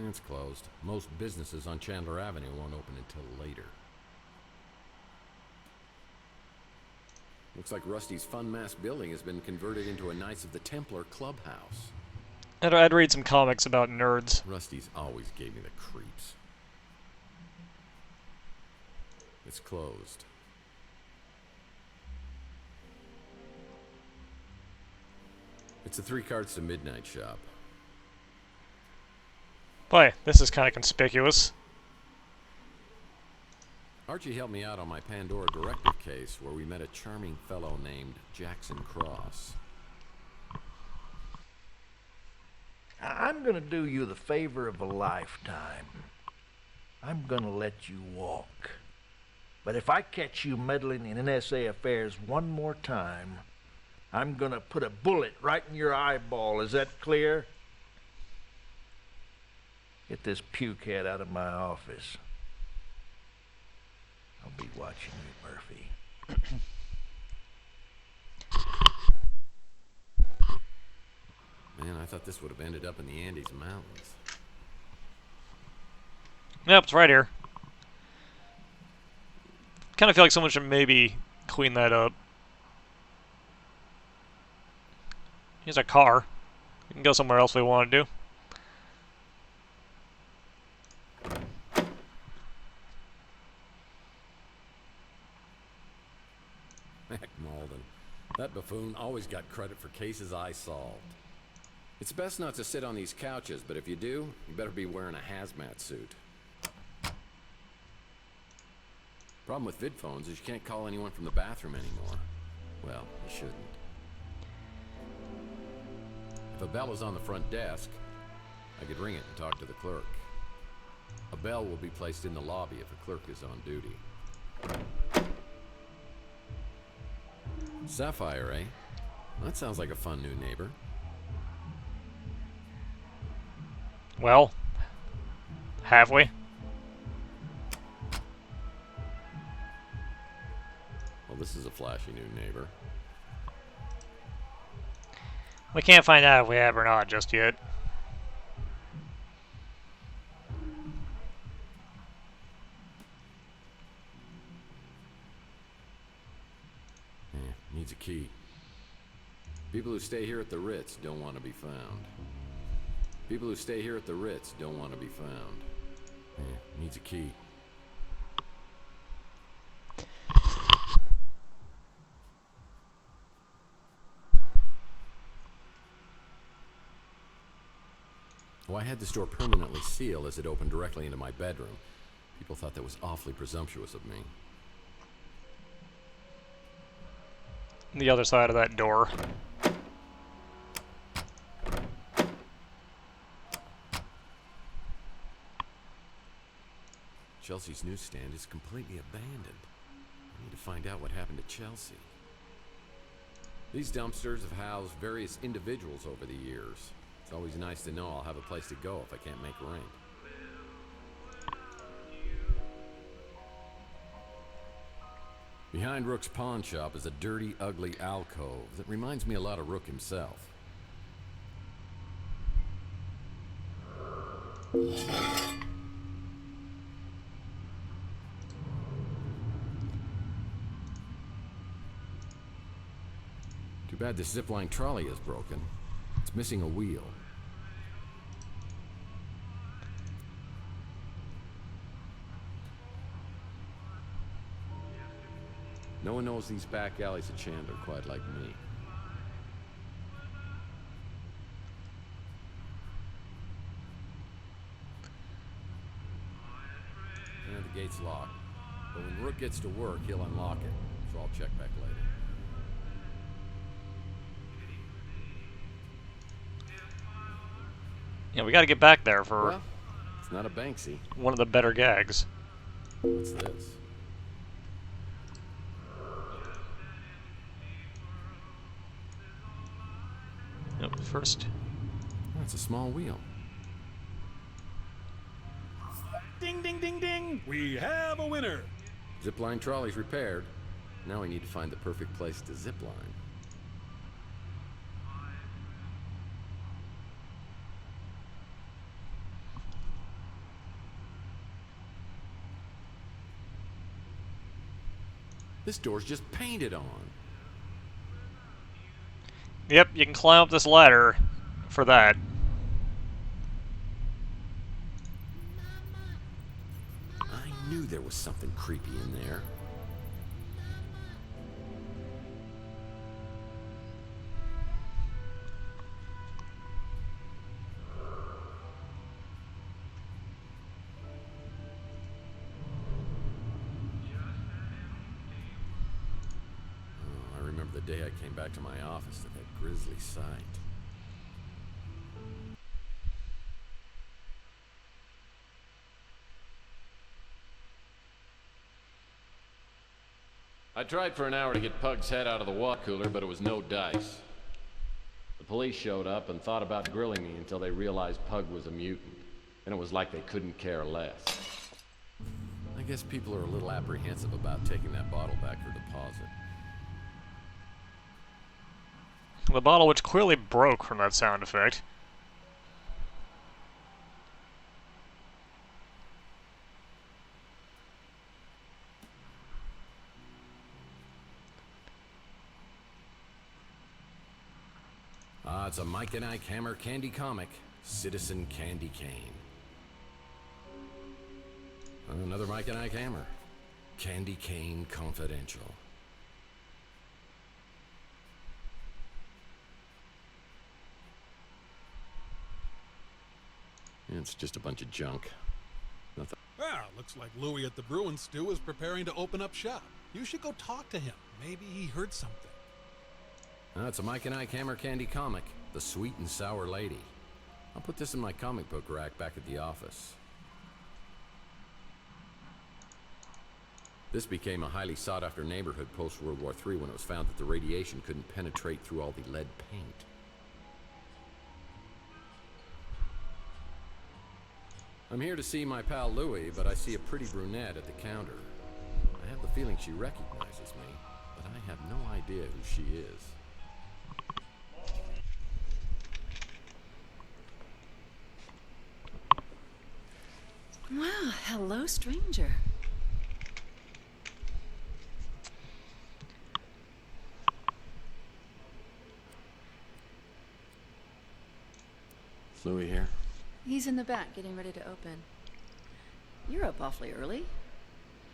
S7: It's closed. Most businesses on Chandler Avenue won't open until later. Looks like Rusty's Fun Mass building has been converted into a Knights of the Templar clubhouse.
S1: I'd read some comics about nerds.
S7: Rusty's always gave me the creeps. It's closed. It's a 3 cards to midnight shop.
S1: Boy, this is kind of conspicuous.
S7: Archie helped me out on my Pandora directive case where we met a charming fellow named Jackson Cross.
S13: I'm gonna do you the favor of a lifetime. I'm gonna let you walk. But if I catch you meddling in NSA affairs one more time, I'm gonna put a bullet right in your eyeball. Is that clear? Get this pukehead out of my office. I'll be watching you, Murphy.
S7: Man, I thought this would have ended up in the Andes Mountains.
S1: Yep, it's right here. Kind of feel like someone should maybe clean that up. Here's a car. We can go somewhere else we want to do.
S7: Heck, Malden. That buffoon always got credit for cases I solved. It's best not to sit on these couches, but if you do, you better be wearing a hazmat suit. Problem with vid phones is you can't call anyone from the bathroom anymore. Well, you shouldn't. If a bell is on the front desk, I could ring it and talk to the clerk. A bell will be placed in the lobby if a clerk is on duty. Sapphire, eh? That sounds like a fun new neighbor.
S1: Well, have we?
S7: Well, this is a flashy new neighbor.
S1: We can't find out if we have or not just yet.
S7: Needs a key. People who stay here at the Ritz don't want to be found. People who stay here at the Ritz don't want to be found. Needs a key. Well, I had this door permanently sealed as it opened directly into my bedroom. People thought that was awfully presumptuous of me.
S1: The other side of that door.
S7: Chelsea's newsstand is completely abandoned. I need to find out what happened to Chelsea. These dumpsters have housed various individuals over the years. It's always nice to know I'll have a place to go if I can't make rent. Behind Rook's pawn shop is a dirty, ugly alcove that reminds me a lot of Rook himself. Too bad this zipline trolley is broken. It's missing a wheel. No one knows these back alleys of Chandler quite like me. And the gate's locked. But when Rook gets to work, he'll unlock it. So I'll check back later.
S1: Yeah, we gotta get back there for...
S7: Well, it's not a Banksy.
S1: One of the better gags.
S7: What's this?
S1: Nope, first.
S7: Oh, it's a small wheel.
S8: Ding, ding, ding, ding! We have a winner!
S7: Zipline trolley's repaired. Now we need to find the perfect place to zipline. This door's just painted on.
S1: Yep, you can climb up this ladder for that.
S7: I knew there was something creepy in there. The day I came back to my office to that grisly sight.
S11: I tried for an hour to get Pug's head out of the water cooler, but it was no dice. The police showed up and thought about grilling me until they realized Pug was a mutant.
S10: and it was like they couldn't care less.
S7: I guess people are a little apprehensive about taking that bottle back for deposit.
S1: The bottle, which clearly broke from that sound effect.
S7: It's a Mike and Ike Hammer candy comic, Citizen Candy Cane. Another Mike and Ike Hammer, Candy Cane Confidential. It's just a bunch of junk. Nothing.
S8: Well, looks like Louis at the Bruin Stew is preparing to open up shop. You should go talk to him. Maybe he heard something.
S7: It's a Mike and Ike Hammer candy comic, The Sweet and Sour Lady. I'll put this in my comic book rack back at the office. This became a highly sought-after neighborhood post-World War III when it was found that the radiation couldn't penetrate through all the lead paint. I'm here to see my pal Louie, but I see a pretty brunette at the counter. I have the feeling she recognizes me, but I have no idea who she is.
S14: Well, hello, stranger.
S7: Is Louie here?
S14: He's in the back getting ready to open. You're up awfully early.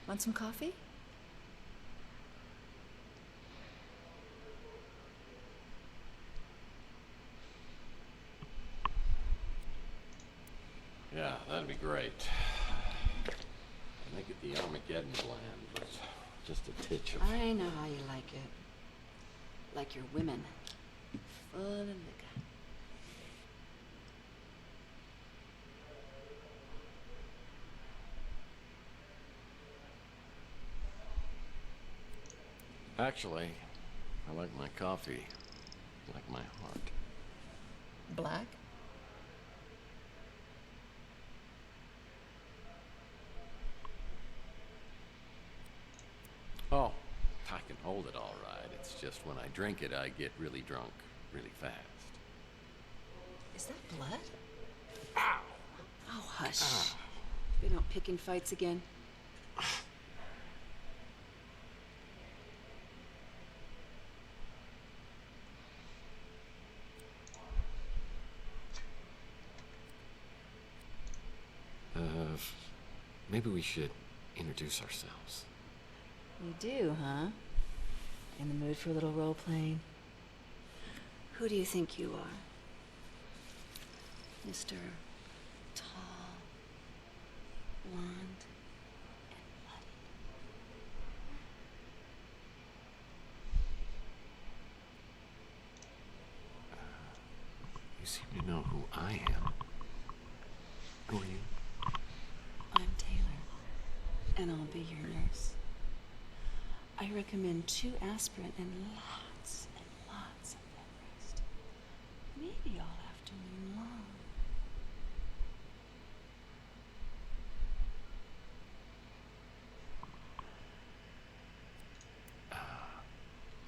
S14: Want some coffee?
S7: Yeah, that'd be great. I make it the Armageddon blend, but just a titch of...
S14: I know how you like it. Like your women. Full of liquor.
S7: Actually, I like my coffee like my heart.
S14: Black?
S7: Oh, I can hold it all right. It's just when I drink it, I get really drunk really fast.
S14: Is that blood? Ow! Oh, hush. You don't pick in fights again.
S7: Maybe we should introduce ourselves.
S14: You do, huh? In the mood for a little role-playing? Who do you think you are? Mr. Tall, Blonde, and Bloody.
S7: You seem to know who I am. Who are you?
S14: I'm Taylor, and I'll be your nurse. I recommend 2 aspirin and lots of bed rest. Maybe all afternoon long.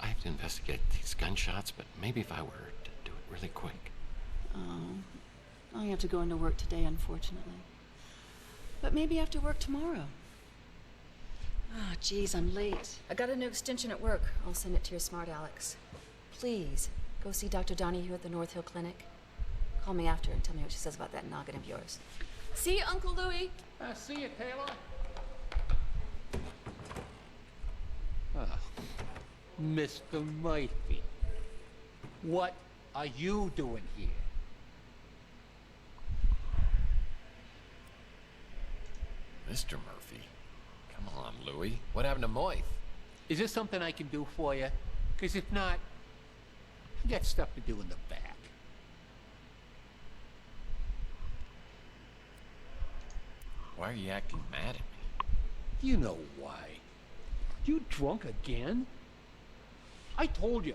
S7: I have to investigate these gunshots, but maybe if I were to do it really quick.
S14: Oh, I have to go into work today, unfortunately. But maybe after work tomorrow. Oh, geez, I'm late. I got a new extension at work. I'll send it to your smart Alex. Please, go see Dr. Donahue at the North Hill Clinic. Call me after and tell me what she says about that noggin of yours. See you, Uncle Louie.
S11: See you, Taylor.
S15: Mr. Murphy, what are you doing here?
S7: Mr. Murphy? Come on, Louie. What happened to Moith?
S15: Is there something I can do for you? Because if not, I got stuff to do in the back.
S7: Why are you acting mad at me?
S15: You know why. You drunk again? I told you.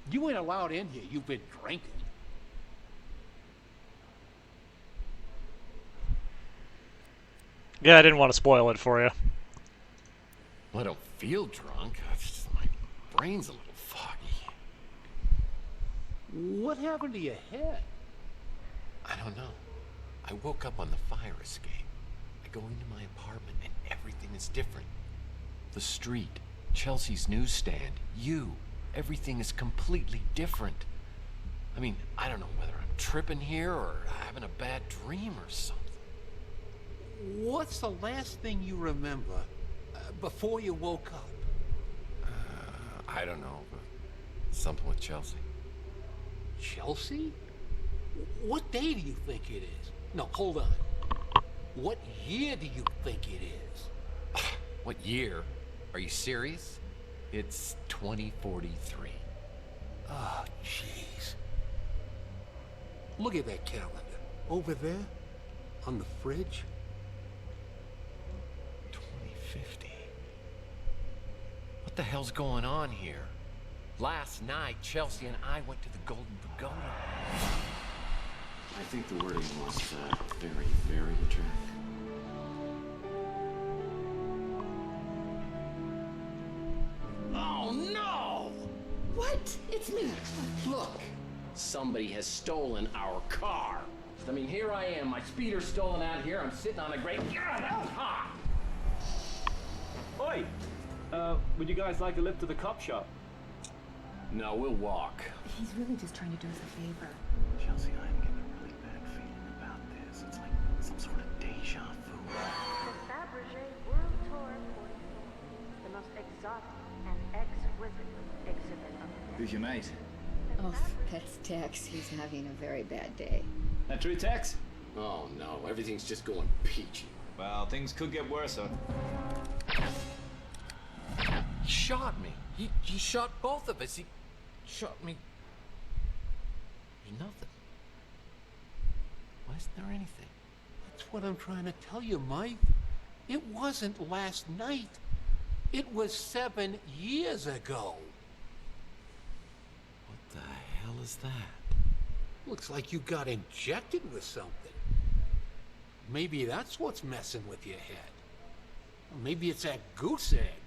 S15: You ain't allowed in here. You've been drinking.
S1: Yeah, I didn't want to spoil it for you.
S7: Well, I don't feel drunk. My brain's a little foggy.
S15: What happened to your head?
S7: I don't know. I woke up on the fire escape. I go into my apartment and everything is different. The street, Chelsea's newsstand, you. Everything is completely different. I mean, I don't know whether I'm tripping here or having a bad dream or something.
S15: What's the last thing you remember before you woke up?
S7: I don't know, but something with Chelsea.
S15: Chelsea? What day do you think it is? No, hold on. What year do you think it is?
S7: What year? Are you serious? It's 2043.
S15: Oh, jeez. Look at that calendar. Over there? On the fridge?
S7: 2050. What the hell's going on here? Last night, Chelsea and I went to the Golden Pagoda.
S10: I think the wording was very, very attractive.
S11: Oh no!
S14: What? It's me.
S11: Look, somebody has stolen our car. I mean, here I am, my speeder's stolen out here. I'm sitting on a great. God, that was hot.
S16: Oi! Would you guys like a lift to the cop shop?
S11: No, we'll walk.
S14: He's really just trying to do us a favor.
S10: Chelsea, I'm getting a really bad feeling about this. It's like some sort of deja vu.
S17: The Fabergé World Tour 44, the most exotic and exquisite exhibit of the day.
S18: Who's your mate?
S14: Oh, that's Tex. He's having a very bad day.
S18: That true, Tex?
S11: Oh no, everything's just going peachy.
S18: Well, things could get worse, huh?
S7: He shot me. He shot both of us. He shot me. There's nothing. Why isn't there anything?
S15: That's what I'm trying to tell you, Mike. It wasn't last night. It was 7 years ago.
S7: What the hell is that?
S15: Looks like you got injected with something. Maybe that's what's messing with your head. Or maybe it's that goose egg.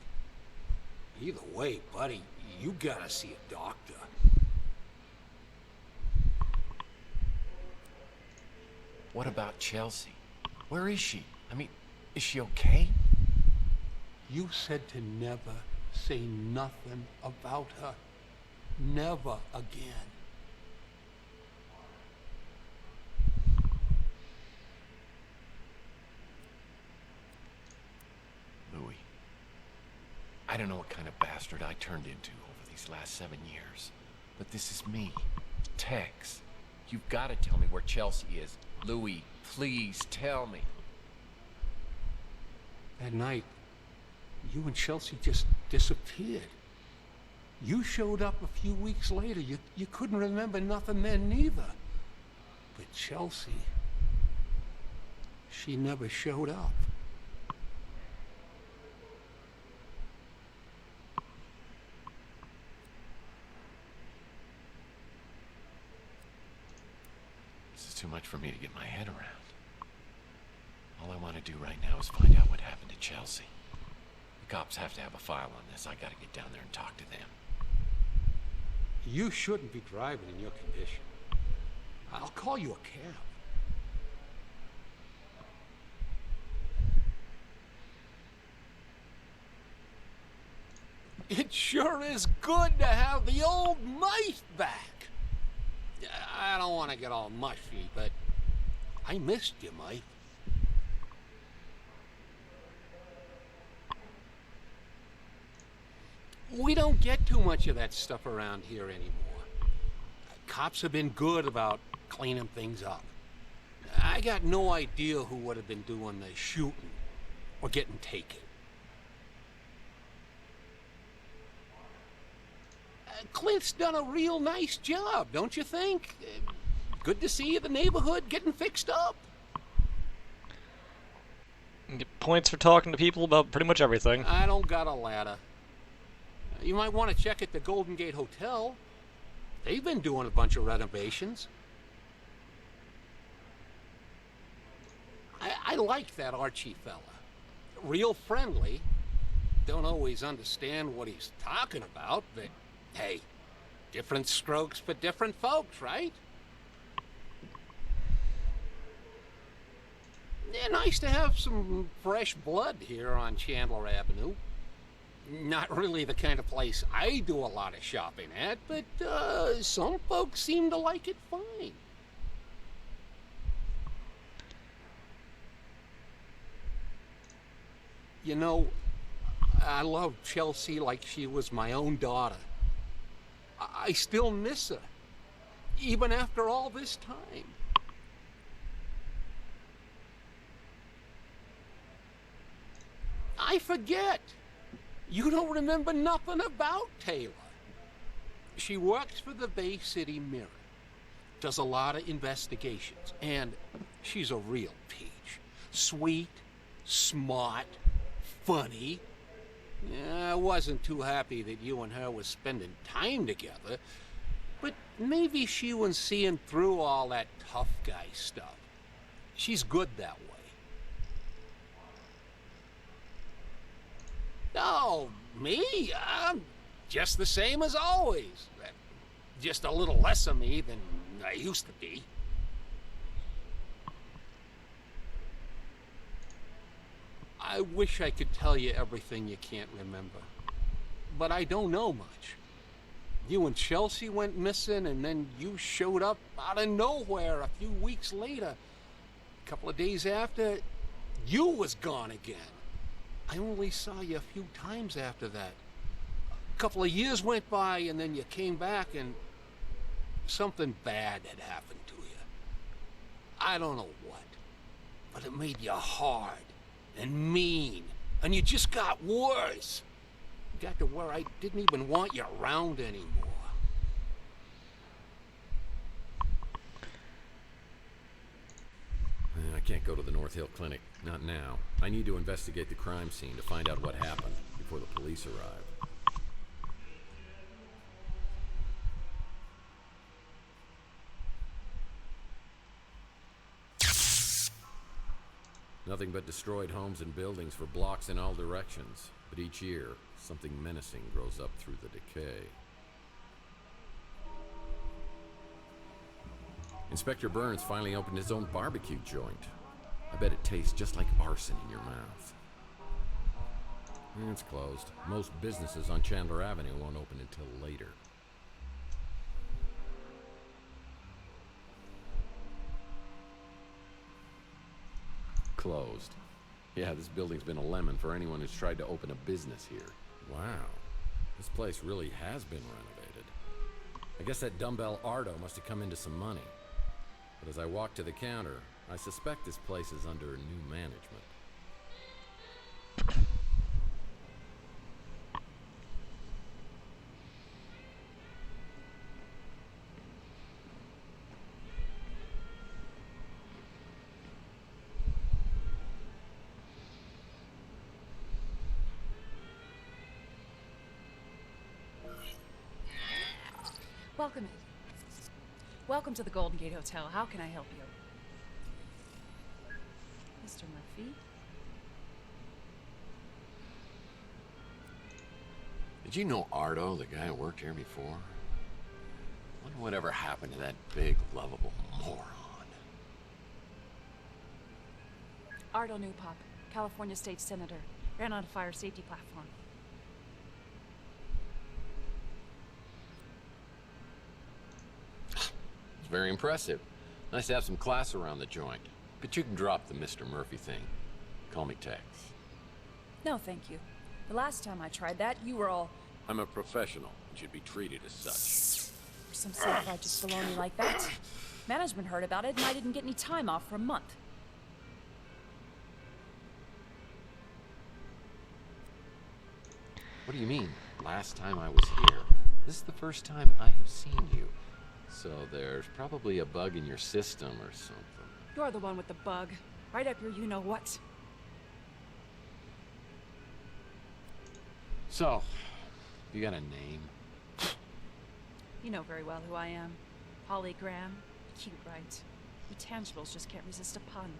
S15: Either way, buddy, you gotta see a doctor.
S7: What about Chelsea? Where is she? I mean, is she okay?
S15: You said to never say nothing about her. Never again.
S7: Louis, I don't know what kind of bastard I turned into over these last 7 years, but this is me, Tex. You've got to tell me where Chelsea is. Louis, please tell me.
S15: That night, you and Chelsea just disappeared. You showed up a few weeks later. You couldn't remember nothing then neither. But Chelsea, she never showed up.
S7: This is too much for me to get my head around. All I want to do right now is find out what happened to Chelsea. The cops have to have a file on this. I gotta get down there and talk to them.
S15: You shouldn't be driving in your condition. I'll call you a cab. It sure is good to have the old mice back. I don't want to get all mushy, but I missed you, Mike. We don't get too much of that stuff around here anymore. Cops have been good about cleaning things up. I got no idea who would have been doing the shooting or getting taken. Clint's done a real nice job, don't you think? Good to see the neighborhood getting fixed up.
S1: Get points for talking to people about pretty much everything.
S15: I don't got a ladder. You might want to check at the Golden Gate Hotel. They've been doing a bunch of renovations. I like that Archie fella. Real friendly. Don't always understand what he's talking about, but hey, different strokes for different folks, right? Yeah, nice to have some fresh blood here on Chandler Avenue. Not really the kind of place I do a lot of shopping at, but some folks seem to like it fine. You know, I love Chelsea like she was my own daughter. I still miss her, even after all this time. I forget. You don't remember nothing about Taylor. She works for the Bay City Mirror, does a lot of investigations, and she's a real peach. Sweet, smart, funny. I wasn't too happy that you and her were spending time together, but maybe she was seeing through all that tough guy stuff. She's good that way. Oh, me? I'm just the same as always. Just a little less of me than I used to be. I wish I could tell you everything you can't remember, but I don't know much. You and Chelsea went missing, and then you showed up out of nowhere a few weeks later. A couple of days after, you was gone again. I only saw you a few times after that. A couple of years went by, and then you came back, and something bad had happened to you. I don't know what, but it made you hard and mean, and you just got worse. Got to where I didn't even want you around anymore.
S7: I can't go to the North Hill Clinic. Not now. I need to investigate the crime scene to find out what happened before the police arrive. Nothing but destroyed homes and buildings for blocks in all directions. But each year, something menacing grows up through the decay. Inspector Burns finally opened his own barbecue joint. I bet it tastes just like arson in your mouth. It's closed. Most businesses on Chandler Avenue won't open until later. Closed. Yeah, this building's been a lemon for anyone who's tried to open a business here. Wow. This place really has been renovated. I guess that dumbbell Ardo must have come into some money. But as I walk to the counter, I suspect this place is under new management.
S3: Welcome in. Welcome to the Golden Gate Hotel. How can I help you? Mr. Murphy?
S10: Did you know Ardo, the guy who worked here before? Wonder whatever happened to that big, lovable moron.
S3: Ardo Newpop, California State Senator. Ran on a fire safety platform.
S10: It's very impressive. Nice to have some class around the joint. But you can drop the Mr. Murphy thing. Call me Tex.
S3: No, thank you. The last time I tried that, you were all...
S10: I'm a professional and should be treated as such.
S3: For some self-righteous baloney like that. Management heard about it and I didn't get any time off for a month.
S10: What do you mean? Last time I was here. This is the first time I have seen you. So there's probably a bug in your system or something.
S3: You're the one with the bug. Right up your you-know-what.
S10: So, you got a name?
S3: You know very well who I am. Holly Graham. Cute, right? You tangibles just can't resist a pun.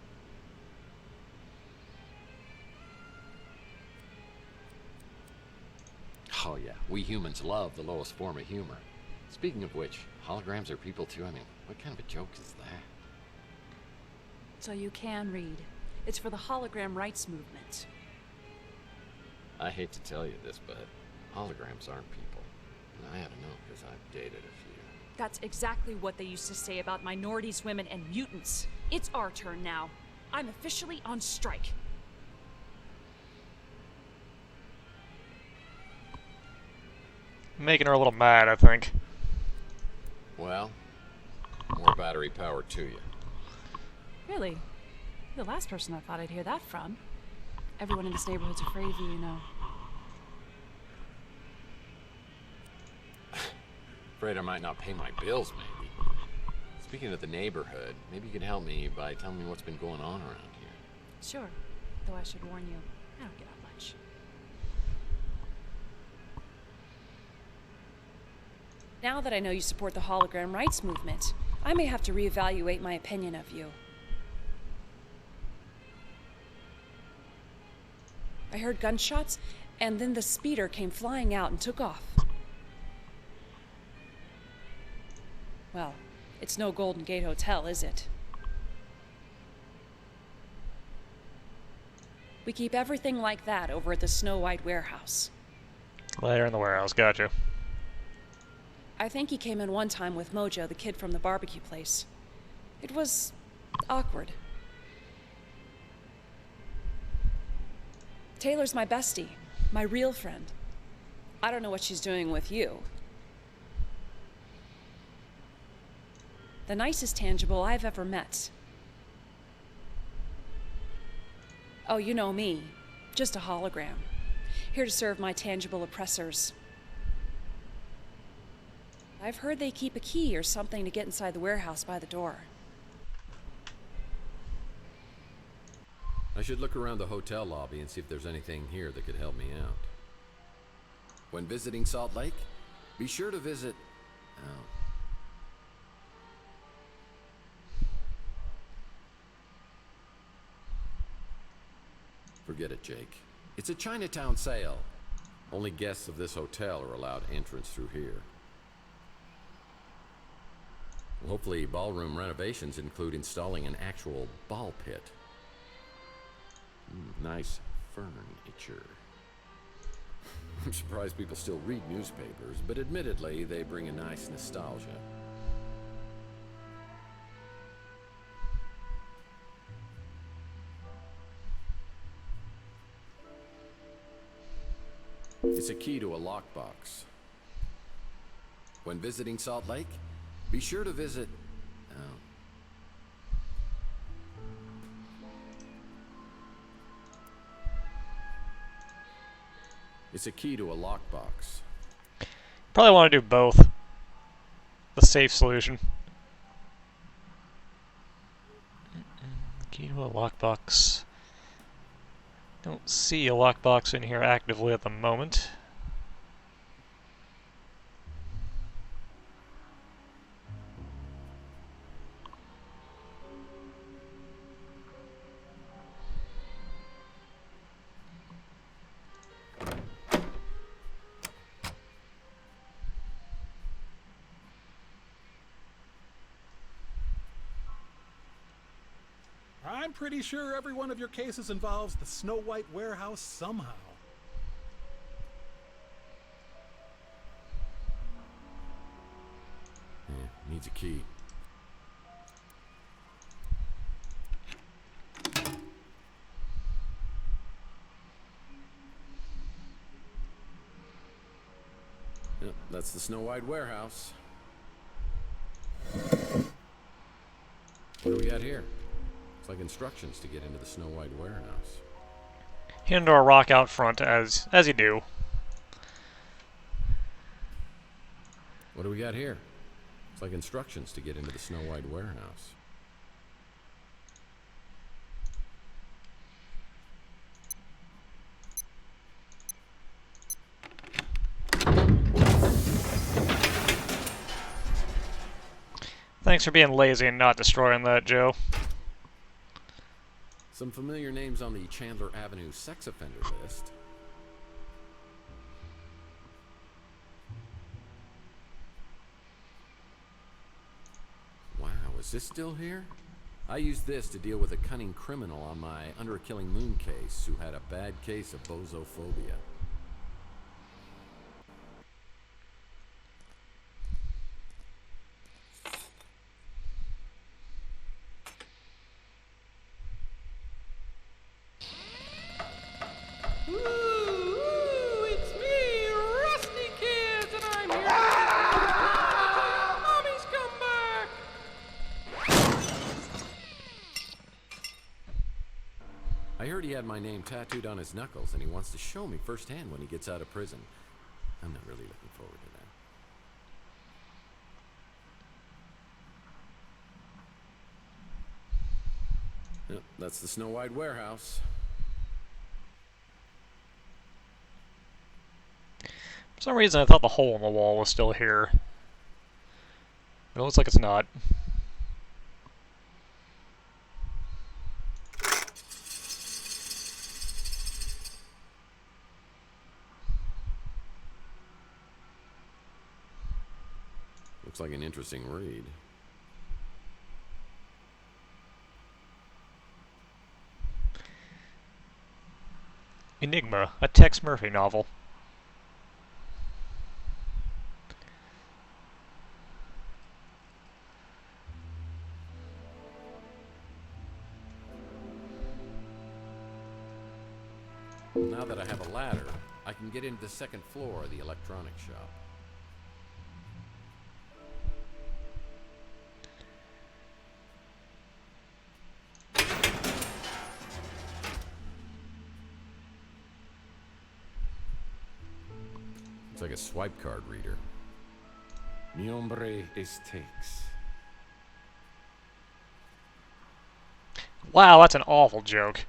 S7: Oh yeah, we humans love the lowest form of humor. Speaking of which, holograms are people too. I mean, what kind of a joke is that?
S19: So you can read. It's for the hologram rights movement.
S7: I hate to tell you this, but holograms aren't people. And I had to know because I've dated a few.
S19: That's exactly what they used to say about minorities, women, and mutants. It's our turn now. I'm officially on strike.
S1: Making her a little mad, I think.
S7: Well, more battery power to you.
S19: Really? You're the last person I thought I'd hear that from. Everyone in this neighborhood's afraid of you, you know.
S7: Afraid I might not pay my bills, maybe. Speaking of the neighborhood, maybe you can help me by telling me what's been going on around here.
S19: Sure. Though I should warn you, I don't get out much. Now that I know you support the hologram rights movement, I may have to reevaluate my opinion of you. I heard gunshots, and then the speeder came flying out and took off. Well, it's no Golden Gate Hotel, is it? We keep everything like that over at the Snow White warehouse.
S1: Later in the warehouse, gotcha.
S19: I think he came in one time with Mojo, the kid from the barbecue place. It was awkward. Taylor's my bestie, my real friend. I don't know what she's doing with you. The nicest tangible I've ever met. Oh, you know me. Just a hologram. Here to serve my tangible oppressors. I've heard they keep a key or something to get inside the warehouse by the door.
S7: I should look around the hotel lobby and see if there's anything here that could help me out. When visiting Salt Lake, be sure to visit... Oh. Forget it, Jake. It's a Chinatown sale. Only guests of this hotel are allowed entrance through here. Hopefully, ballroom renovations include installing an actual ball pit. Nice furniture. I'm surprised people still read newspapers, but admittedly, they bring a nice nostalgia. It's a key to a lockbox. When visiting Salt Lake, be sure to visit... Oh. It's a key to a lockbox.
S1: Probably want to do both. The safe solution. Key to a lockbox. Don't see a lockbox in here actively at the moment.
S8: I'm pretty sure every one of your cases involves the Snow White warehouse somehow.
S7: Yeah, needs a key. Yep, that's the Snow White warehouse. What do we got here? It's like instructions to get into the Snow White warehouse.
S1: Hand or a rock out front, as you do.
S7: What do we got here? It's like instructions to get into the Snow White warehouse.
S1: Thanks for being lazy and not destroying that, Joe.
S7: Some familiar names on the Chandler Avenue sex offender list. this still here? I used this to deal with a cunning criminal on my Under a Killing Moon case who had a bad case of bozophobia.
S20: It's me, Rusty Kids, and I'm here Mommy's come back!
S7: I heard he had my name tattooed on his knuckles, and he wants to show me firsthand when he gets out of prison. I'm not really looking forward to that. Yep, that's the Snow White warehouse.
S1: For some reason, I thought the hole in the wall was still here. It looks like it's not.
S7: Looks like an interesting read.
S1: Enigma, a Tex Murphy novel.
S7: Now that I have a ladder, I can get into the second floor of the electronics shop. Looks like a swipe card reader.
S10: Mi hombre es Tex.
S1: Wow, that's an awful joke.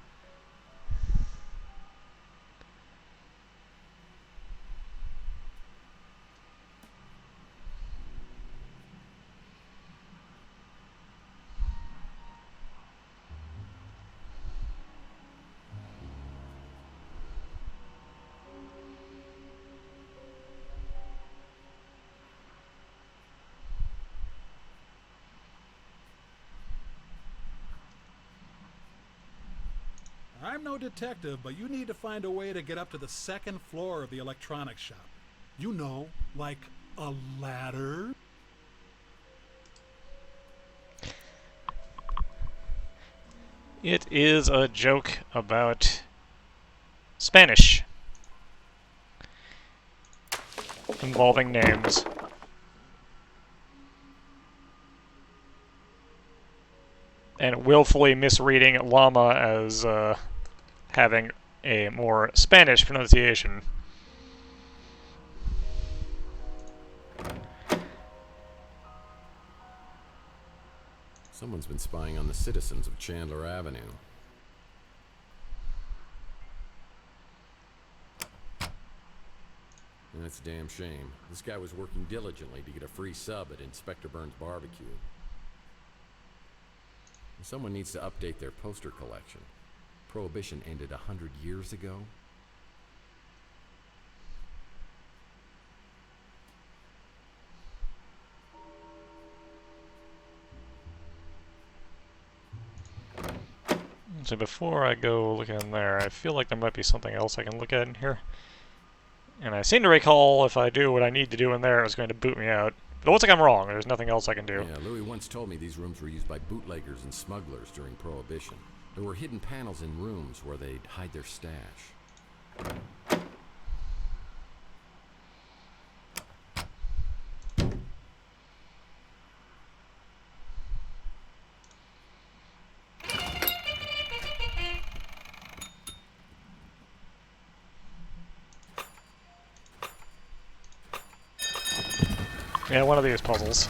S8: I'm no detective, but you need to find a way to get up to the second floor of the electronics shop. You know, like a ladder.
S1: It is a joke about Spanish involving names. And willfully misreading llama as having a more Spanish pronunciation.
S7: Someone's been spying on the citizens of Chandler Avenue. That's a damn shame. This guy was working diligently to get a free sub at Inspector Burns' barbecue. Someone needs to update their poster collection. Prohibition ended 100 years ago.
S1: So before I go look in there, I feel like there might be something else I can look at in here. And I seem to recall if I do what I need to do in there, it's going to boot me out. But it looks like I'm wrong. There's nothing else I can do.
S7: Yeah, Louis once told me these rooms were used by bootleggers and smugglers during Prohibition. There were hidden panels in rooms where they'd hide their stash.
S1: Yeah, one of these puzzles.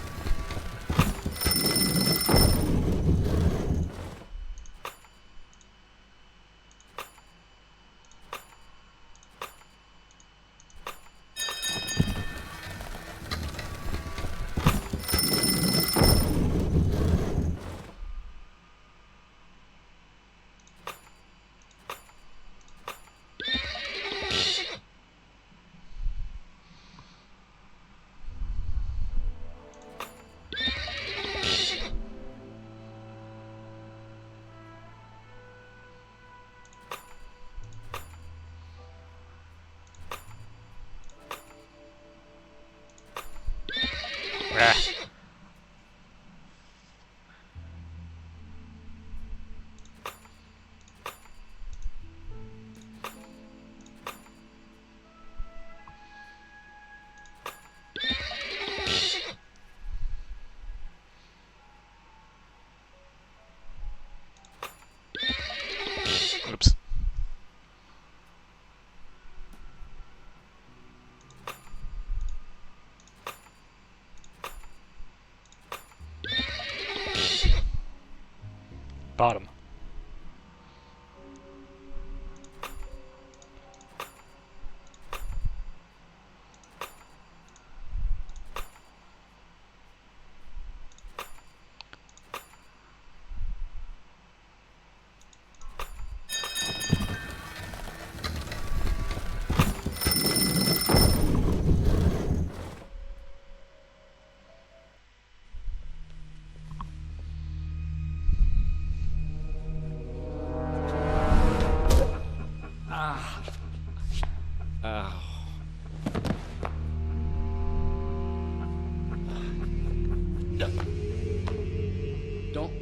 S1: Ah. Oops. Bottom.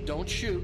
S11: Don't shoot.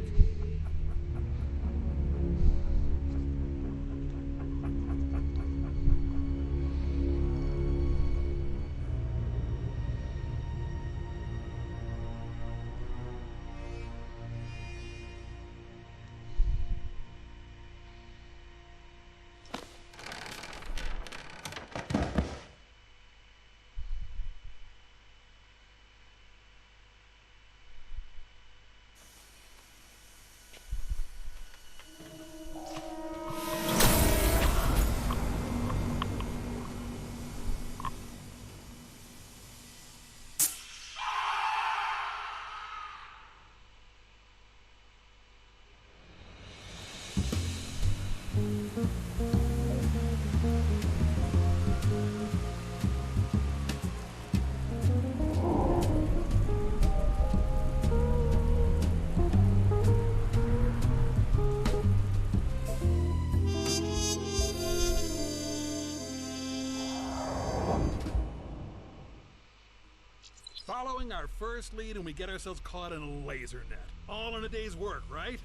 S8: Following our first lead and we get ourselves caught in a laser net. All in a day's work, right?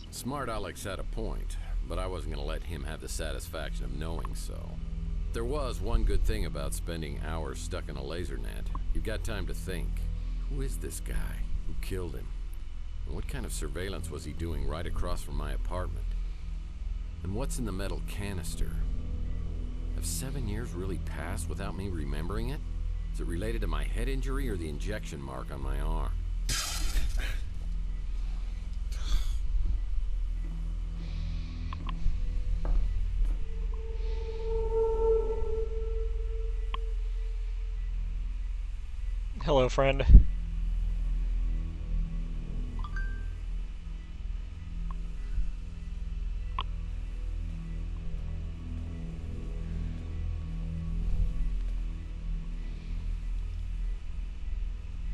S7: Smart Alex had a point, but I wasn't going to let him have the satisfaction of knowing so. There was one good thing about spending hours stuck in a laser net. You've got time to think. Who is this guy? Who killed him? And what kind of surveillance was he doing right across from my apartment? And what's in the metal canister? Have 7 years really passed without me remembering it? Is it related to my head injury or the injection mark on my arm?
S1: Hello, friend.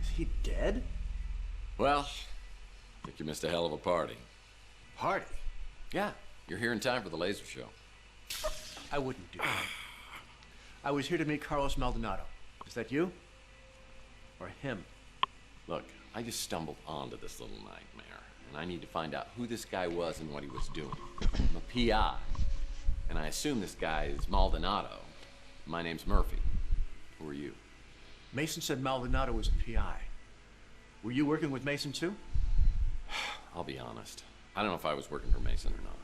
S21: Is he dead?
S7: Well, I think you missed a hell of a party.
S21: Party?
S7: Yeah, you're here in time for the laser show.
S21: I wouldn't do that. I was here to meet Carlos Maldonado. Is that you? Or him?
S7: Look, I just stumbled onto this little nightmare, and I need to find out who this guy was and what he was doing. I'm a PI, and I assume this guy is Maldonado. My name's Murphy. Who are you?
S21: Mason said Maldonado was a PI. Were you working with Mason too?
S7: I'll be honest. I don't know if I was working for Mason or not.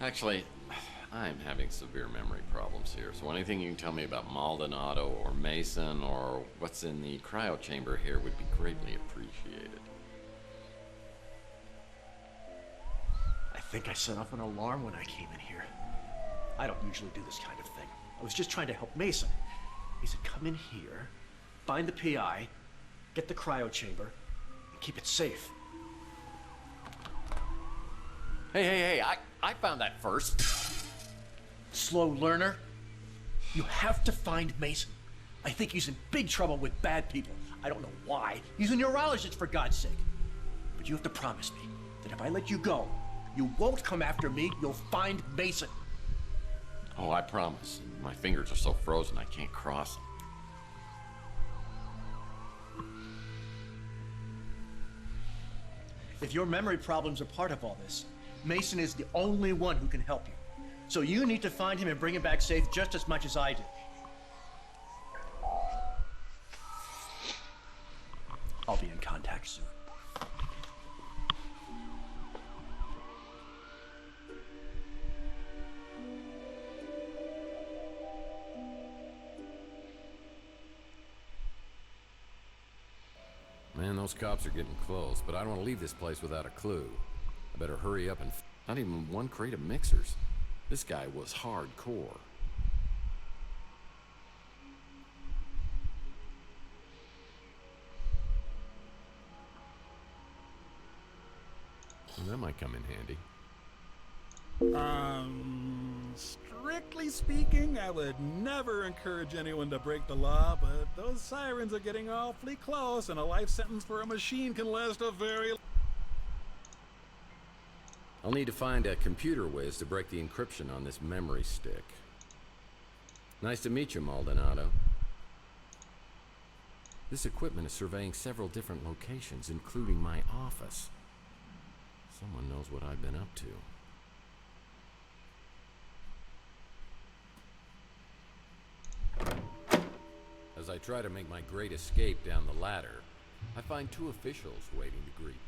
S7: Actually, I'm having severe memory problems here, so anything you can tell me about Maldonado or Mason or what's in the cryo chamber here would be greatly appreciated.
S21: I think I set off an alarm when I came in here. I don't usually do this kind of thing. I was just trying to help Mason. He said, come in here, find the PI, get the cryo chamber, and keep it safe.
S7: Hey, I found that first.
S21: Slow learner. You have to find Mason. I think he's in big trouble with bad people. I don't know why. He's a neurologist, for God's sake. But you have to promise me that if I let you go, you won't come after me. You'll find Mason.
S7: Oh, I promise. My fingers are so frozen I can't cross them.
S21: If your memory problems are part of all this, Mason is the only one who can help you. So you need to find him and bring him back safe just as much as I do. I'll be in contact soon.
S7: Man, those cops are getting close, but I don't want to leave this place without a clue. I better hurry up and... Not even one crate of mixers. This guy was hardcore. Well, that might come in handy.
S8: Strictly speaking, I would never encourage anyone to break the law, but those sirens are getting awfully close, and a life sentence for a machine can last a very...
S7: I'll need to find a computer whiz to break the encryption on this memory stick. Nice to meet you, Maldonado. This equipment is surveying several different locations, including my office. Someone knows what I've been up to. As I try to make my great escape down the ladder, I find two officials waiting to greet me.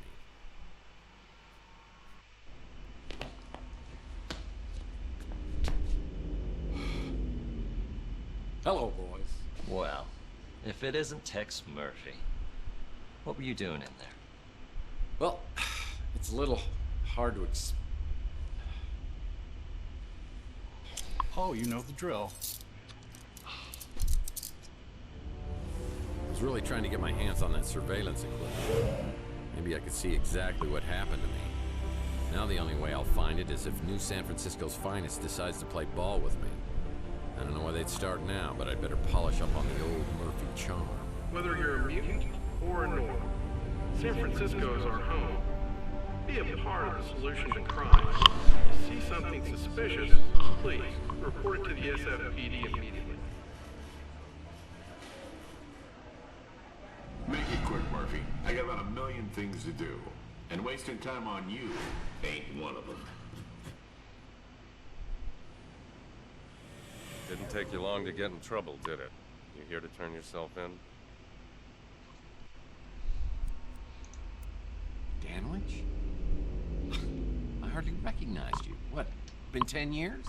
S6: Hello, boys. Well, if it isn't Tex Murphy, what were you doing in there? Well, it's a little hard to
S8: Oh, you know the drill.
S7: I was really trying to get my hands on that surveillance equipment. Maybe I could see exactly what happened to me. Now the only way I'll find it is if New San Francisco's finest decides to play ball with me. I don't know why they'd start now, but I'd better polish up on the old Murphy charm.
S22: Whether you're a mutant or a normal, San Francisco is our home. Be a part of the solution to crime. If you see something suspicious, please report it to the SFPD immediately.
S4: Make it quick, Murphy. I got about a million things to do. And wasting time on you ain't one of them.
S23: Didn't take you long to get in trouble, did it? You here to turn yourself in?
S7: Danwich? I hardly recognized you. What, been 10 years?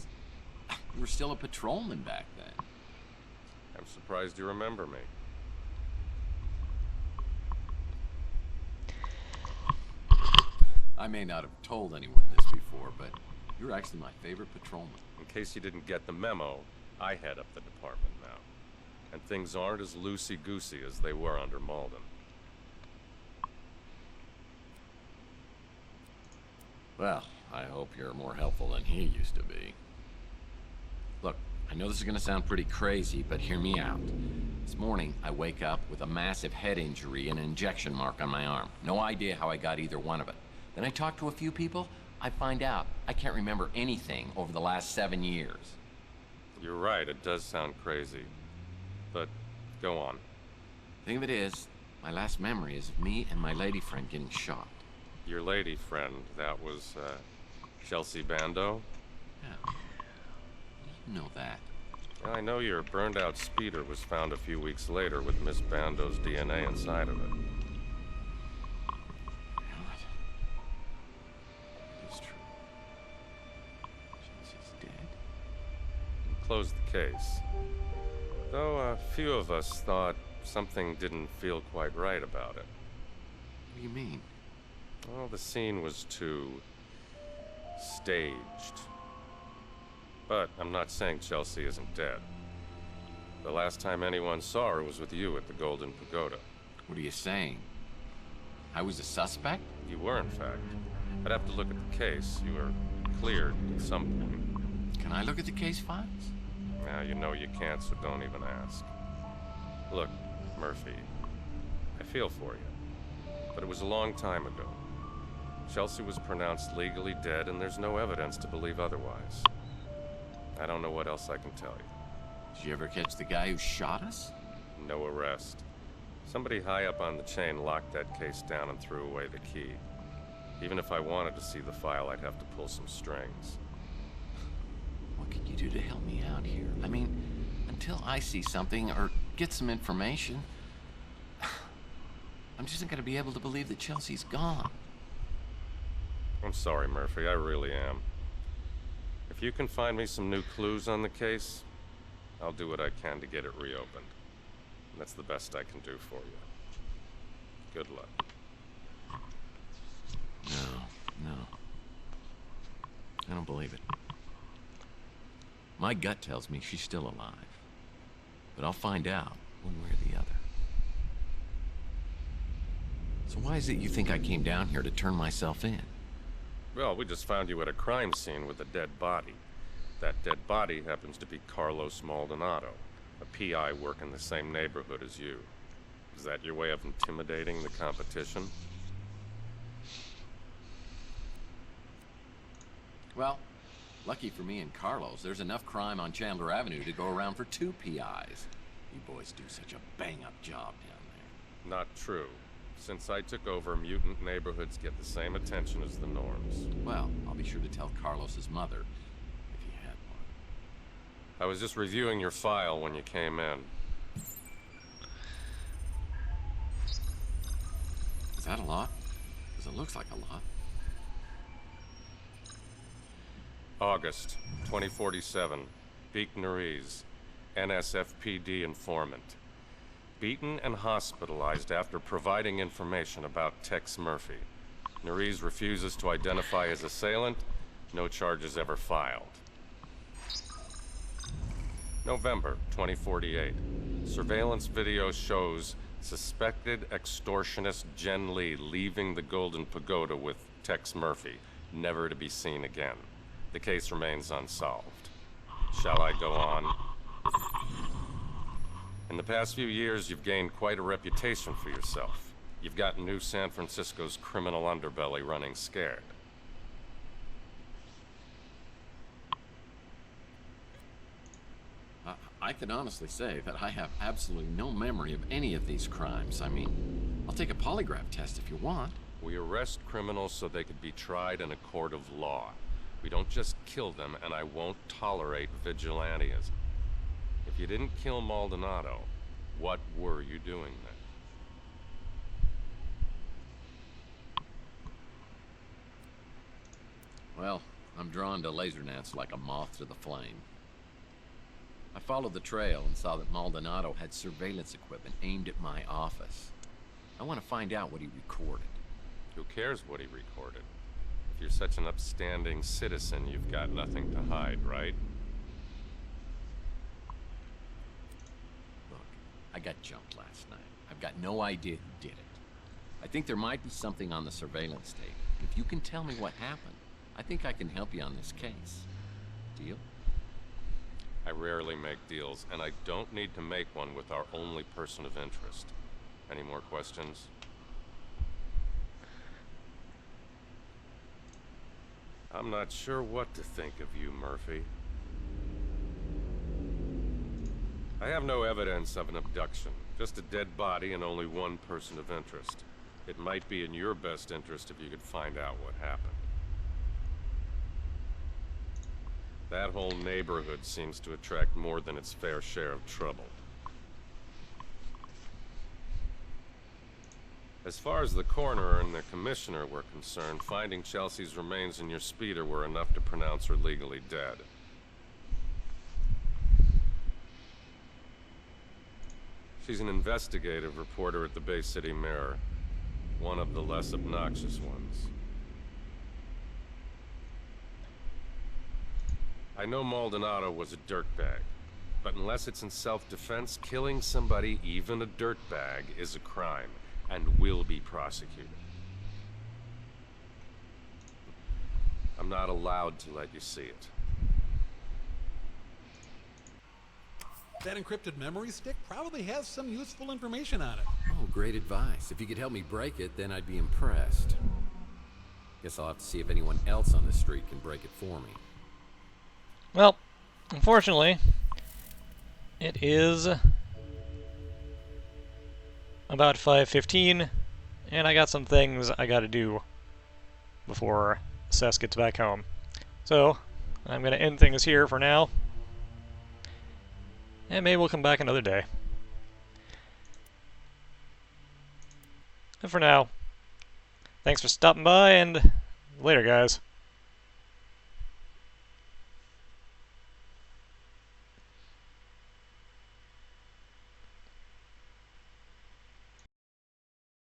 S7: You were still a patrolman back then.
S23: I'm surprised you remember me.
S7: I may not have told anyone this before, but you're actually my favorite patrolman.
S23: In case you didn't get the memo, I head up the department now. And things aren't as loosey-goosey as they were under Malden.
S7: Well, I hope you're more helpful than he used to be. Look, I know this is gonna sound pretty crazy, but hear me out. This morning, I wake up with a massive head injury and an injection mark on my arm. No idea how I got either one of it. Then I talk to a few people, I find out I can't remember anything over the last 7 years.
S23: You're right, it does sound crazy. But, go on.
S7: Thing of it is, my last memory is of me and my lady friend getting shot.
S23: Your lady friend, that was, Chelsea Bando?
S7: Yeah. You know that.
S23: I know your burned-out speeder was found a few weeks later with Miss Bando's DNA inside of it. Closed the case. Though a few of us thought something didn't feel quite right about it.
S7: What do you mean?
S23: Well, the scene was too... staged. But I'm not saying Chelsea isn't dead. The last time anyone saw her was with you at the Golden Pagoda.
S7: What are you saying? I was a suspect?
S23: You were, in fact. I'd have to look at the case. You were cleared at some point.
S7: Can I look at the case files?
S23: Now, you know you can't, so don't even ask. Look, Murphy, I feel for you. But it was a long time ago. Chelsea was pronounced legally dead, and there's no evidence to believe otherwise. I don't know what else I can tell you.
S7: Did you ever catch the guy who shot us?
S23: No arrest. Somebody high up on the chain locked that case down and threw away the key. Even if I wanted to see the file, I'd have to pull some strings.
S7: What can you do to help me out here? I mean, until I see something or get some information, I'm just not going to be able to believe that Chelsea's gone.
S23: I'm sorry, Murphy, I really am. If you can find me some new clues on the case, I'll do what I can to get it reopened. And that's the best I can do for you. Good luck.
S7: No. I don't believe it. My gut tells me she's still alive. But I'll find out one way or the other. So why is it you think I came down here to turn myself in?
S23: Well, we just found you at a crime scene with a dead body. That dead body happens to be Carlos Maldonado, a PI working the same neighborhood as you. Is that your way of intimidating the competition?
S7: Well, lucky for me and Carlos, there's enough crime on Chandler Avenue to go around for 2 PIs. You boys do such a bang-up job down there.
S23: Not true. Since I took over, mutant neighborhoods get the same attention as the norms.
S7: Well, I'll be sure to tell Carlos's mother, if he had one.
S23: I was just reviewing your file when you came in.
S7: Is that a lot? Because it looks like a lot.
S23: August 2047. Beek Nariz, NSFPD informant. Beaten and hospitalized after providing information about Tex Murphy. Nariz refuses to identify his assailant. No charges ever filed. November 2048. Surveillance video shows suspected extortionist Jen Lee leaving the Golden Pagoda with Tex Murphy, never to be seen again. The case remains unsolved. Shall I go on? In the past few years, you've gained quite a reputation for yourself. You've got New San Francisco's criminal underbelly running scared.
S7: I can honestly say that I have absolutely no memory of any of these crimes. I mean, I'll take a polygraph test if you want.
S23: We arrest criminals so they could be tried in a court of law. We don't just kill them, and I won't tolerate vigilantism. If you didn't kill Maldonado, what were you doing then?
S7: Well, I'm drawn to laser nets like a moth to the flame. I followed the trail and saw that Maldonado had surveillance equipment aimed at my office. I want to find out what he recorded.
S23: Who cares what he recorded? If you're such an upstanding citizen, you've got nothing to hide, right?
S7: Look, I got jumped last night. I've got no idea who did it. I think there might be something on the surveillance tape. If you can tell me what happened, I think I can help you on this case. Deal?
S23: I rarely make deals, and I don't need to make one with our only person of interest. Any more questions? I'm not sure what to think of you, Murphy. I have no evidence of an abduction, just a dead body and only one person of interest. It might be in your best interest if you could find out what happened. That whole neighborhood seems to attract more than its fair share of trouble. As far as the coroner and the commissioner were concerned, finding Chelsea's remains in your speeder were enough to pronounce her legally dead. She's an investigative reporter at the Bay City Mirror, one of the less obnoxious ones. I know Maldonado was a dirtbag, but unless it's in self-defense, killing somebody, even a dirtbag, is a crime and will be prosecuted. I'm not allowed to let you see it.
S8: That encrypted memory stick probably has some useful information on it.
S7: Oh, great advice. If you could help me break it, then I'd be impressed. Guess I'll have to see if anyone else on the street can break it for me.
S1: Well, unfortunately, it is about 5:15, and I got some things I gotta do before Sess gets back home. So, I'm going to end things here for now. And maybe we'll come back another day. And for now, thanks for stopping by, and later, guys.